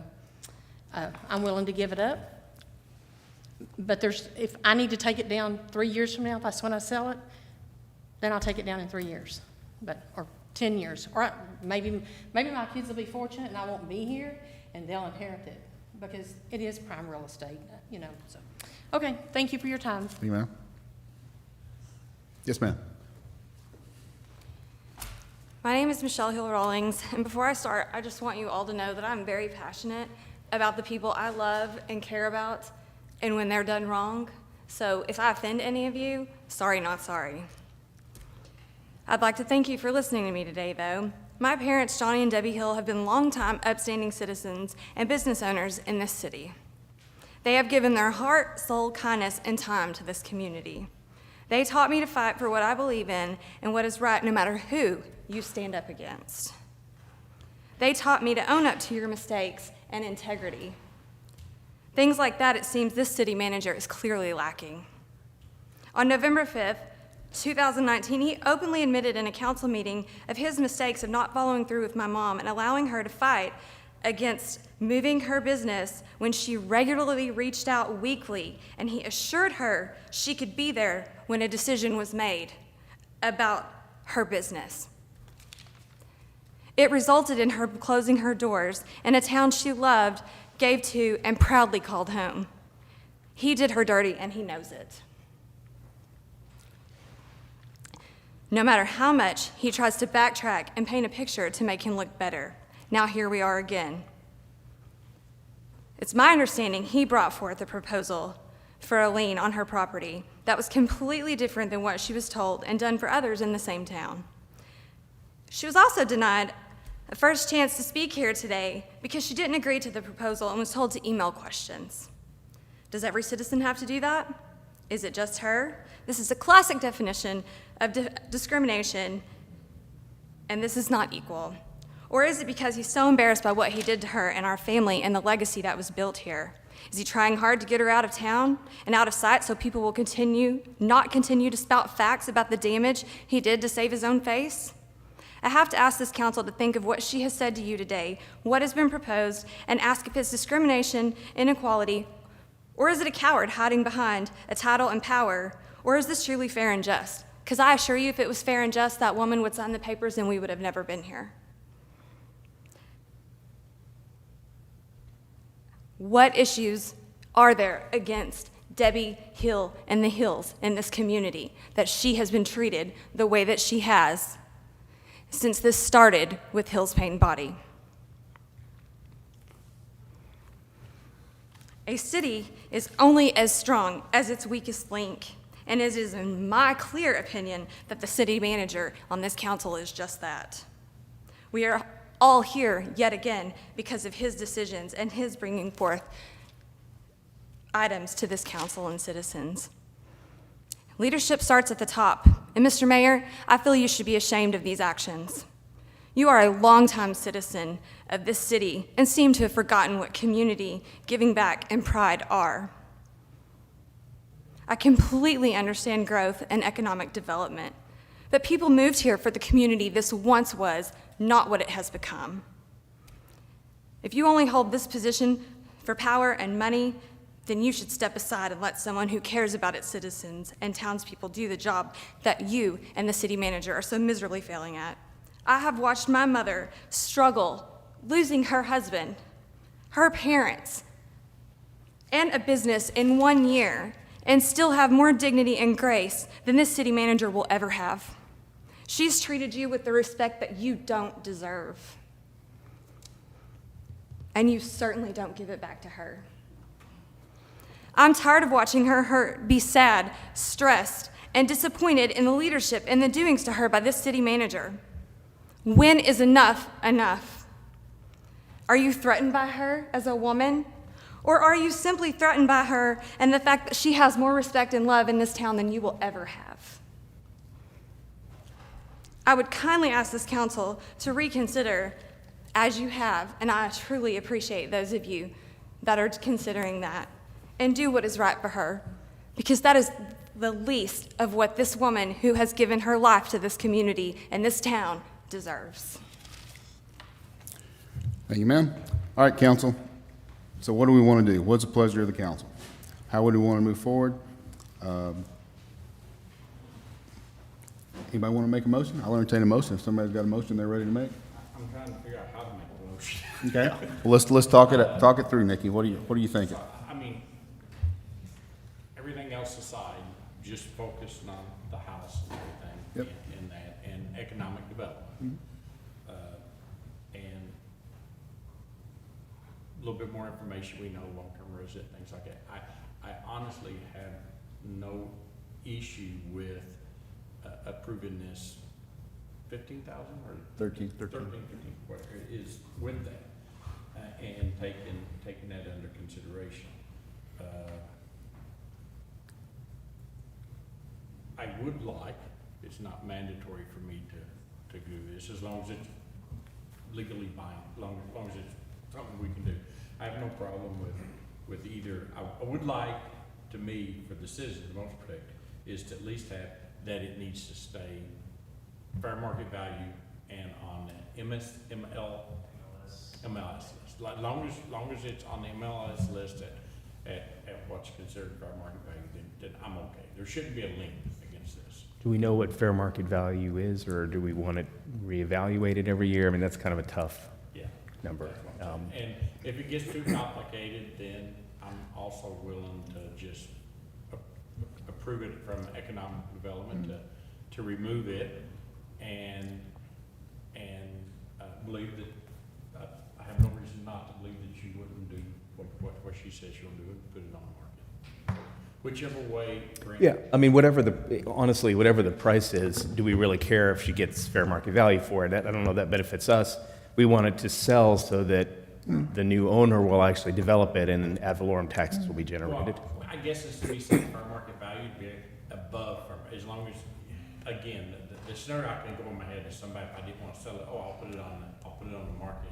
I'm willing to give it up. But if I need to take it down 3 years from now, if that's when I sell it, then I'll take it down in 3 years, or 10 years. Or maybe my kids will be fortunate and I won't be here and they'll inherit it, because it is prime real estate, so. Okay, thank you for your time. Thank you, ma'am. Yes, ma'am. My name is Michelle Hill Rawlings, and before I start, I just want you all to know that I'm very passionate about the people I love and care about, and when they're done wrong. So if I offend any of you, sorry, not sorry. I'd like to thank you for listening to me today, though. My parents, Johnny and Debbie Hill, have been longtime upstanding citizens and business owners in this city. They have given their heart, soul, kindness, and time to this community. They taught me to fight for what I believe in and what is right, no matter who you stand up against. They taught me to own up to your mistakes and integrity. Things like that, it seems this city manager is clearly lacking. On November 5th, 2019, he openly admitted in a council meeting of his mistakes of not following through with my mom and allowing her to fight against moving her business when she regularly reached out weekly, and he assured her she could be there when a decision was made about her business. It resulted in her closing her doors in a town she loved, gave to, and proudly called home. He did her dirty, and he knows it. No matter how much he tries to backtrack and paint a picture to make him look better, now here we are again. It's my understanding he brought forth a proposal for a lien on her property that was completely different than what she was told and done for others in the same town. She was also denied a first chance to speak here today because she didn't agree to the proposal and was told to email questions. Does every citizen have to do that? Is it just her? This is a classic definition of discrimination, and this is not equal. Or is it because he's so embarrassed by what he did to her and our family and the legacy that was built here? Is he trying hard to get her out of town and out of sight so people will not continue to spout facts about the damage he did to save his own face? I have to ask this council to think of what she has said to you today, what has been proposed, and ask if it's discrimination, inequality, or is it a coward hiding behind a title and power, or is this truly fair and just? Because I assure you, if it was fair and just, that woman would sign the papers and we would have never been here. What issues are there against Debbie Hill and the Hills in this community that she has been treated the way that she has? since this started with Hills Paint and Body. A city is only as strong as its weakest link, and it is in my clear opinion that the city manager on this council is just that. We are all here yet again because of his decisions and his bringing forth items to this council and citizens. Leadership starts at the top, and Mr. Mayor, I feel you should be ashamed of these actions. You are a longtime citizen of this city and seem to have forgotten what community, giving back, and pride are. I completely understand growth and economic development, but people moved here for the community this once was, not what it has become. If you only hold this position for power and money, then you should step aside and let someone who cares about its citizens and townspeople do the job that you and the city manager are so miserably failing at. I have watched my mother struggle, losing her husband, her parents, and a business in 1 year, and still have more dignity and grace than this city manager will ever have. She's treated you with the respect that you don't deserve. And you certainly don't give it back to her. I'm tired of watching her hurt, be sad, stressed, and disappointed in the leadership and the doings to her by this city manager. When is enough enough? Are you threatened by her as a woman? Or are you simply threatened by her and the fact that she has more respect and love in this town than you will ever have? I would kindly ask this council to reconsider, as you have, and I truly appreciate those of you that are considering that, and do what is right for her, because that is the least of what this woman who has given her life to this community and this town deserves. Thank you, ma'am. All right, council. So what do we want to do? What's the pleasure of the council? How would we want to move forward? Anybody want to make a motion? I'll entertain a motion. If somebody's got a motion they're ready to make. I'm trying to figure out how to make a motion. Okay. Well, let's talk it through, Nikki. What are you thinking? I mean, everything else aside, just focusing on the house and everything. Yep. And that, and economic development. And a little bit more information, we know long-term resident, things like that. I honestly have no issue with approving this 15,000 or 13. 15, whatever it is with that, and taking that under consideration. I would like, it's not mandatory for me to do this, as long as it's legally binding, as long as it's something we can do. I have no problem with either. I would like, to me, for the citizens, the most protected, is to at least have that it needs to stay fair market value and on the MLS list. Like, long as it's on the MLS list at what's considered fair market value, then I'm okay. There shouldn't be a link against this. Do we know what fair market value is, or do we want it reevaluated every year? I mean, that's kind of a tough number. And if it gets too complicated, then I'm also willing to just approve it from economic development to remove it and believe that I have no reason not to believe that she wouldn't do what she says she'll do and put it on the market. Whichever way. Yeah, I mean, honestly, whatever the price is, do we really care if she gets fair market value for it? I don't know if that benefits us. We want it to sell so that the new owner will actually develop it and ad valorem taxes will be generated. Well, I guess it's to be set fair market value to be above, as long as, again, the scenario I can go in my head is somebody, if I didn't want to sell it, I'll put it on the market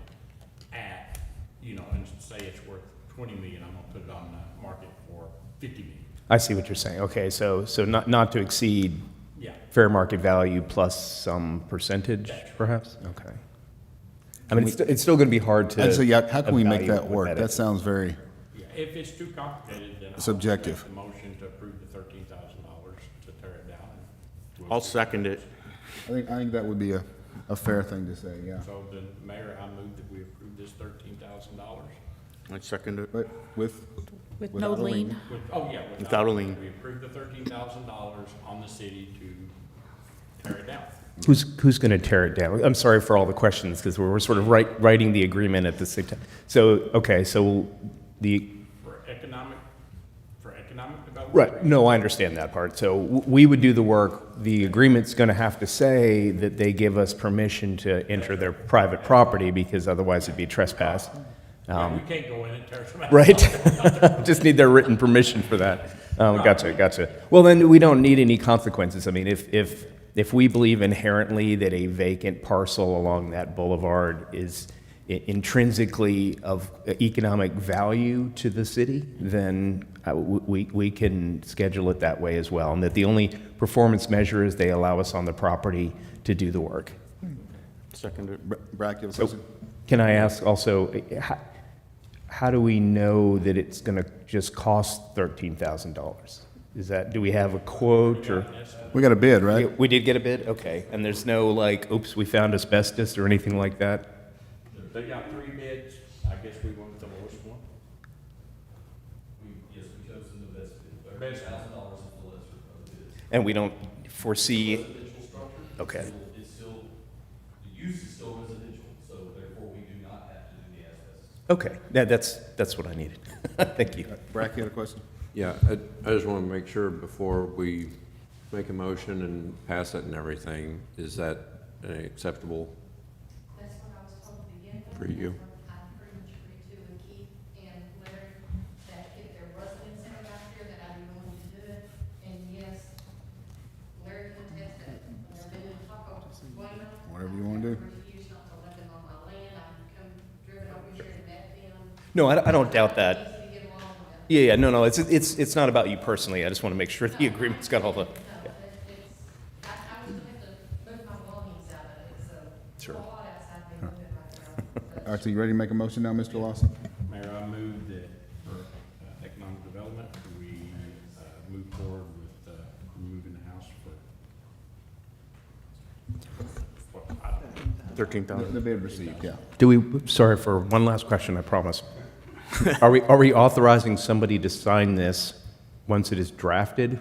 at, and say it's worth 20 million, I'm gonna put it on the market for 50 million. I see what you're saying. Okay, so not to exceed fair market value plus some percentage, perhaps? Okay. I mean, it's still going to be hard to. So, how can we make that evaluate work? what That sounds very Yeah, if it's too complicated, then subjective. I'll make the motion to approve the $13,000 to tear it down. I'll second it. I think that would be a fair thing to say, yeah. So then, Mayor, I move that we approve this $13,000. I second it. But with no lien. Without a lien. We approve the $13,000 on the city to tear it down. Who's going to tear it down? I'm sorry for all the questions, because we're sort of writing the agreement at the same time. So, okay, so the... For economic development? Right, no, I understand that part. So we would do the work. The agreement's going to have to say that they give us permission to enter their private property, because otherwise it'd be trespass. We can't go in and tear some out. Right. Just need their written permission for that. Gotcha. Well, then we don't need any consequences. I mean, if we believe inherently that a vacant parcel along that boulevard is intrinsically of economic value to the city, then we can schedule it that way as well. And that the only performance measure is they allow us on the property to do the work. Seconded. Brack, you have a So, question? can I ask also, how do we know that it's going to just cost $13,000? Is that, do we have a quote or? We got a bid, right? We did get a bid? Okay. And there's no like, oops, we found asbestos or anything like that? They got 3 bids. I guess we went with the lowest one. Yes, we chose the best bid. $30,000 is the lesser of the bids. And we don't foresee? Residential structure. Okay. It's still, the use is still residential, so therefore we do not have to do the asbestos. Okay. That's what I needed. Thank you. Brack, you had a question? Yeah, I just want to make sure before we make a motion and pass it and everything, is that acceptable That's what I was told to begin with. for you? I pretty much agreed to with Keith and Larry, that if there was an incentive out there, that I'd be willing to do it. And yes, Larry can attest that when I've been in Taco Bueno. Whatever you want to do. Refuse not to let them on my land. I've come driven over here to met them. No, I don't doubt that. Easy to get along with. Yeah, no, it's not about you personally. I just want to make sure the agreement's got all the. No, it's, I would have to move my belongings out of it, so. Sure. A lot outside me moving right now. All right, so you ready to make a motion now, Mr. Lawson? Mayor, I move that for economic development, we move forward with removing the house for. 13,000. The bid received, yeah. Do we, sorry for one last question, I promise. Are we authorizing somebody to sign this once it is drafted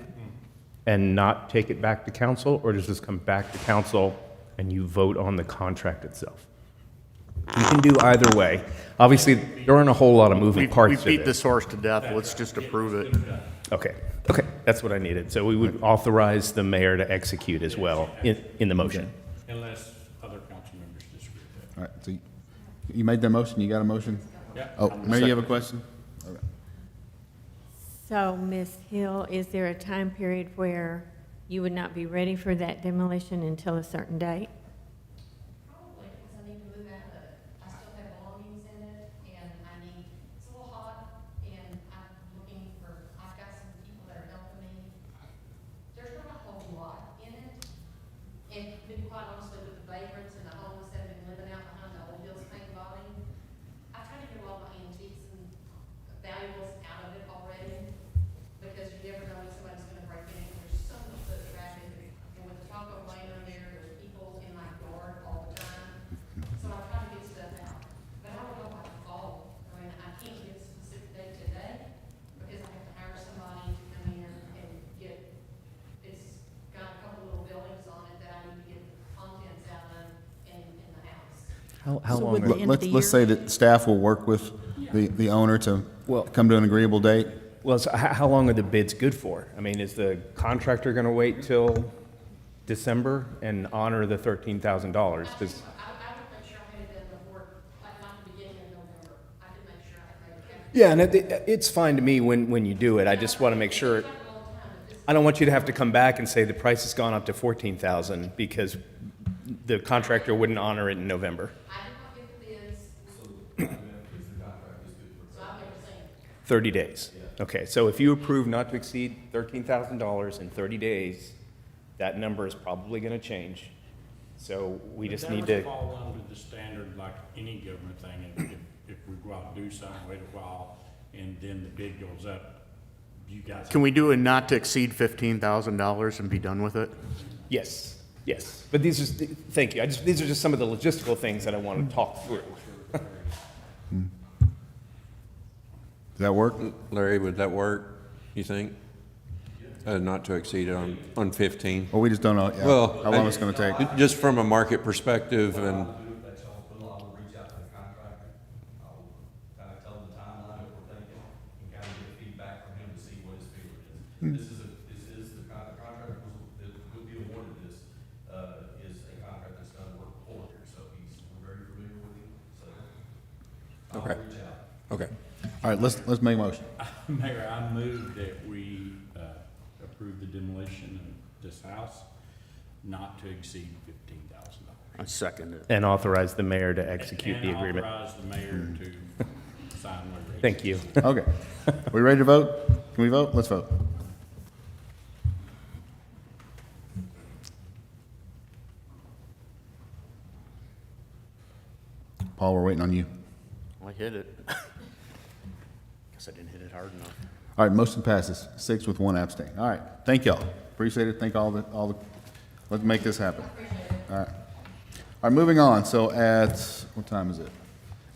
and not take it back to council? Or does this come back to council and you vote on the contract itself? You can do either way. Obviously, there aren't a whole lot of moving parts to We beat this. this horse to death. Let's just approve it. Okay, that's what I needed. So we would authorize the mayor to execute as well in the motion. Unless other council members disagree with that. All right, so you made the motion, you got a motion? Yeah. Oh, Mayor, you have a question? Okay. So, Ms. Hill, is there a time period where you would not be ready for that demolition until a certain date? Probably, because I need to move out of it. I still have belongings in it, and it's a little hot, and I'm looking for, I've got some people that are helping me. There's not a whole lot in it, and to be quite honestly, with the vagrants and the homeless that have been living out behind the old Hills Paint Body, I try to get a lot of my antiques and valuables out of it already, because you never know when somebody's gonna break in. There's so much foot traffic, and with the Taco Bueno there, there's people in my yard all the time. So I try to get stuff out, but I don't know about the fall. I mean, I can't give a specific date today, because I have to hire somebody to come in and get, it's got a couple little buildings on it that I need to get contents out of in the house. How So long? would the end of the Let's year? say that staff will work with the owner to come to an agreeable date. Well, so how long are the bids good for? I mean, is the contractor going to wait till December and honor the $13,000? Because I would make sure I had it done before, like the beginning of November. I could make sure I had it. yeah, and it's fine to me when you do it. I just want to make sure. I don't want you to have to come back and say the price has gone up to $14,000 because the contractor wouldn't honor it in November. I did not get the bids, so I've never seen it. 30 days. Okay, so if you approve not to exceed $13,000 in 30 days, that number is probably going to change. So we just need That to. would fall under the standard like any government thing. If we go out and do something, wait a while, and then the bid goes up, you guys. Can we do a not to exceed $15,000 and be done with it? Yes. But these are, thank you. These are just some of the logistical things that I want to talk through. Does that work? Larry, would that work, you think? not to exceed on 15. Well, we just don't know, yeah, Well, how long it's gonna take. Just from a market perspective and, That's y'all's will. I will reach out to the contractor. I'll kind of tell him the timeline that we're thinking and kind of get feedback from him to see what his feeling is. This is the contractor that will be awarded this, is a contractor that's done work before here, so we're very familiar with him, so I'll Okay. reach out. okay. All right, let's make a motion. Mayor, I move that we approve the demolition of this house not to exceed $15,000. I second it. And authorize the mayor to execute the agreement. And authorize the mayor to sign whatever. Thank you. Okay. We ready to vote? Can we vote? Let's vote. Paul, we're waiting on you. I hit it. Guess I didn't hit it hard enough. All right, motion passes, 6 with 1 abstain. All right, thank y'all. Appreciate it. Thank all the, let's make this happen. All right. All right, moving on. So at, what time is it?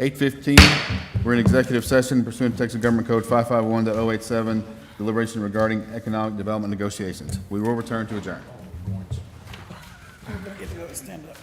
8:15, we're in executive session pursuant to Texas Government Code 551.087, deliberation regarding economic development negotiations. We will return to adjourn. Get to go stand up.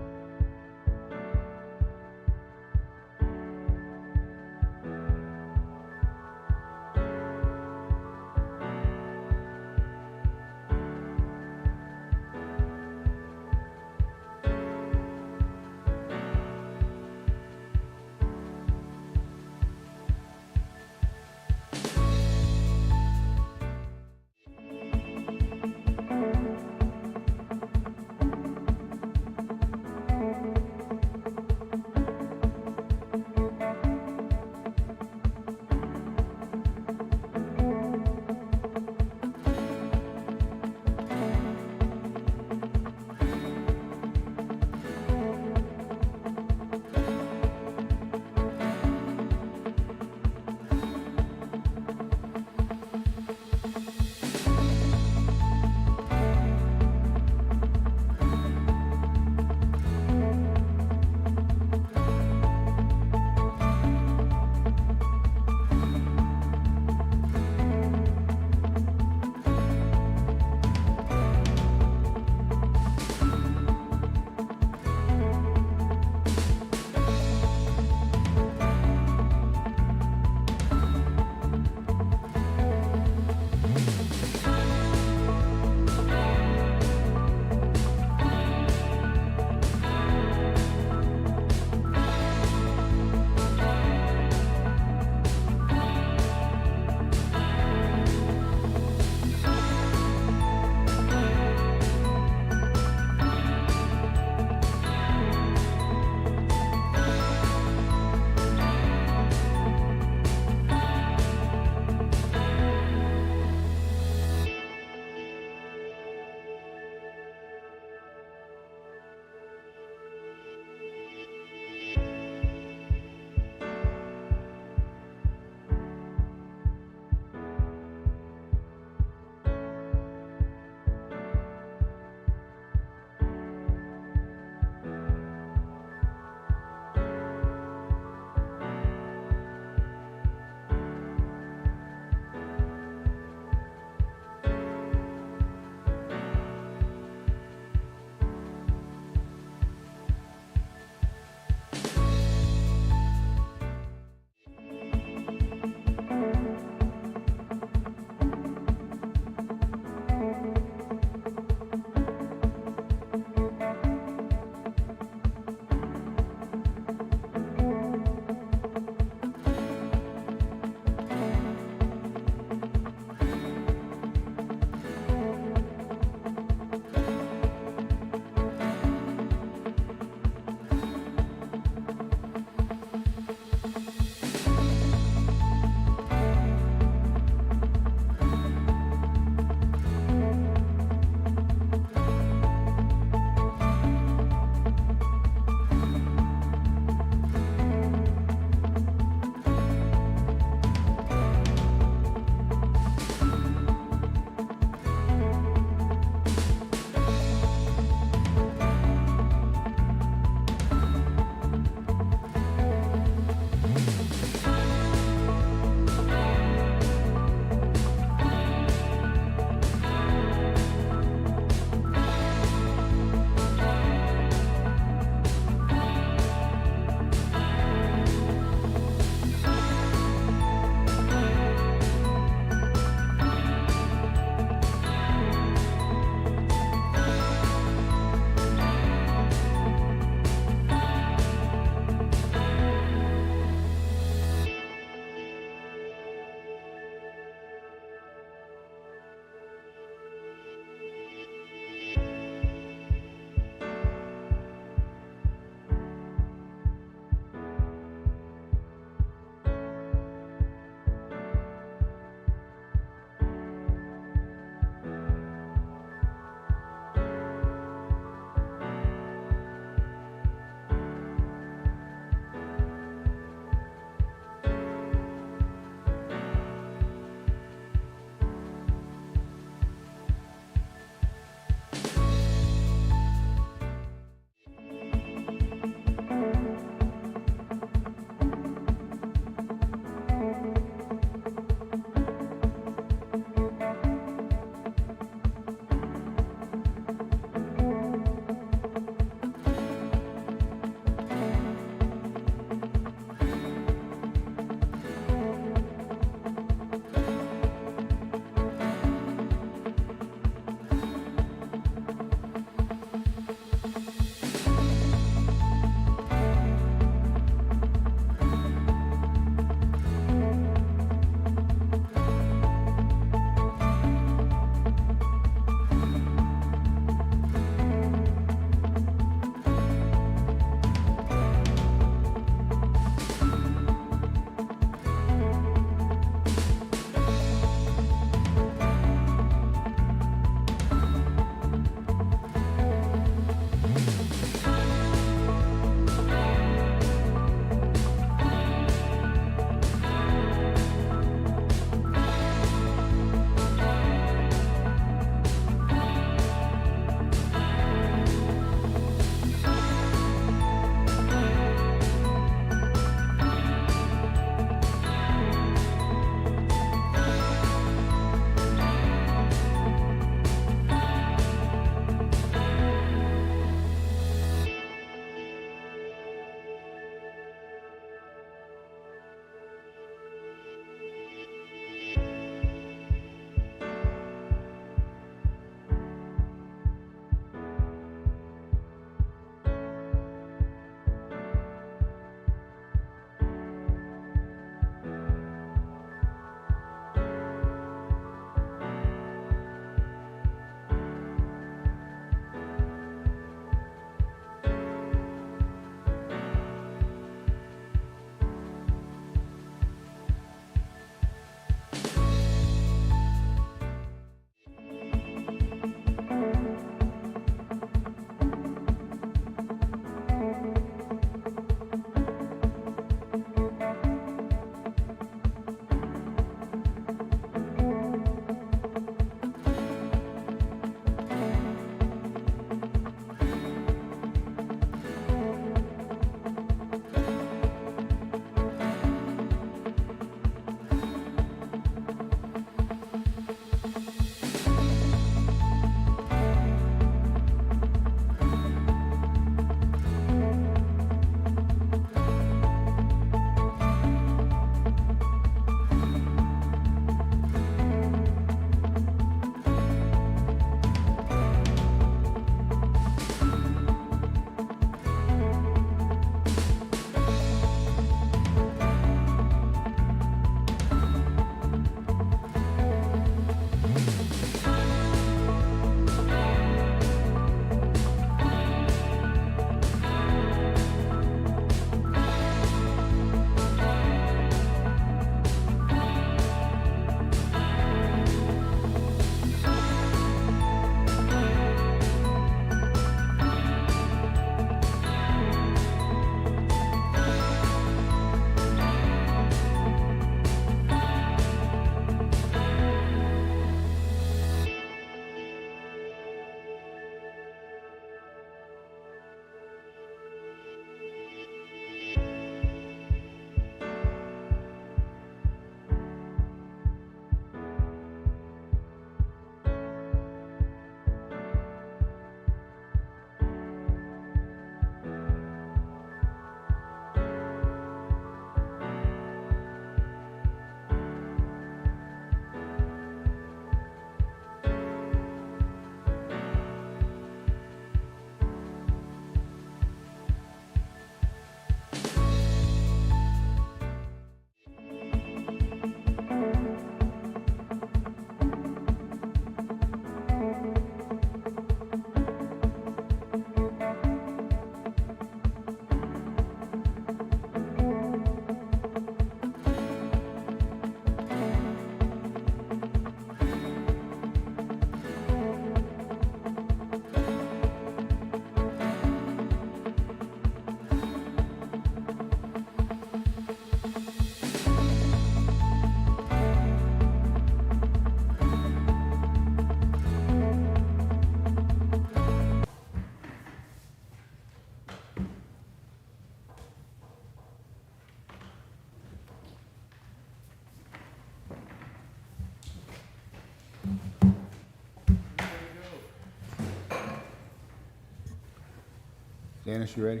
Janice, you ready?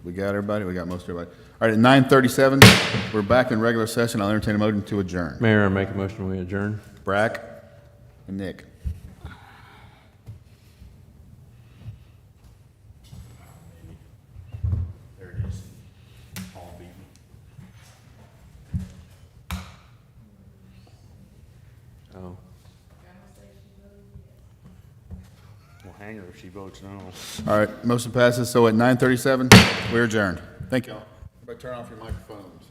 We got everybody? We got most everybody. All right, at 9:37, we're back in regular session. I'll entertain a motion to adjourn. Mayor, I make a motion we adjourn. Brack and Nick. There it is. Paul beat me. Oh. Well, hang her if she votes no. All right, motion passes. So at 9:37, we're adjourned. Thank you all. Everybody turn off your microphones.